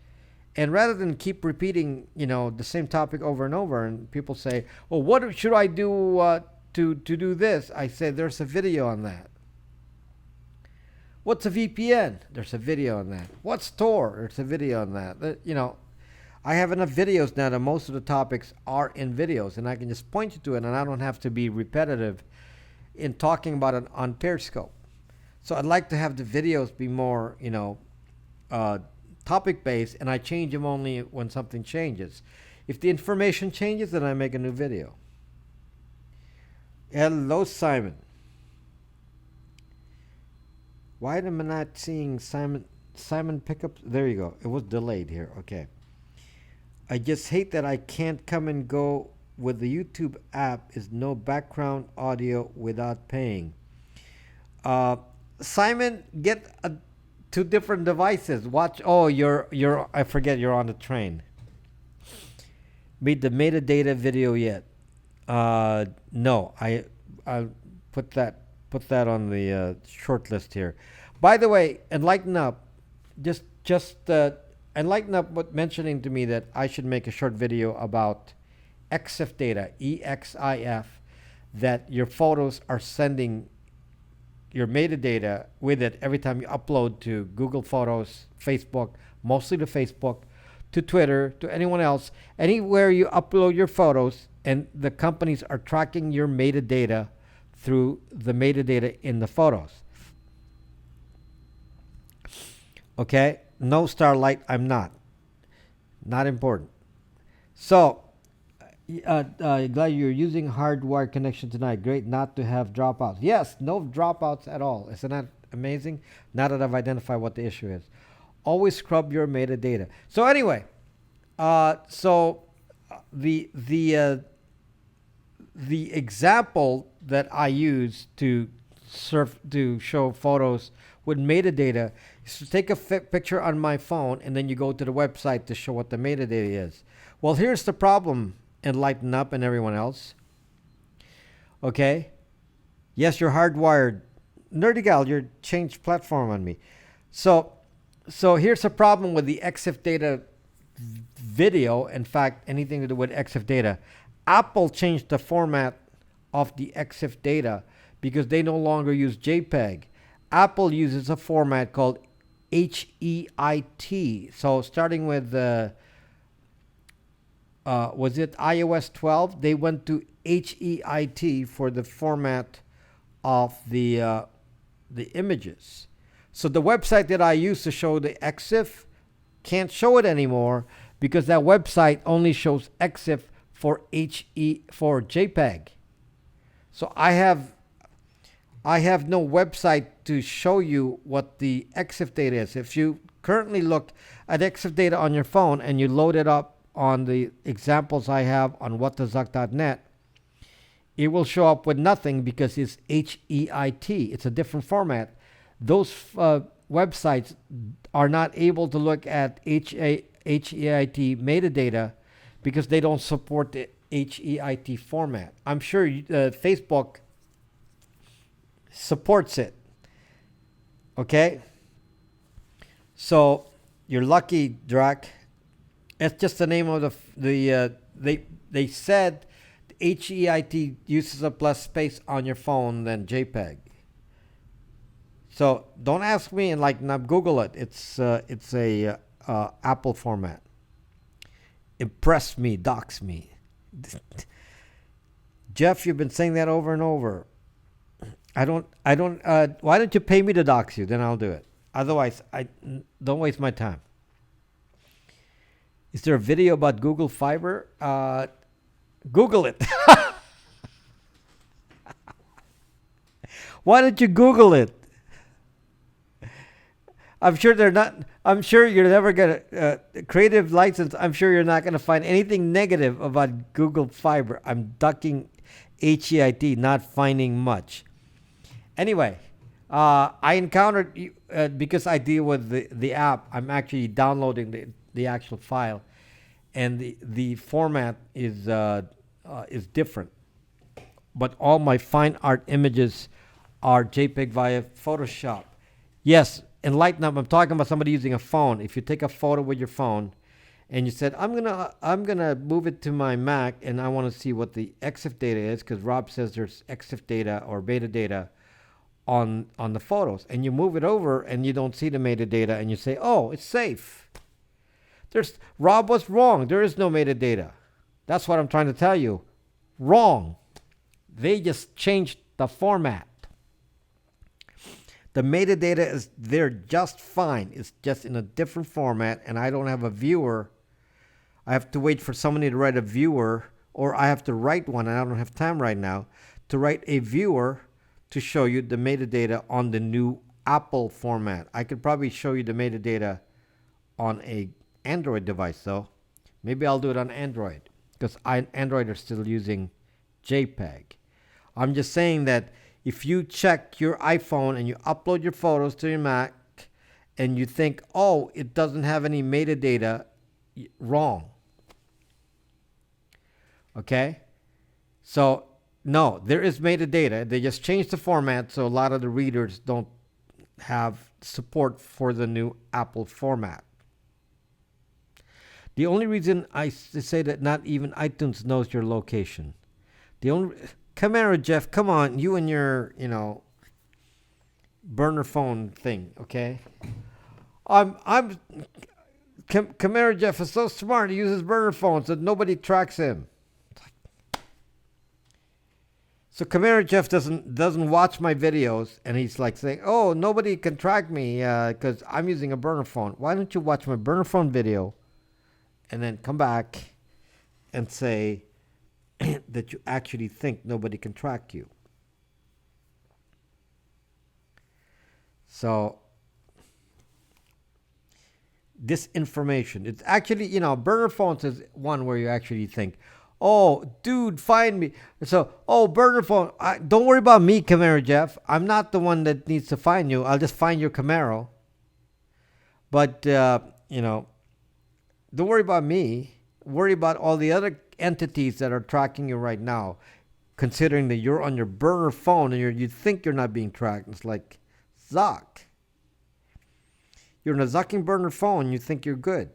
And rather than keep repeating, the same topic over and over, and people say, well, what should I do to do this? I say, there's a video on that. What's a VPN? There's a video on that. What's Tor? There's a video on that. I have enough videos now that most of the topics are in videos, and I can just point you to it, and I don't have to be repetitive in talking about it on Periscope. So I'd like to have the videos be more, topic-based, and I change them only when something changes. If the information changes, then I make a new video. Hello, Simon. Why am I not seeing Simon pickups? There you go. It was delayed here. Okay. I just hate that I can't come and go with the YouTube app. Is no background audio without paying. Uh, Simon, get two different devices. Watch. Oh, you're. I forget you're on the train. Made the metadata video yet? No. I put that on the short list here. By the way, enlighten up. Just enlighten up. What mentioning to me that I should make a short video about EXIF data, EXIF, that your photos are sending your metadata with it every time you upload to Google Photos, Facebook, mostly to Facebook, to Twitter, to anyone else. Anywhere you upload your photos, and the companies are tracking your metadata through the metadata in the photos. Okay? No Starlight, I'm not. Not important. So, glad you're using hardwired connection tonight. Great not to have dropouts. Yes, no dropouts at all. Isn't that amazing? Now that I've identified what the issue is. Always scrub your metadata. So anyway, the example that I use to show photos with metadata is to take a picture on my phone and then you go to the website to show what the metadata is. Well, here's the problem, Enlighten Up and everyone else. Okay? Yes, you're hardwired. Nerdy gal, you're changed platform on me. So here's the problem with the EXIF data video. In fact, anything to do with EXIF data. Apple changed the format of the EXIF data because they no longer use JPEG. Apple uses a format called HEIT. So starting with was it iOS 12? They went to HEIT for the format of the images. So the website that I used to show the EXIF can't show it anymore because that website only shows EXIF for JPEG. So I have no website to show you what the EXIF data is. If you currently look at EXIF data on your phone and you load it up on the examples I have on whatthezuck.net, it will show up with nothing because it's HEIT. It's a different format. Those websites are not able to look at HEIT metadata because they don't support the HEIT format. I'm sure Facebook supports it. Okay? So you're lucky, Drac. It's just the name of they said HEIT uses up less space on your phone than JPEG. So don't ask me and not Google it. It's a Apple format. Impress me, dox me. Jeff, you've been saying that over and over. I don't. Why don't you pay me to dox you? Then I'll do it. Otherwise, I don't waste my time. Is there a video about Google Fiber? Google it. Why don't you Google it? I'm sure they're not. I'm sure you're never gonna creative license. I'm sure you're not gonna find anything negative about Google Fiber. I'm ducking HEIT, not finding much. Anyway, I encountered because I deal with the app. I'm actually downloading the actual file, and the format is different. But all my fine art images are JPEG via Photoshop. Yes, enlighten up. I'm talking about somebody using a phone. If you take a photo with your phone, and you said I'm gonna move it to my Mac, and I want to see what the EXIF data is, because Rob says there's EXIF data or beta data on the photos, and you move it over and you don't see the metadata, and you say, oh, it's safe. Rob was wrong. There is no metadata. That's what I'm trying to tell you. Wrong. They just changed the format. The metadata is there just fine. It's just in a different format, and I don't have a viewer. I have to wait for somebody to write a viewer, or I have to write one, and I don't have time right now to write a viewer to show you the metadata on the new Apple format. I could probably show you the metadata on a Android device though. Maybe I'll do it on Android because Android are still using JPEG. I'm just saying that if you check your iPhone and you upload your photos to your Mac and you think, oh, it doesn't have any metadata, wrong. Okay? So, no, there is metadata. They just changed the format so a lot of the readers don't have support for the new Apple format. The only reason I say that not even iTunes knows your location. The only Camaro Jeff, come on, you and your, burner phone thing, okay? Camaro Jeff is so smart. He uses burner phones so nobody tracks him. So Camaro Jeff doesn't watch my videos, and he's like saying, "Oh, nobody can track me because I'm using a burner phone." Why don't you watch my burner phone video, and then come back and say that you actually think nobody can track you? So disinformation. It's actually, burner phones is one where you actually think, oh, dude, find me. So, burner phone. Don't worry about me, Camaro Jeff. I'm not the one that needs to find you. I'll just find your Camaro. But, don't worry about me. Worry about all the other entities that are tracking you right now, considering that you're on your burner phone and you think you're not being tracked. It's like, Zuck. You're on a Zucking burner phone. You think you're good.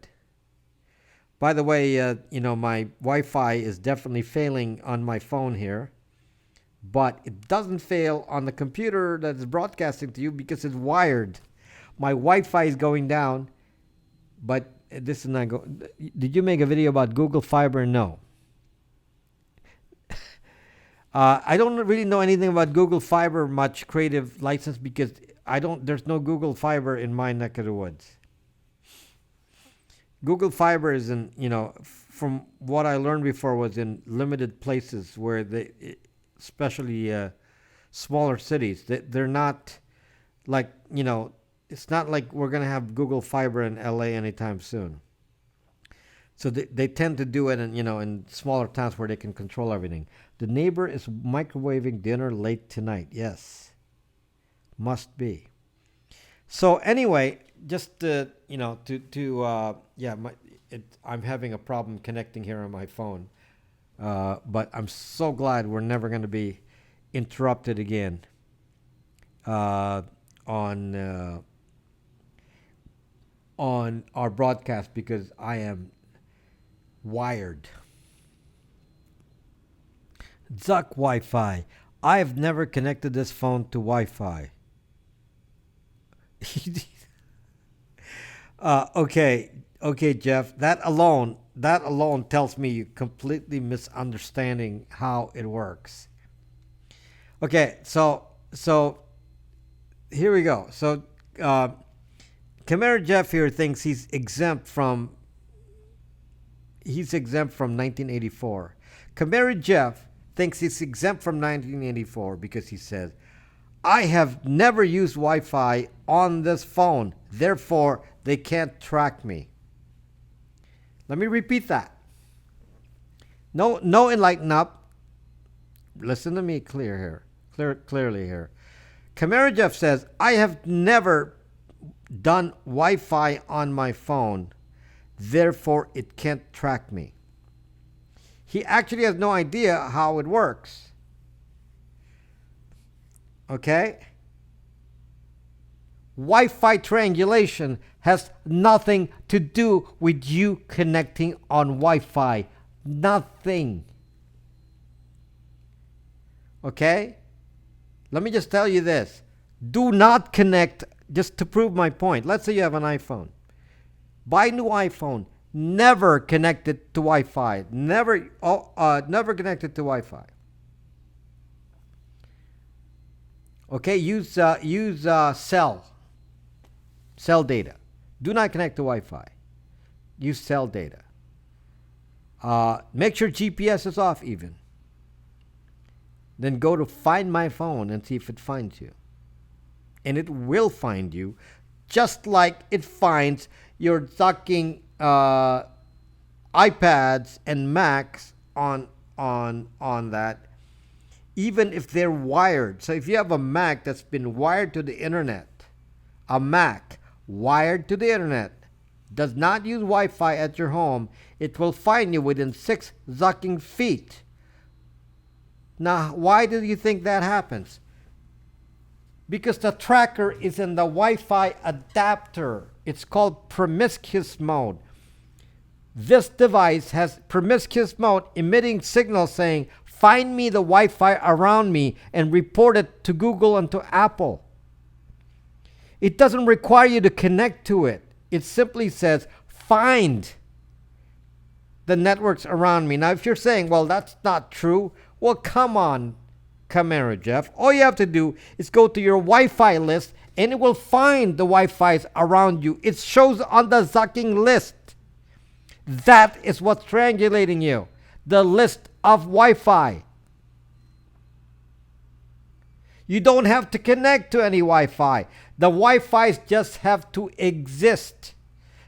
By the way, my Wi-Fi is definitely failing on my phone here, but it doesn't fail on the computer that is broadcasting to you because it's wired. My Wi-Fi is going down, but this is not going. Did you make a video about Google Fiber? No. I don't really know anything about Google Fiber much creative license because there's no Google Fiber in my neck of the woods. Google Fiber is in, from what I learned before, was in limited places where especially smaller cities, they're not like, it's not like we're going to have Google Fiber in LA anytime soon. So they tend to do it in smaller towns where they can control everything. The neighbor is microwaving dinner late tonight. Yes. Must be. So anyway, just I'm having a problem connecting here on my phone, but I'm so glad we're never going to be interrupted again on our broadcast because I am wired. Zuck Wi-Fi. I have never connected this phone to Wi-Fi. Okay, Jeff. That alone tells me you're completely misunderstanding how it works. Okay, so here we go. So, Camaro Jeff here thinks he's exempt from 1984. Camaro Jeff thinks he's exempt from 1984 because he says, I have never used Wi-Fi on this phone, therefore they can't track me. Let me repeat that. No, enlighten up. Listen to me clearly here. Camaro Jeff says, I have never done Wi-Fi on my phone, therefore it can't track me. He actually has no idea how it works. Okay? Wi-Fi triangulation has nothing to do with you connecting on Wi-Fi. Nothing. Okay? Let me just tell you this. Do not connect, just to prove my point. Let's say you have an iPhone. Buy a new iPhone. Never connect it to Wi-Fi. Never connect it to Wi-Fi. Okay, use cell data. Do not connect to Wi-Fi. Use cell data. Make sure GPS is off even. Then go to Find My Phone and see if it finds you. and it will find you, just like it finds your sucking iPads and Macs on that, even if they're wired. So if you have a Mac that's been wired to the internet, a Mac wired to the internet, does not use Wi-Fi at your home, it will find you within 6 zucking feet. Now, why do you think that happens? Because the tracker is in the Wi-Fi adapter. It's called promiscuous mode. This device has promiscuous mode, emitting signals saying, find me the Wi-Fi around me and report it to Google and to Apple. It doesn't require you to connect to it. It simply says, find the networks around me. Now, if you're saying, well, that's not true, well, come on, Camaro Jeff. All you have to do is go to your Wi-Fi list and it will find the Wi-Fis around you. It shows on the zucking list. That is what's triangulating you. The list of Wi-Fi. You don't have to connect to any Wi-Fi. The Wi-Fis just have to exist.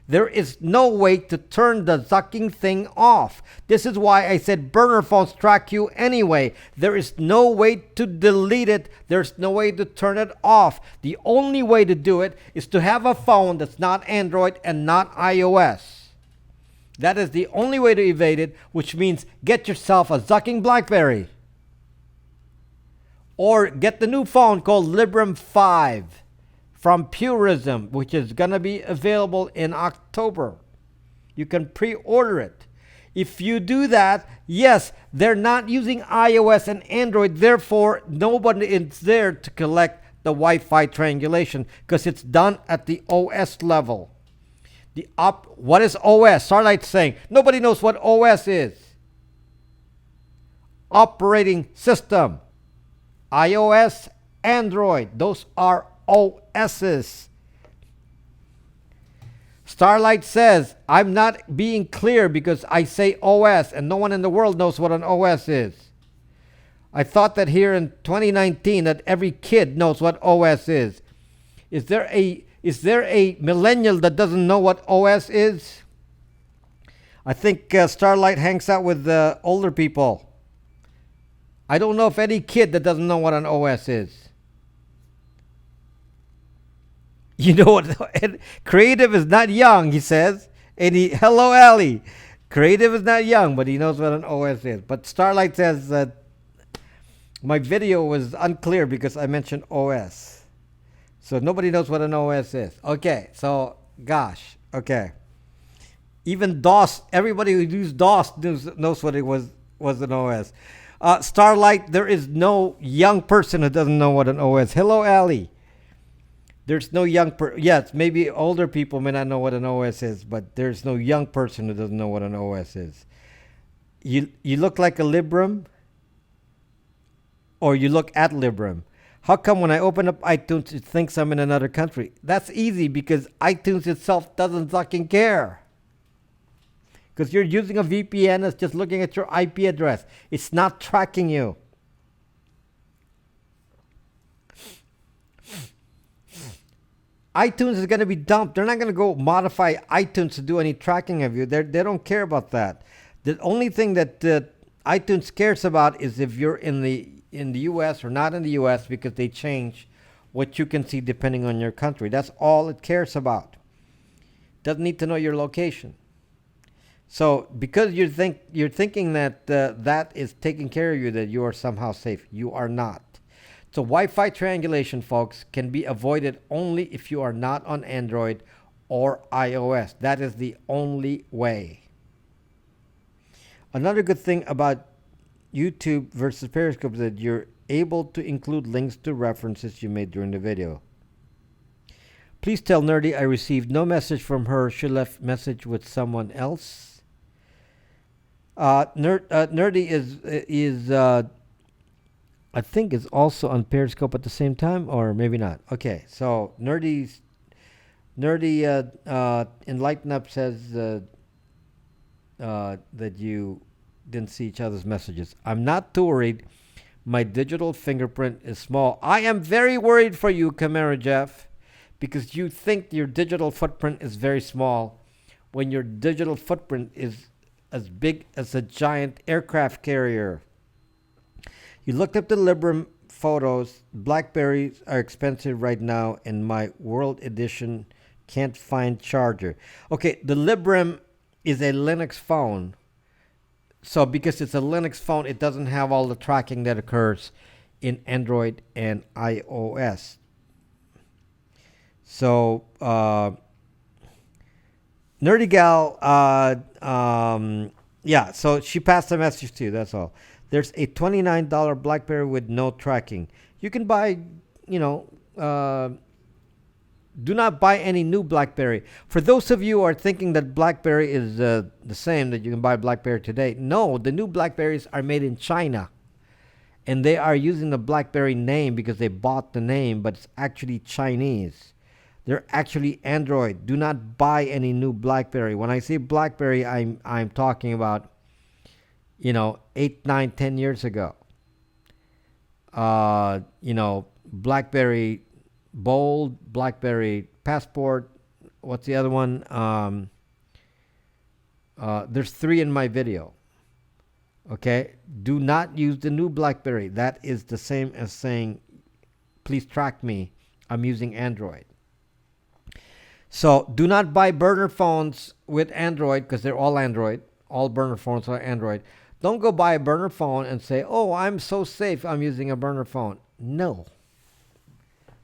There is no way to turn the zucking thing off. This is why I said burner phones track you anyway. There is no way to delete it. There's no way to turn it off. The only way to do it is to have a phone that's not Android and not iOS. That is the only way to evade it, which means get yourself a zucking BlackBerry. Or get the new phone called Librem 5 from Purism, which is going to be available in October. You can pre-order it. If you do that, yes, they're not using iOS and Android. Therefore, nobody is there to collect the Wi-Fi triangulation because it's done at the OS level. What is OS? Starlight's saying nobody knows what OS is. Operating system. iOS, Android. Those are OSs. Starlight says, I'm not being clear because I say OS and no one in the world knows what an OS is. I thought that here in 2019 that every kid knows what OS is. Is there a millennial that doesn't know what OS is? I think Starlight hangs out with older people. I don't know of any kid that doesn't know what an OS is. You know what? Creative is not young, he says. And hello, Ali. Creative is not young, but he knows what an OS is. But Starlight says that my video was unclear because I mentioned OS. So nobody knows what an OS is. Okay, so gosh, okay. Even DOS, everybody who used DOS knows what it was an OS. Starlight, there is no young person who doesn't know what an OS. Hello, Ali. There's no young yes, maybe older people may not know what an OS is, but there's no young person who doesn't know what an OS is. You look like a Librem, or you look at Librem. How come when I open up iTunes, it thinks I'm in another country? That's easy because iTunes itself doesn't fucking care. Because you're using a VPN that's just looking at your IP address. It's not tracking you. iTunes is going to be dumped. They're not going to go modify iTunes to do any tracking of you. They don't care about that. The only thing that iTunes cares about is if you're in the U.S. or not in the U.S. because they change what you can see depending on your country. That's all it cares about. Doesn't need to know your location. So because you're thinking that that is taking care of you, that you are somehow safe, you are not. So Wi-Fi triangulation, folks, can be avoided only if you are not on Android or iOS. That is the only way. Another good thing about YouTube versus Periscope is that you're able to include links to references you made during the video. Please tell Nerdy I received no message from her. She left message with someone else. Nerdy is I think is also on Periscope at the same time, or maybe not. Okay, so Nerdy Enlighten Up says that you didn't see each other's messages. I'm not too worried My digital fingerprint is small. I am very worried for you, Camara Jeff, because you think your digital footprint is very small when your digital footprint is as big as a giant aircraft carrier. You looked up the Librem photos. Blackberries are expensive right now, and my World Edition can't find charger. Okay, the Librem is a Linux phone. So because it's a Linux phone, it doesn't have all the tracking that occurs in Android and iOS. So, Nerdy Gal, yeah, so she passed the message to you, that's all. There's a $29 BlackBerry with no tracking. You can buy, you know, do not buy any new BlackBerry. For those of you who are thinking that BlackBerry is the same, that you can buy BlackBerry today, no, the new BlackBerries are made in China. And they are using the BlackBerry name because they bought the name, but it's actually Chinese. They're actually Android. Do not buy any new BlackBerry. When I say BlackBerry, I'm talking about, 8, 9, 10 years ago. BlackBerry Bold, BlackBerry Passport. What's the other one? There's 3 in my video. Okay? Do not use the new BlackBerry. That is the same as saying, please track me. I'm using Android. So do not buy burner phones with Android because they're all Android. All burner phones are Android. Don't go buy a burner phone and say, oh, I'm so safe, I'm using a burner phone. No.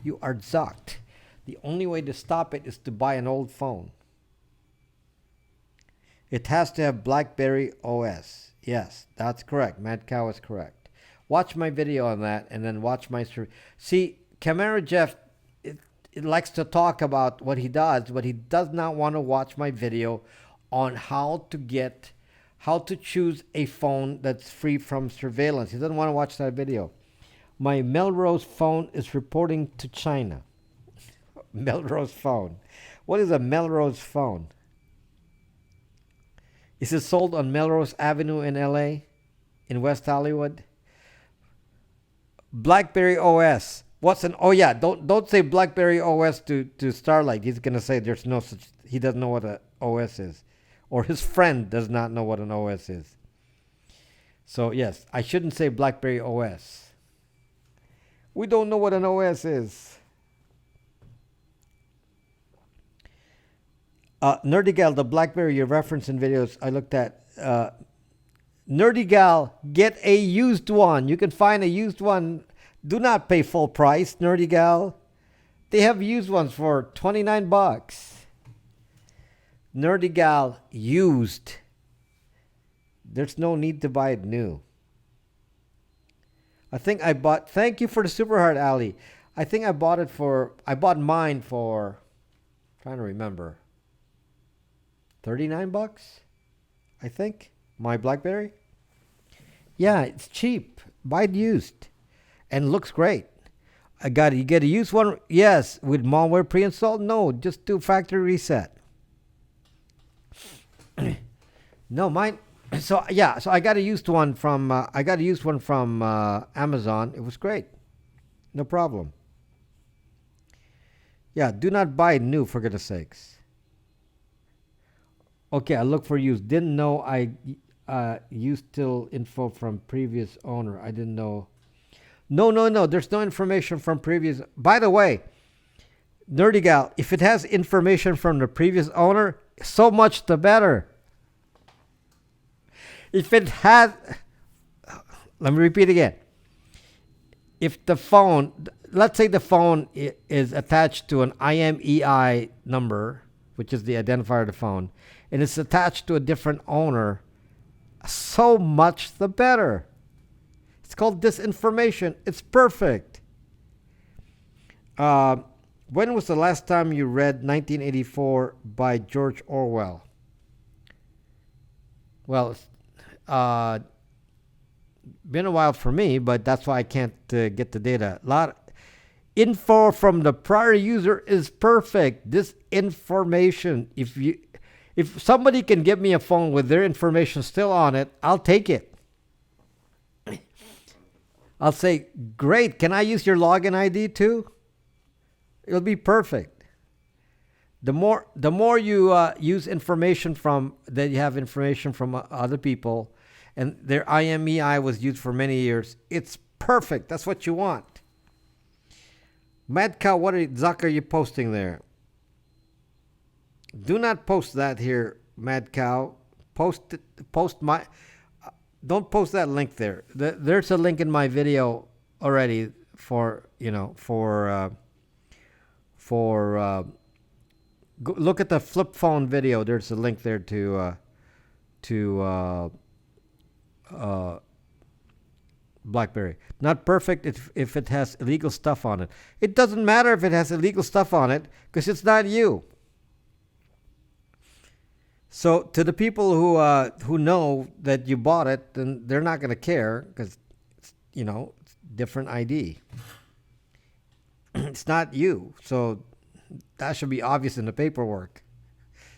You are zucked. The only way to stop it is to buy an old phone. It has to have BlackBerry OS. Yes, that's correct. Mad Cow is correct. Watch my video on that and then watch my... See, Camara Jeff it likes to talk about what he does, but he does not want to watch my video on how to choose a phone that's free from surveillance. He doesn't want to watch that video. My Melrose phone is reporting to China. Melrose phone. What is a Melrose phone? Is it sold on Melrose Avenue in LA? In West Hollywood? BlackBerry OS. Don't say BlackBerry OS to Starlight. He's gonna say there's no such. He doesn't know what an OS is, or his friend does not know what an OS is. So yes, I shouldn't say BlackBerry OS. We don't know what an OS is. Nerdy Gal, the BlackBerry you reference in videos I looked at. Nerdy Gal, get a used one. You can find a used one. Do not pay full price, Nerdy Gal. They have used ones for $29. Nerdy Gal, used. There's no need to buy it new. Thank you for the Super Heart, Ali. I think I bought mine for, trying to remember, $39, I think. My BlackBerry. Yeah, it's cheap. Buy it used. And looks great. You get a used one? Yes. With malware pre-installed? No, just do factory reset. No, mine. So I got a used one from Amazon. It was great. No problem. Yeah, do not buy new, for goodness sakes. Okay, I look for used. Didn't know I used till info from previous owner. I didn't know. No. There's no information from previous. By the way, Nerdy Gal, if it has information from the previous owner, so much the better. If it has, let me repeat again. If the phone, let's say the phone is attached to an IMEI number, which is the identifier of the phone, and it's attached to a different owner, so much the better. It's called disinformation. It's perfect. When was the last time you read 1984 by George Orwell? Well, it's been a while for me, but that's why I can't get the data. Info from the prior user is perfect. This information, if somebody can give me a phone with their information still on it, I'll take it. I'll say, great. Can I use your login ID too? It'll be perfect. The more you use information from that you have information from other people, and their IMEI was used for many years. It's perfect. That's what you want. Mad Cow, Zuck, are you posting there? Do not post that here, Mad Cow. Post my. Don't post that link there. There's a link in my video already for look at the flip phone video. There's a link there to BlackBerry. Not perfect if it has illegal stuff on it. It doesn't matter if it has illegal stuff on it because it's not you. So to the people who know that you bought it, then they're not going to care because it's different ID. It's not you, so that should be obvious in the paperwork.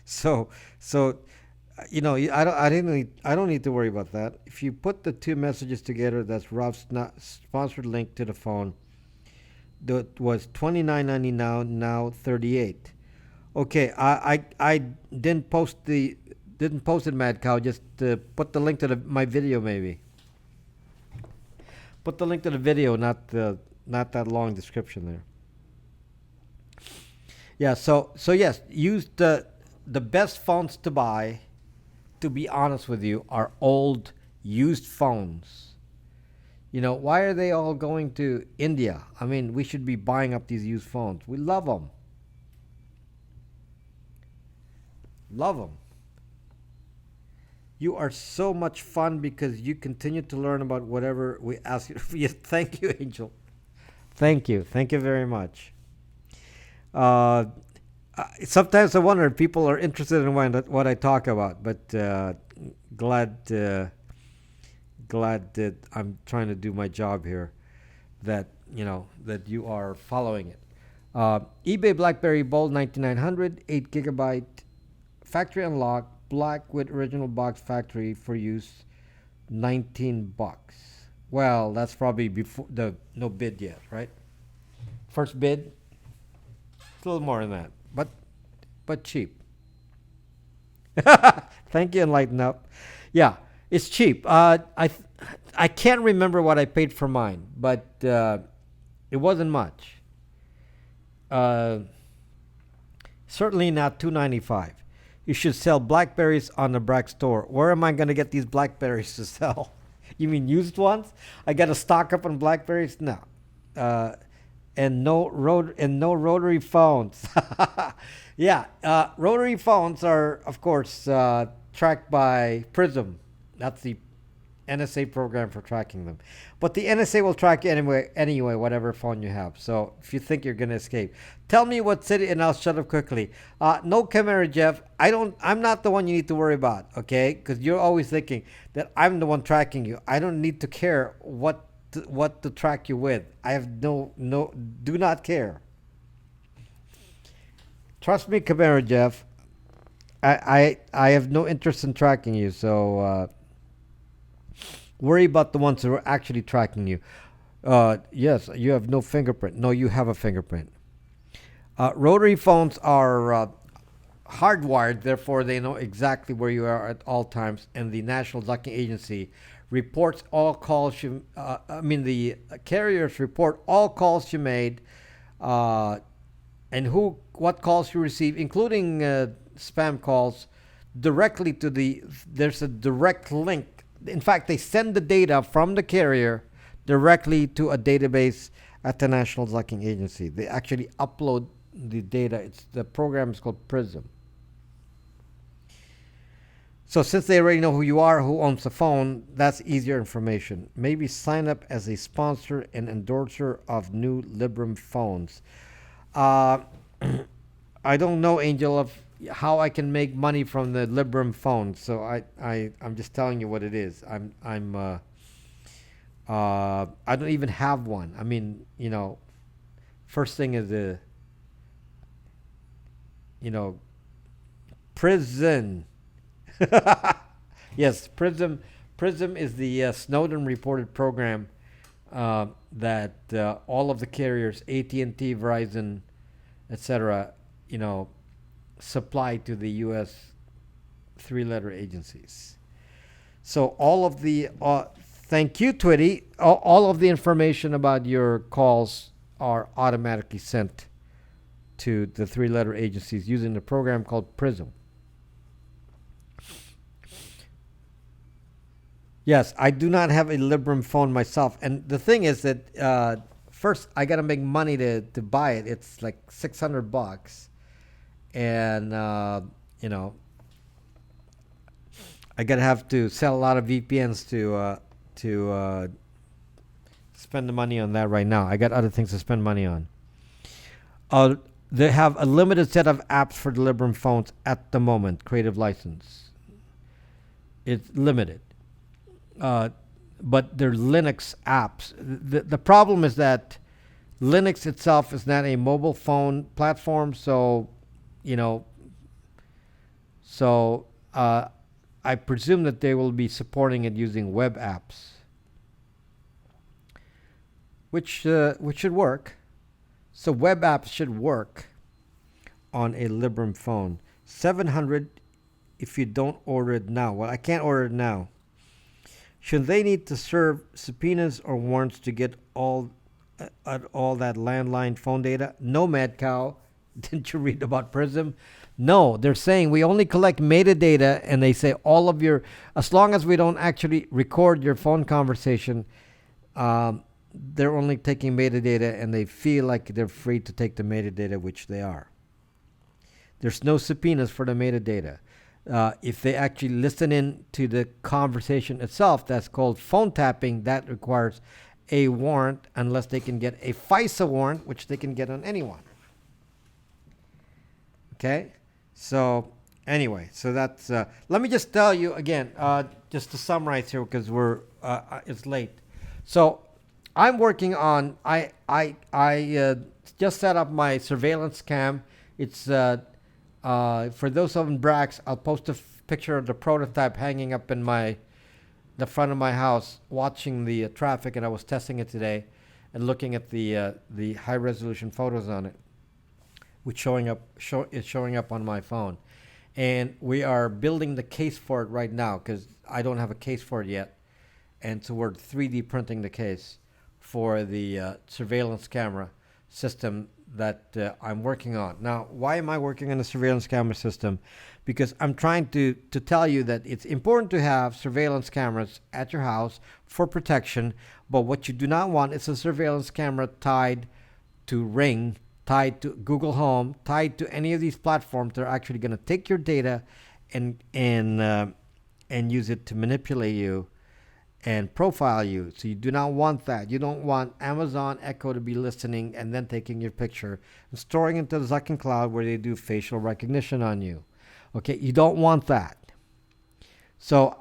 So I don't need to worry about that. If you put the two messages together, that's Rob's sponsored link to the phone. That was $29.99 now $38. Okay, I didn't post it, Mad Cow. Just put the link to my video, maybe. Put the link to the video, not that long description there. Yeah. So yes, use the best phones to buy. To be honest with you, are old used phones. Why are they all going to India? I mean, we should be buying up these used phones. We love them. Love them. You are so much fun because you continue to learn about whatever we ask you. Yes, thank you, Angel. Thank you. Thank you very much. Sometimes I wonder if people are interested in what I talk about, but glad that I'm trying to do my job here. That you are following it. eBay BlackBerry Bold 9900 8 GB. Factory unlocked, black with original box, factory for use, $19. Well, that's probably before the no bid yet, right? First bid, it's a little more than that, but cheap. Thank you, Enlighten Up. Yeah, it's cheap. I can't remember what I paid for mine, but it wasn't much. Certainly not $295. You should sell blackberries on the Brack store. Where am I going to get these blackberries to sell? You mean used ones? I got to stock up on blackberries? No. And no rotary phones. Yeah, rotary phones are, of course, tracked by Prism. That's the NSA program for tracking them. But the NSA will track you anyway, whatever phone you have. So if you think you're going to escape, tell me what city and I'll shut up quickly. No Chimera, Jeff. I'm not the one you need to worry about, okay? Because you're always thinking that I'm the one tracking you. I don't need to care what to track you with. I have do not care. Trust me, Chimera, Jeff. I have no interest in tracking you, so worry about the ones who are actually tracking you. Yes, you have no fingerprint. No, you have a fingerprint. Rotary phones are hardwired, therefore they know exactly where you are at all times, and the National Ducking Agency reports all calls you. The carriers report all calls you made, and what calls you receive, including spam calls, directly to there's a direct link. In fact, they send the data from the carrier directly to a database at the National Ducking Agency. They actually upload the data. The program is called Prism. So since they already know who you are, who owns the phone, that's easier information. Maybe sign up as a sponsor and endorser of new Libram phones. I don't know, Angel, of how I can make money from the Libram phone. So I'm just telling you what it is. I don't even have one. I mean, first thing is prison. Yes, Prism is the Snowden reported program that all of the carriers, AT&T, Verizon, etc., you know, supply to the U.S. three-letter agencies. So all of the thank you, Twitty. All of the information about your calls are automatically sent to the three-letter agencies using a program called Prism. Yes, I do not have a Librem phone myself, and the thing is that first I gotta make money to buy it. It's like $600, and you know I gotta have to sell a lot of VPNs to spend the money on that right now. I got other things to spend money on. Uh, they have a limited set of apps for the Librem phones at the moment. Creative license. It's limited. Uh, but they're Linux apps. The problem is that Linux itself is not a mobile phone platform, so you know, so I presume that they will be supporting it using web apps, which should work. So web apps should work on a Librem phone. 700 if you don't order it now. Well, I can't order it now. Should they need to serve subpoenas or warrants to get all that landline phone data? No, Mad Cow. Didn't you read about Prism? No, they're saying we only collect metadata, and they say all of your, as long as we don't actually record your phone conversation, they're only taking metadata, and they feel like they're free to take the metadata, which they are. There's no subpoenas for the metadata. If they actually listen in to the conversation itself, that's called phone tapping. That requires a warrant, unless they can get a FISA warrant, which they can get on anyone. Okay, so anyway, so that's. Let me just tell you again, just to summarize here, because we're it's late. So I'm working on. I just set up my surveillance cam. It's for those of them bracks. I'll post a picture of the prototype hanging up in the front of my house, watching the traffic, and I was testing it today, and looking at the high resolution photos on it, which is showing up on my phone. And we are building the case for it right now, because I don't have a case for it yet. And so we're 3D printing the case for the surveillance camera system that I'm working on. Now, why am I working on a surveillance camera system? Because I'm trying to tell you that it's important to have surveillance cameras at your house for protection, but what you do not want is a surveillance camera tied to Ring, tied to Google Home, tied to any of these platforms that are actually going to take your data and use it to manipulate you and profile you. So you do not want that. You don't want Amazon Echo to be listening and then taking your picture and storing it into the Zucking Cloud, where they do facial recognition on you. Okay, you don't want that. So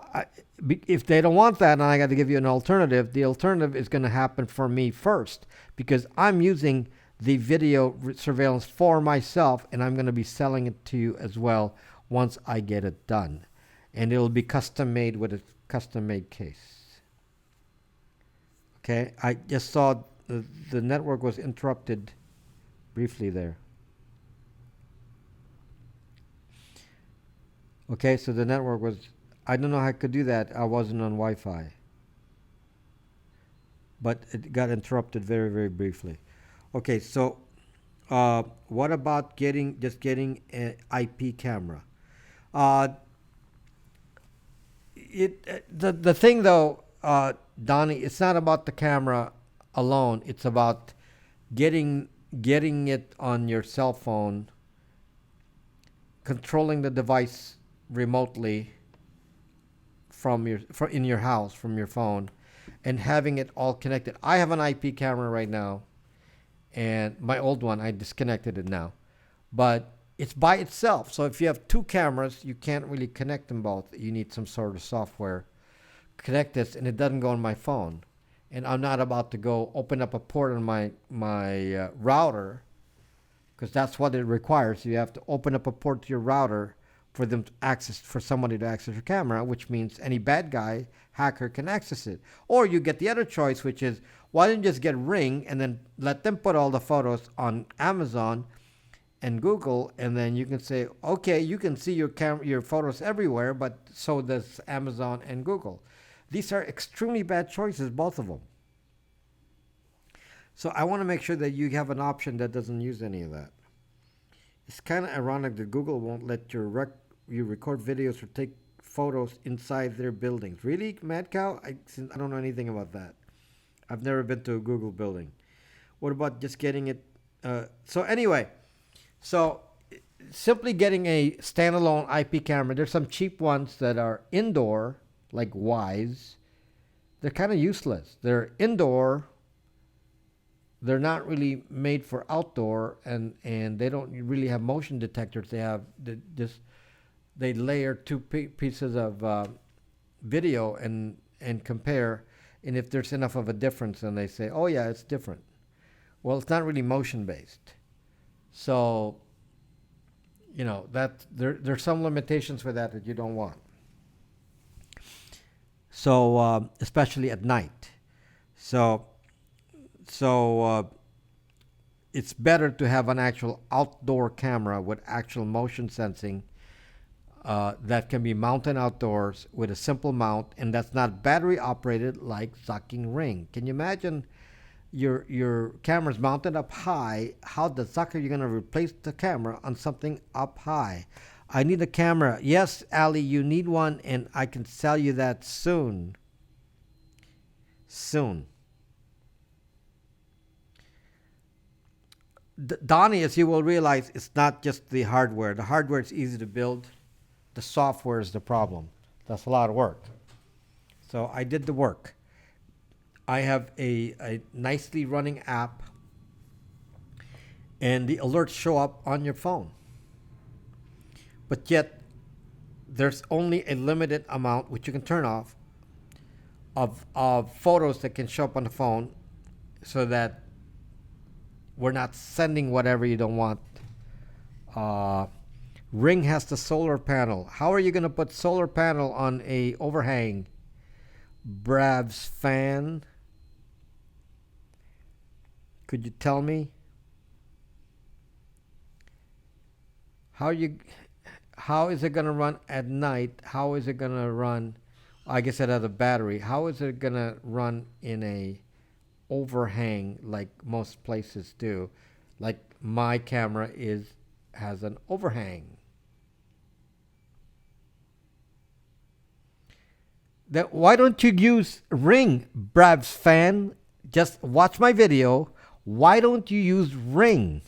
if they don't want that, and I got to give you an alternative, the alternative is going to happen for me first, because I'm using the video surveillance for myself, and I'm going to be selling it to you as well once I get it done. And it'll be custom made with a custom made case. Okay, I just saw the network was interrupted briefly there. Okay, so the network was, I don't know how I could do that. I wasn't on Wi-Fi. But it got interrupted very, very briefly. Okay, so what about getting an IP camera? The thing though, Donnie, it's not about the camera alone. It's about getting it on your cell phone, controlling the device remotely in your house from your phone, and having it all connected. I have an IP camera right now, and my old one, I disconnected it now, but it's by itself. So if you have two cameras, you can't really connect them both. You need some sort of software connect this, and it doesn't go on my phone. And I'm not about to go open up a port on my router, because that's what it requires. You have to open up a port to your router for them to access, for somebody to access your camera, which means any bad guy, hacker can access it. Or you get the other choice, which is, why don't you just get Ring and then let them put all the photos on Amazon and Google, and then you can say, okay, you can see your photos everywhere, but so does Amazon and Google. These are extremely bad choices, both of them. So I want to make sure that you have an option that doesn't use any of that. It's kind of ironic that Google won't let you record videos or take photos inside their buildings. Really, Mad Cow? I don't know anything about that. I've never been to a Google building. What about just getting it? So anyway, so simply getting a standalone IP camera. There's some cheap ones that are indoor, like Wise. They're kind of useless. They're indoor. They're not really made for outdoor, and they don't really have motion detectors. They have they layer two pieces of video and compare, and if there's enough of a difference, then they say, oh yeah, it's different. Well, it's not really motion based, so that there's some limitations for that you don't want. So especially at night, so it's better to have an actual outdoor camera with actual motion sensing that can be mounted outdoors with a simple mount, and that's not battery operated like Zucking Ring. Can you imagine your camera's mounted up high? How the suck are you going to replace the camera on something up high? I need a camera. Yes, Ali, you need one, and I can sell you that soon. Soon. Donnie, as you will realize, it's not just the hardware. The hardware is easy to build. The software is the problem. That's a lot of work. So I did the work. I have a nicely running app, and the alerts show up on your phone. But yet, there's only a limited amount, which you can turn off, of photos that can show up on the phone, so that we're not sending whatever you don't want. Ring has the solar panel. How are you going to put solar panel on a overhang? Brav's fan. Could you tell me? How is it going to run at night? How is it going to run? I guess it has a battery. How is it going to run in a overhang like most places do? Like my camera has an overhang. Why don't you use Ring, Brav's fan? Just watch my video. Why don't you use Ring?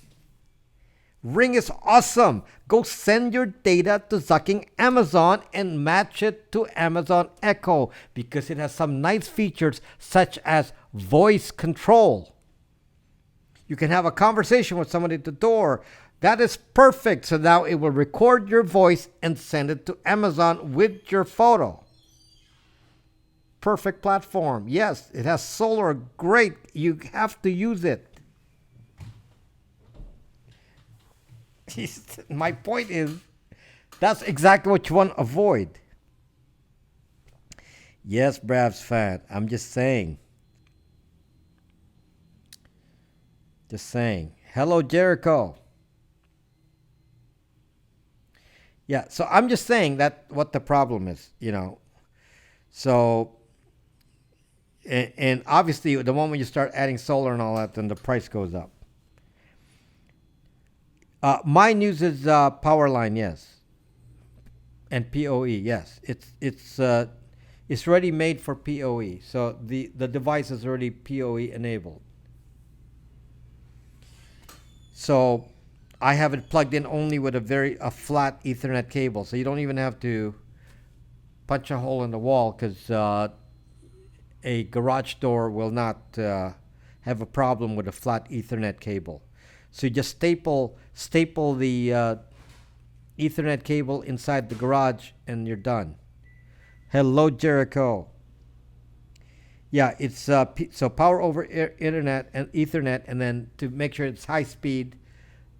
Ring is awesome. Go send your data to Zucking Amazon and match it to Amazon Echo, because it has some nice features such as voice control. You can have a conversation with somebody at the door. That is perfect. So now it will record your voice and send it to Amazon with your photo. Perfect platform. Yes, it has solar. Great. You have to use it. My point is, that's exactly what you want to avoid. Yes, Brav's fan. I'm just saying. Just saying. Hello, Jericho. Yeah, so I'm just saying that what the problem is, So, and obviously, the moment you start adding solar and all that, then the price goes up. Mine uses Powerline, yes, and PoE, yes. It's already made for PoE, so the device is already PoE enabled. So I have it plugged in only with a flat Ethernet cable, so you don't even have to punch a hole in the wall, because a garage door will not have a problem with a flat Ethernet cable. So you just staple the Ethernet cable inside the garage, and you're done. Hello, Jericho. Yeah, it's so power over internet and Ethernet, and then to make sure it's high speed,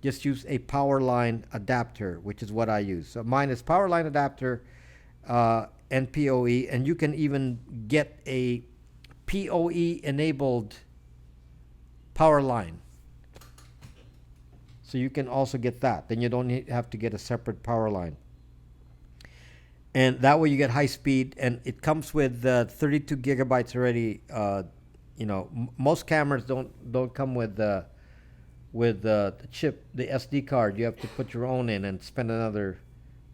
just use a power line adapter, which is what I use. So mine is power line adapter, NPOE, and you can even get a PoE enabled power line. So you can also get that. Then you don't have to get a separate power line. And that way you get high speed, and it comes with 32 gigabytes already. Most cameras don't come with the chip, the SD card. You have to put your own in and spend another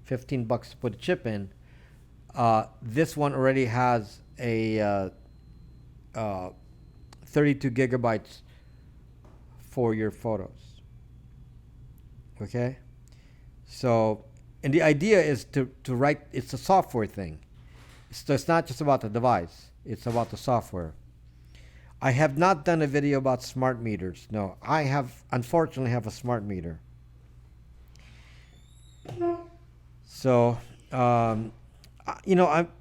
$15 to put a chip in. This one already has a 32 gigabytes for your photos. Okay, so and the idea is to write. It's a software thing. So it's not just about the device. It's about the software. I have not done a video about smart meters. No, I unfortunately have a smart meter. So, I'm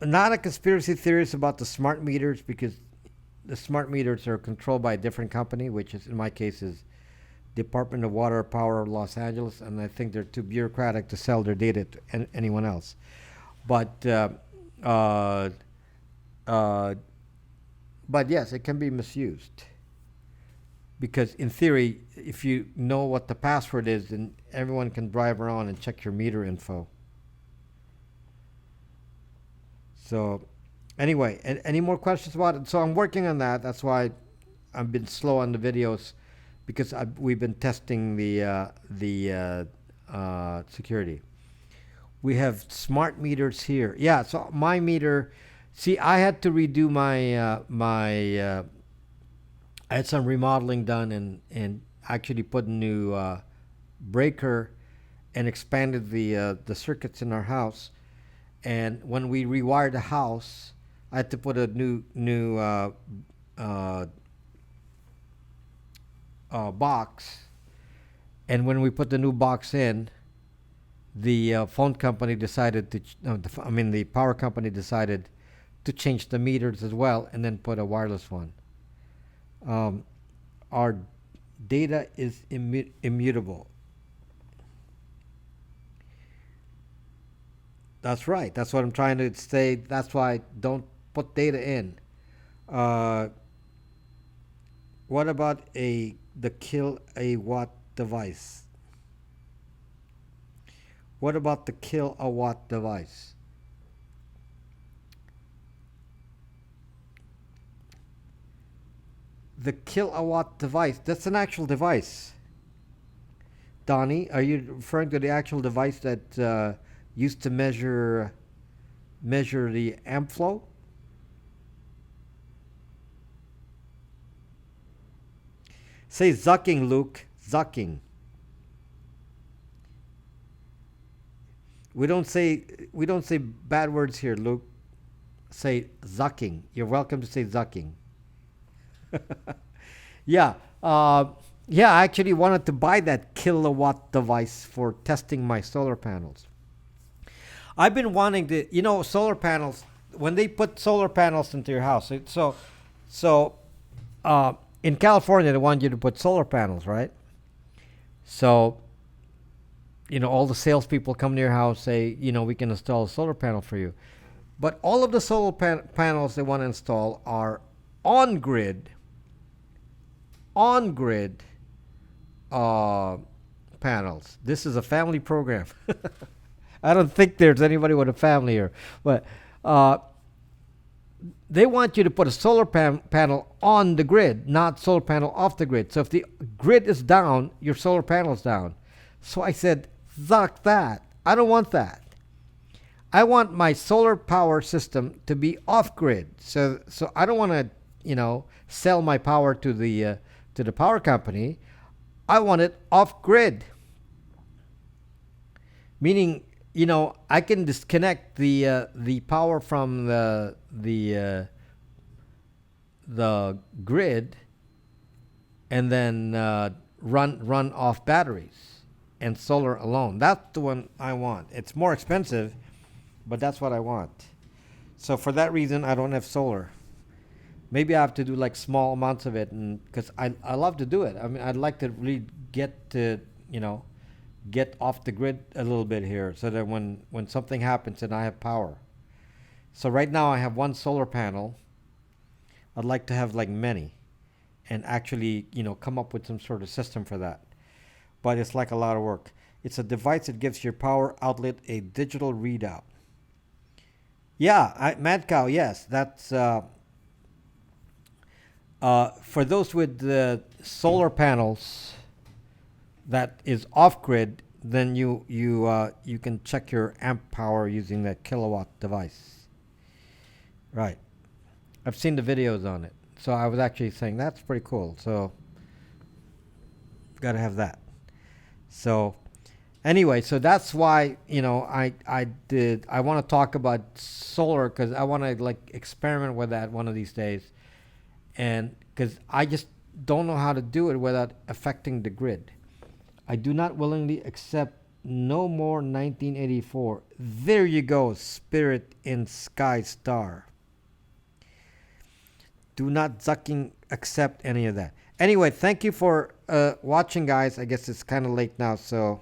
not a conspiracy theorist about the smart meters, because the smart meters are controlled by a different company, which is, in my case, is Department of Water Power of Los Angeles, and I think they're too bureaucratic to sell their data to anyone else. But yes, it can be misused, because in theory, if you know what the password is, then everyone can drive around and check your meter info. So anyway, any more questions about it? So I'm working on that. That's why I've been slow on the videos, because we've been testing the security. We have smart meters here. Yeah, so my meter. See, I had to redo I had some remodeling done, and actually put a new breaker and expanded the circuits in our house. And when we rewired the house, I had to put a new box. And when we put the new box in, the phone company decided to, the power company decided to change the meters as well, and then put a wireless one. Our data is immutable. That's right. That's what I'm trying to say. That's why don't put data in. What about the kilowatt device? What about the kilowatt device? The kilowatt device, that's an actual device. Donnie, are you referring to the actual device that used to measure the amp flow? Say zucking, Luke. Zucking. We don't say bad words here, Luke. Say zucking. You're welcome to say zucking. Yeah. I actually wanted to buy that kilowatt device for testing my solar panels. I've been wanting to, solar panels, when they put solar panels into your house. In California, they want you to put solar panels, right? So, all the salespeople come to your house, say, we can install a solar panel for you. But all of the solar panels they want to install are on-grid panels. This is a family program. I don't think there's anybody with a family here, but they want you to put a solar panel on the grid, not solar panel off the grid. So if the grid is down, your solar panel's down. So I said, "Zuck that. I don't want that. I want my solar power system to be off grid. So I don't want to, sell my power to the power company. I want it off grid. Meaning, I can disconnect the power from the grid, and then run off batteries and solar alone. That's the one I want. It's more expensive, but that's what I want. So for that reason, I don't have solar. Maybe I have to do small amounts of it, and because I love to do it. I mean, I'd like to really get to get off the grid a little bit here so that when something happens and I have power. So right now I have one solar panel. I'd like to have like many and actually, come up with some sort of system for that. But it's like a lot of work. It's a device that gives your power outlet a digital readout. Yeah, Mad Cow, yes. That's for those with the solar panels that is off grid, then you can check your amp power using that kilowatt device. Right. I've seen the videos on it. So I was actually saying that's pretty cool. So got to have that. So anyway, so that's why I want to talk about solar because I want to like experiment with that one of these days, and because I just don't know how to do it without affecting the grid. I do not willingly accept no more 1984. There you go, Spirit in Sky Star. Do not zucking accept any of that. Anyway, thank you for watching, guys. I guess it's kind of late now, so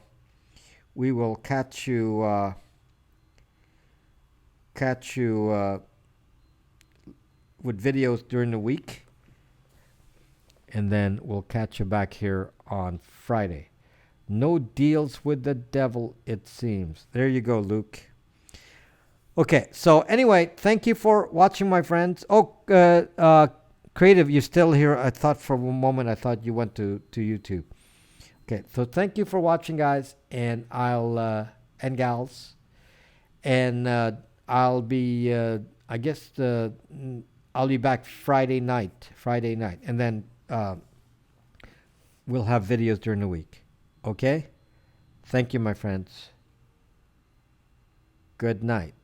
we will catch you with videos during the week, and then we'll catch you back here on Friday. No deals with the devil, it seems. There you go, Luke. Okay, so anyway, thank you for watching, my friends. Oh, Creative, you're still here. I thought for a moment, I thought you went to YouTube. Okay, so thank you for watching, guys, and and gals, and I'll be, I guess, I'll be back Friday night, and then we'll have videos during the week. Okay? Thank you, my friends. Good night.